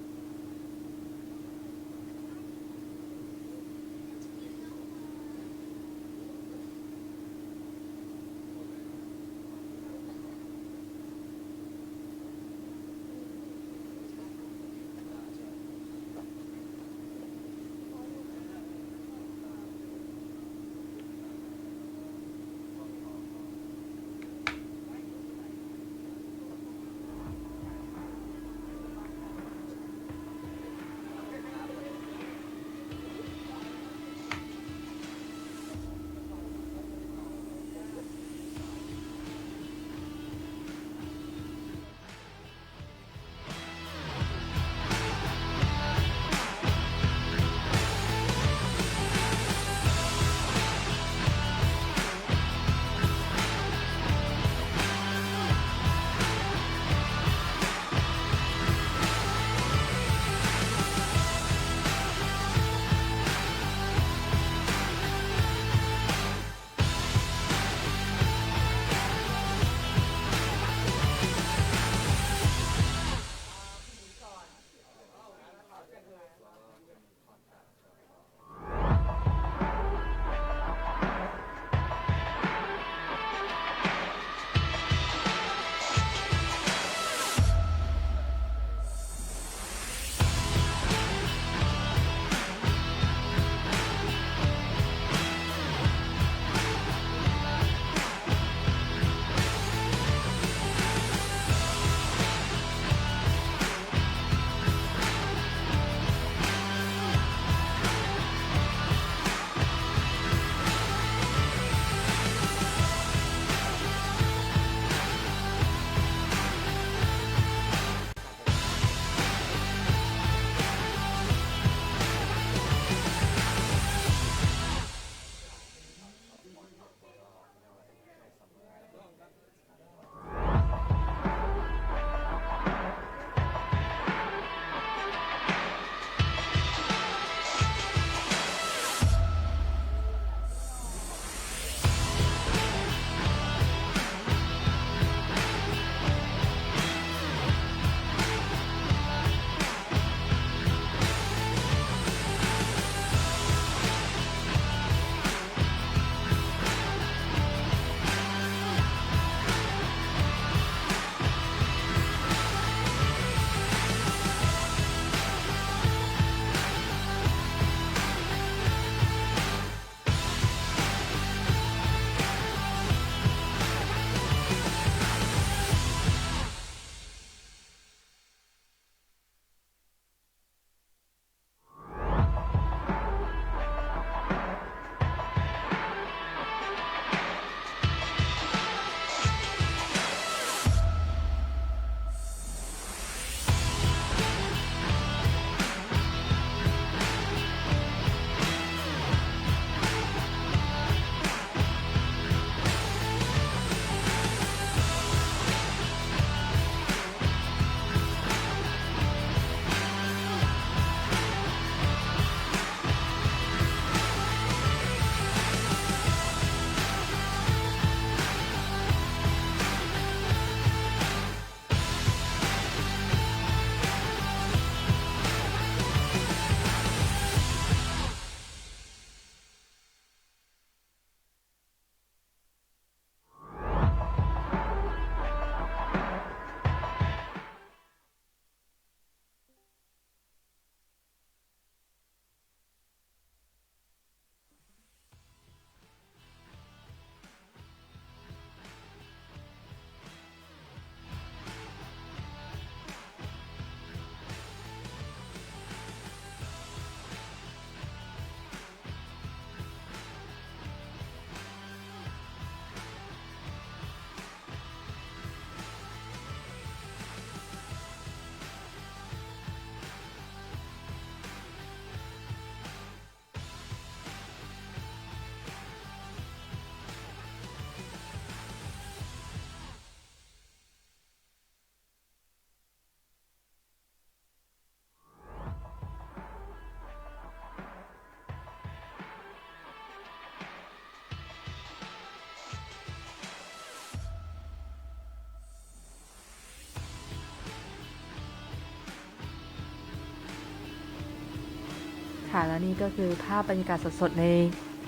ค่ะแล้วนี่ก็คือภาพบรรยากาศสดๆใน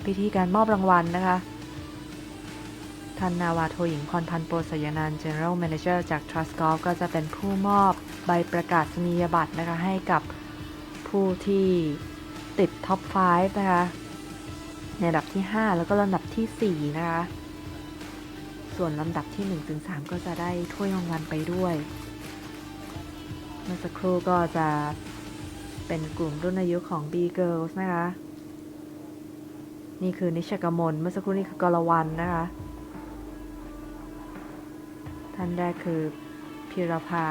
พิธีการมอบรางวัลนะคะท่านนาวาโทหญิงพรพันธ์โปรสยนันท์ General Manager จาก Trustgolf ก็จะเป็นผู้มอบใบประกาศนียบัตรนะคะให้กับผู้ที่ติดท็อป 5 นะคะในลำดับที่ 5 แล้วก็ลำดับที่ 4 นะคะส่วนลำดับที่ 1-3 ก็จะได้ถ้วยรางวัลไปด้วยเมื่อสักครู่ก็จะเป็นกลุ่มรุ่นอายุของ B Girls นะคะนี่คือนิชกมลเมื่อสักครู่นี้คือกรวรรณนะคะท่านแรกคือพิรภา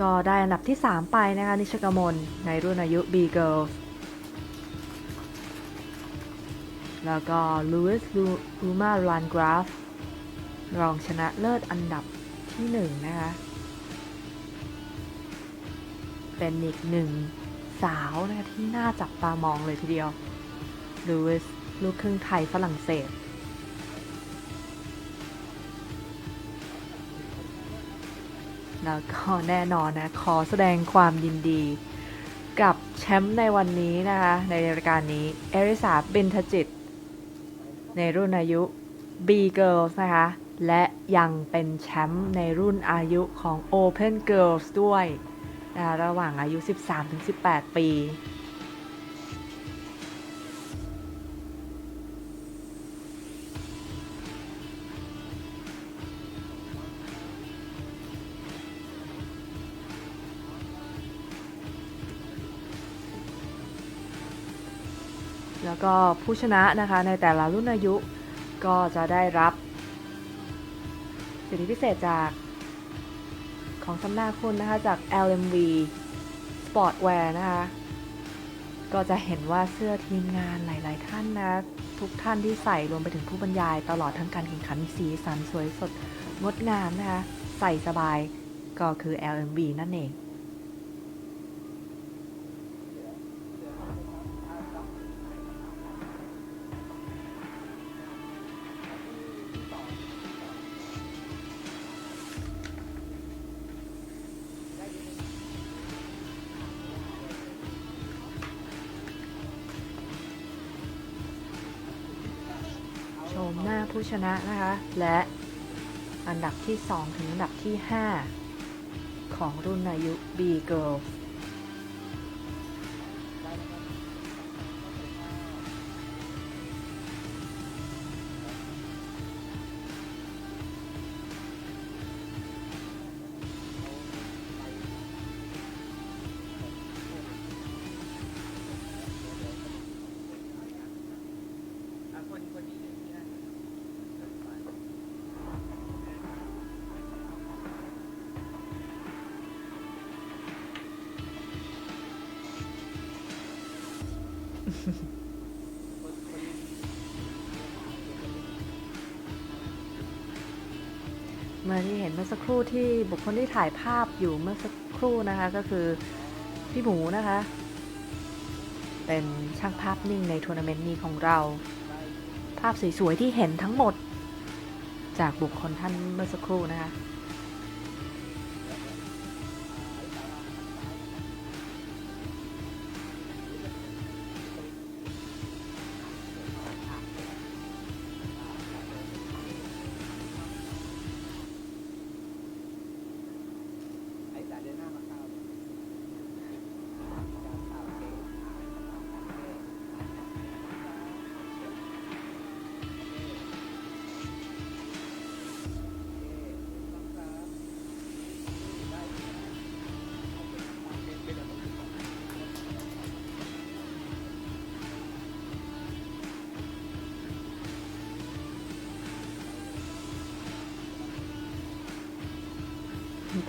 ก็ได้อันดับที่ 3 ไปนะคะนิชกมลในรุ่นอายุ B Girls แล้วก็ลูอิสลูมารันกราฟรองชนะเลิศอันดับที่ 1 นะคะเป็นอีกหนึ่งสาวนะคะที่น่าจับตามองเลยทีเดียวลูอิสลูกครึ่งไทยฝรั่งเศสแล้วก็แน่นอนนะขอแสดงความยินดีกับแชมป์ในวันนี้นะคะในรายการนี้เอริสาเบนทจิตในรุ่นอายุ B Girls นะคะและยังเป็นแชมป์ในรุ่นอายุของ Open Girls ด้วยนะคะระหว่างอายุ 13-18 ปีแล้วก็ผู้ชนะนะคะในแต่ละรุ่นอายุก็จะได้รับสิทธิพิเศษจากของสำนักคุณนะคะจาก LMV Sportwear นะคะก็จะเห็นว่าเสื้อทีมงานหลายๆท่านนะทุกท่านที่ใส่รวมไปถึงผู้บรรยายตลอดทั้งการแข่งขันสีสันสวยสดงดงามนะคะใส่สบายก็คือ LMV นั่นเองชมหน้าผู้ชนะนะคะและอันดับที่ 2 ถึงอันดับที่ 5 ของรุ่นอายุ B Girls เมื่อที่เห็นเมื่อสักครู่ที่บุคคลที่ถ่ายภาพอยู่เมื่อสักครู่นะคะก็คือพี่หมูนะคะเป็นช่างภาพนิ่งในทัวร์นาเมนต์นี้ของเราภาพสวยๆที่เห็นทั้งหมดจากบุคคลท่านเมื่อสักครู่นะคะ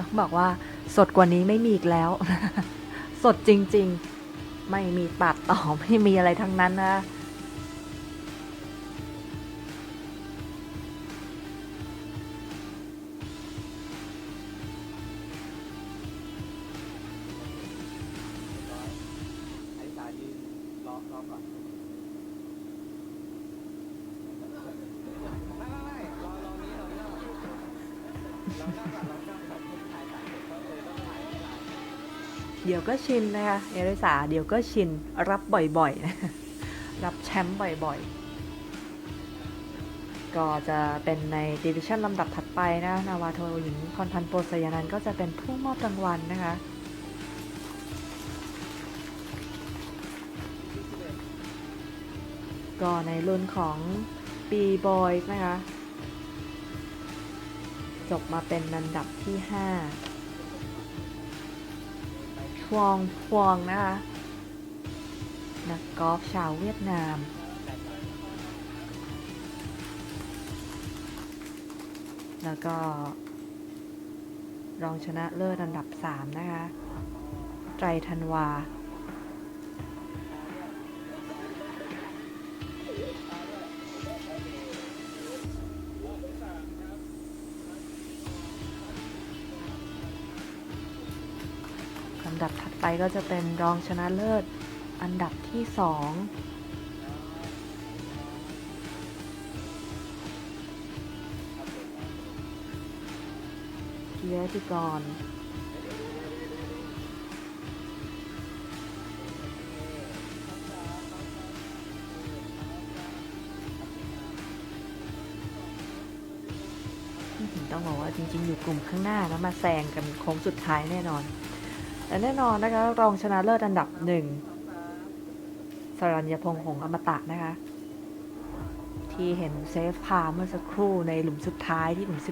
ต้องบอกว่าสดกว่านี้ไม่มีอีกแล้ว สดจริงๆไม่มีตัดต่อไม่มีอะไรทั้งนั้นนะ เดี๋ยวก็ชินนะคะเอริสาเดี๋ยวก็ชินรับบ่อยๆนะรับแชมป์บ่อยๆก็จะเป็นในดิวิชั่นลำดับถัดไปนะนาวาโทหญิงพรพันธ์โปรสยานันท์ก็จะเป็นผู้มอบรางวัลนะคะก็ในรุ่นของ B Boys นะคะจบมาเป็นอันดับที่5ชวงพวงนะคะนักกอล์ฟชาวเวียดนามแล้วก็รองชนะเลิศอันดับ3นะคะไตรธันวาลำดับถัดไปก็จะเป็นรองชนะเลิศอันดับที่2เกียรติกรต้องบอกว่าจริงๆอยู่กลุ่มข้างหน้าแล้วมาแซงกันโค้งสุดท้ายแน่นอนและแน่นอนนะคะรองชนะเลิศอันดับ1สรัญญพงษ์หงส์อมตะนะคะที่เห็นเซฟพาเมื่อสักครู่ในหลุมสุดท้ายที่หลุม18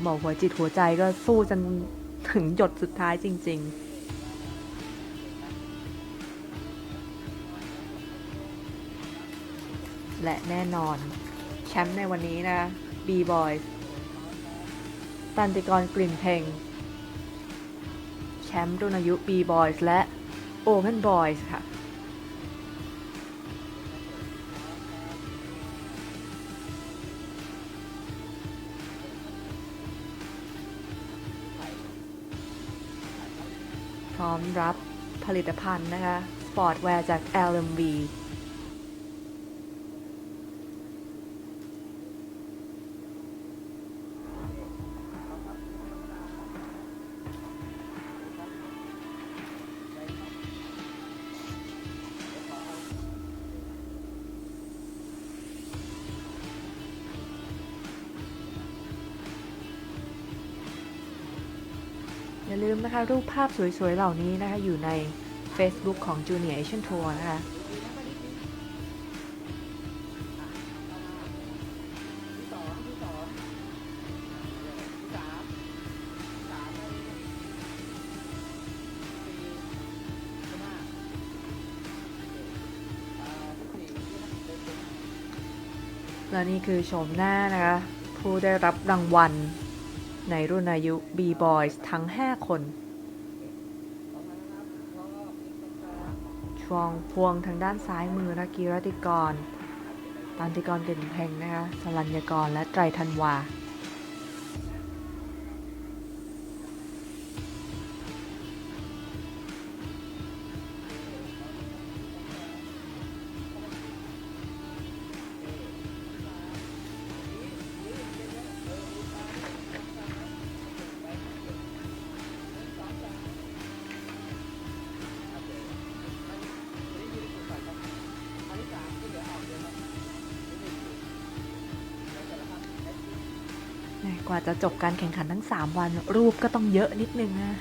บอกหัวจิตหัวใจก็สู้จนถึงหยดสุดท้ายจริงๆและแน่นอนแชมป์ในวันนี้นะ B Boys ตันติกรกลิ่นเพ็งแชมป์รุ่นอายุ B Boys และ Open Boys ค่ะพร้อมรับผลิตภัณฑ์นะคะสปอร์ตแวร์จาก LMVอย่าลืมนะคะรูปภาพสวยๆเหล่านี้นะคะอยู่ใน Facebook ของ Junior Asian Tour นะคะและนี่คือโฉมหน้านะคะผู้ได้รับรางวัลในรุ่นอายุ B Boys ทั้ง5คนชวงพวงทางด้านซ้ายมือนะกีรติกรตันติกรเด่นเพ็งนะคะสรัญญกรและไตรธันวากว่าจะจบการแข่งขันทั้ง3วันรูปก็ต้องเยอะนิดนึงนะ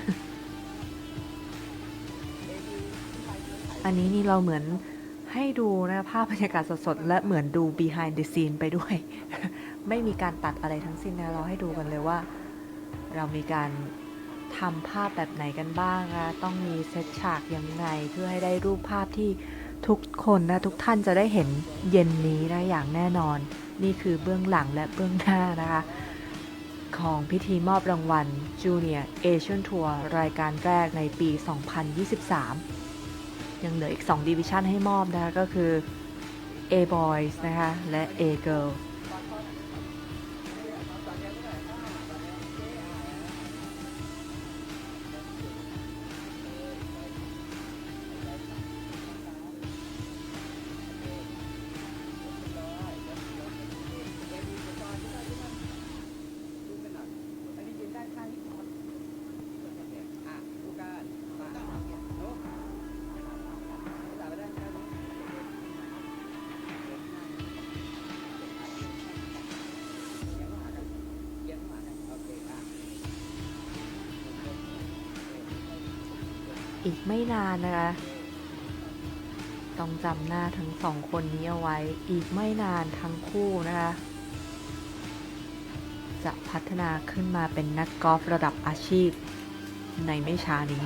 อันนี้นี่เราเหมือนให้ดูนะภาพบรรยากาศสดๆและเหมือนดู behind the scene ไปด้วย ไม่มีการตัดอะไรทั้งสิ้นนะเราให้ดูกันเลยว่าเรามีการทำภาพแบบไหนกันบ้างนะต้องมีเซตฉากยังไงเพื่อให้ได้รูปภาพที่ทุกคนนะทุกท่านจะได้เห็นเย็นนี้นะอย่างแน่นอนนี่คือเบื้องหลังและเบื้องหน้านะคะของพิธีมอบรางวัล Junior Asian Tour รายการแรกในปี 2023 ยังเหลืออีก2 Division ให้มอบนะคะก็คือ A Boys นะคะและ A Girls อีกไม่นานนะคะต้องจำหน้าทั้งสองคนนี้เอาไว้อีกไม่นานทั้งคู่นะคะจะพัฒนาขึ้นมาเป็นนักกอล์ฟระดับอาชีพในไม่ช้านี้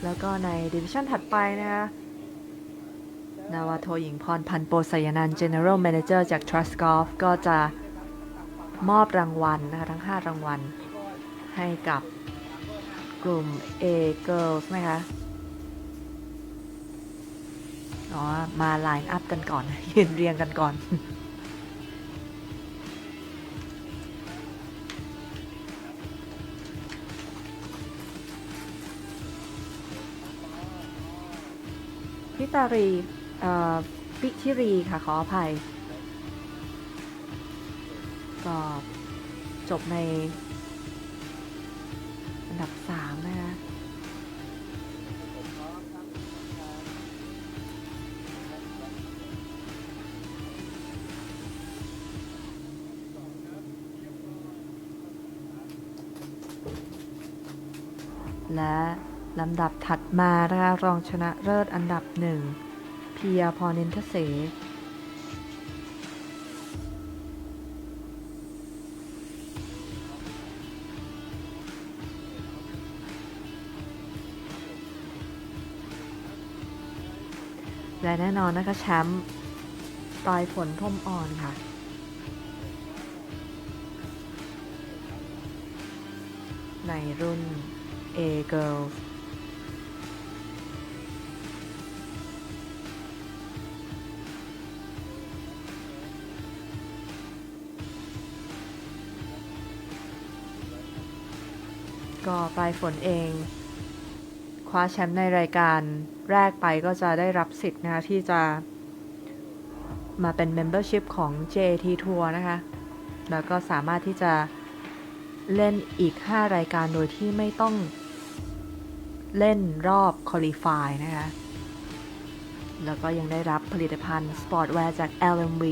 แล้วก็ในดิวิชั่นถัดไปนะคะนาวาโทหญิงพรพันธ์โปสยนันท์ General Manager จาก Trustgolf ก็จะมอบรางวัลนะคะทั้ง 5 รางวัลให้กับกลุ่ม A Girls นะคะมาไลน์อัพกันก่อน ยืนเรียงกันก่อน พิตารีปิชิรีค่ะขออภัยก็จบในอันดับ 3 นะคะและลำดับถัดมานะคะรองชนะเลิศอันดับ 1 พียพรนินทเสและแน่นอนนะคะแชมป์ปลายฝนพรหมอ่อนค่ะในรุ่น A Girls ก็ปลายฝนเองคว้าแชมป์ในรายการแรกไปก็จะได้รับสิทธิ์นะคะที่จะมาเป็น Membership ของ Day3 ทัวร์นะคะแล้วก็สามารถที่จะเล่นอีก 5 รายการโดยที่ไม่ต้องเล่นรอบ Qualify นะคะแล้วก็ยังได้รับผลิตภัณฑ์สปอร์ตแวร์จาก LMV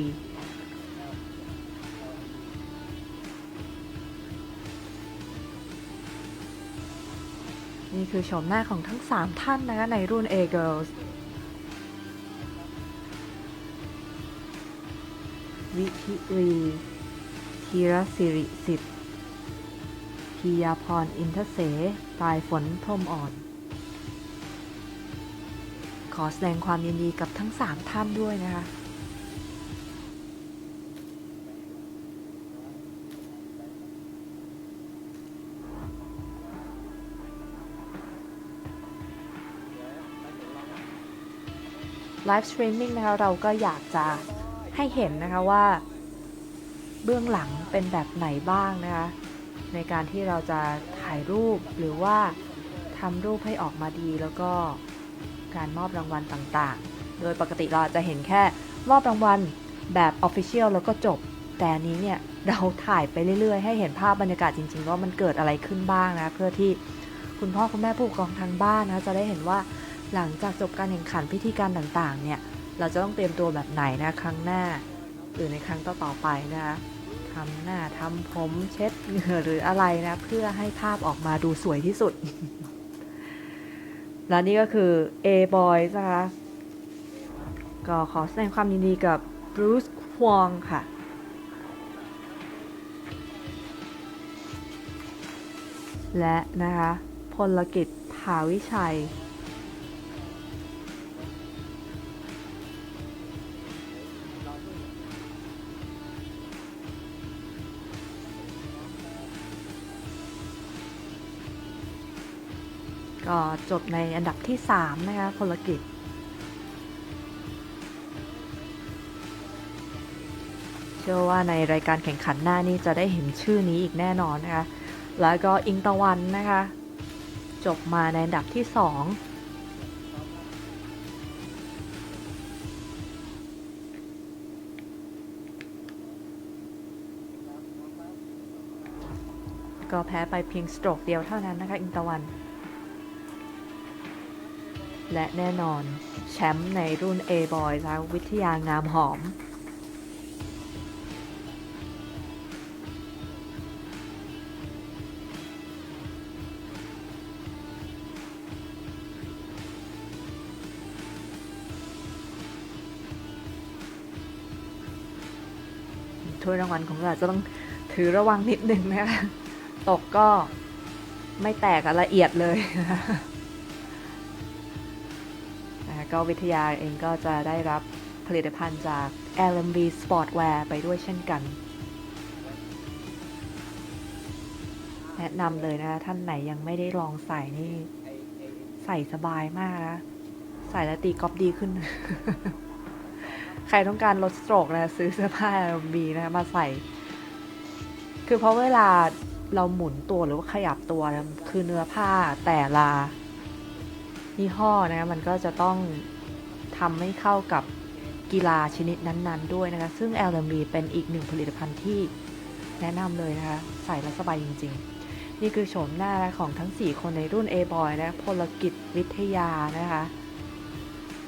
นี่คือโฉมหน้าของทั้ง 3 ท่านนะคะในรุ่น A Girls วิธิรีธีรศิริสิทธิ์พียาพรอินทเสปลายฝนพรหมอ่อนขอแสดงความยินดีกับทั้ง 3 ท่านด้วยนะคะไลฟ์สตรีมมิ่งนะคะเราก็อยากจะให้เห็นนะคะว่าเบื้องหลังเป็นแบบไหนบ้างนะคะในการที่เราจะถ่ายรูปหรือว่าทำรูปให้ออกมาดีแล้วก็การมอบรางวัลต่างๆโดยปกติเราจะเห็นแค่มอบรางวัลแบบ Official แล้วก็จบแต่อันนี้เนี่ยเราถ่ายไปเรื่อยๆให้เห็นภาพบรรยากาศจริงๆว่ามันเกิดอะไรขึ้นบ้างนะเพื่อที่คุณพ่อคุณแม่ผู้ปกครองทางบ้านนะจะได้เห็นว่าหลังจากจบการแข่งขันพิธีการต่างๆเนี่ยเราจะต้องเตรียมตัวแบบไหนนะครั้งหน้าหรือในครั้งต่อๆไปนะคะทำหน้าทำผมเช็ดเหงื่อหรืออะไรนะเพื่อให้ภาพออกมาดูสวยที่สุด และนี่ก็คือ A Boys นะคะก็ขอแสดงความยินดีกับบรูซฮวงค่ะและนะคะพลกิจภาวิชัยก็จบในอันดับที่ 3 นะคะพลกิจเชื่อว่าในรายการแข่งขันหน้านี้จะได้เห็นชื่อนี้อีกแน่นอนนะคะแล้วก็อิงตะวันนะคะจบมาในอันดับที่ 2ก็แพ้ไปเพียงสโตรกเดียวเท่านั้นนะคะอิงตะวัน และแน่นอนแชมป์ในรุ่น A Boy แล้ววิทยางามหอมถ้วยรางวัลของเราจะต้องถือระวังนิดนึงนะคะตกก็ไม่แตกละเอียดเลยก็วิทยาเองก็จะได้รับผลิตภัณฑ์จาก LMV Sportwear ไปด้วยเช่นกันแนะนำเลยนะท่านไหนยังไม่ได้ลองใส่นี่ใส่สบายมากนะใส่แล้วตีกอล์ฟดีขึ้น ใครต้องการลดสโตรกนะซื้อเสื้อผ้า LMV นะมาใส่คือเพราะเวลาเราหมุนตัวหรือว่าขยับตัวนะคือเนื้อผ้าแต่ละยี่ห้อนะมันก็จะต้องทำให้เข้ากับกีฬาชนิดนั้นๆด้วยนะคะซึ่ง LMV เป็นอีกหนึ่งผลิตภัณฑ์ที่แนะนำเลยนะคะใส่แล้วสบายจริงๆนี่คือโฉมหน้าของทั้ง4คนในรุ่น A Boy นะพลกิจวิทยานะคะ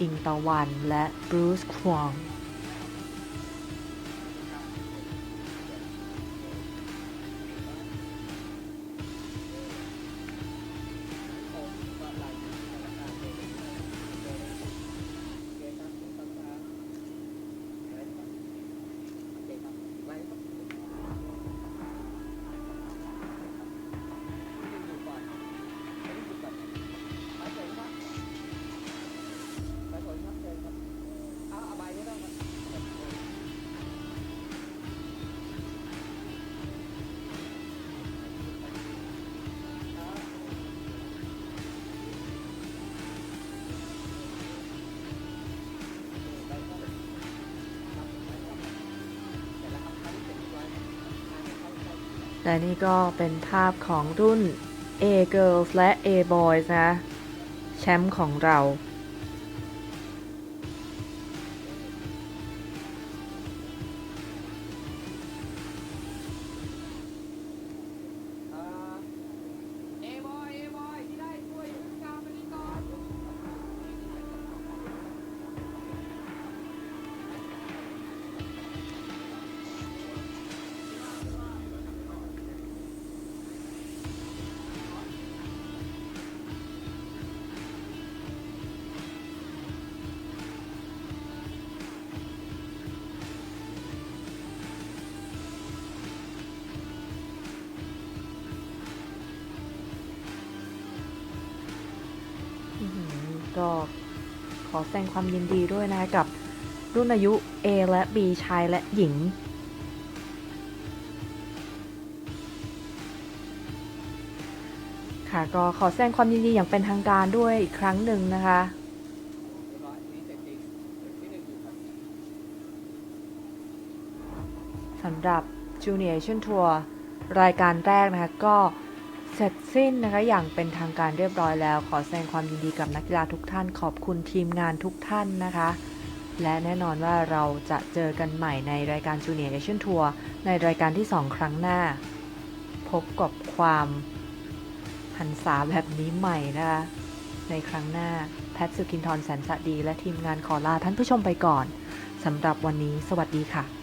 อิงตะวันและบรูซควองและนี่ก็เป็นภาพของรุ่น A Girls และ A Boys นะแชมป์ของเราก็ขอแสดงความยินดีด้วยนะกับรุ่นอายุ A และ B ชายและหญิงค่ะก็ขอแสดงความยินดีอย่างเป็นทางการด้วยอีกครั้งหนึ่งนะคะสำหรับ Junior Asian Tour รายการแรกนะคะก็เสร็จสิ้นนะคะอย่างเป็นทางการเรียบร้อยแล้วขอแสดงความยินดีกับนักกีฬาทุกท่านขอบคุณทีมงานทุกท่านนะคะและแน่นอนว่าเราจะเจอกันใหม่ในรายการ Junior Asian Tour ในรายการที่2ครั้งหน้าพบกับความหันษาแบบนี้ใหม่นะคะในครั้งหน้าแพทย์สุขินทร์แสนสะดีและทีมงานขอลาท่านผู้ชมไปก่อนสำหรับวันนี้สวัสดีค่ะ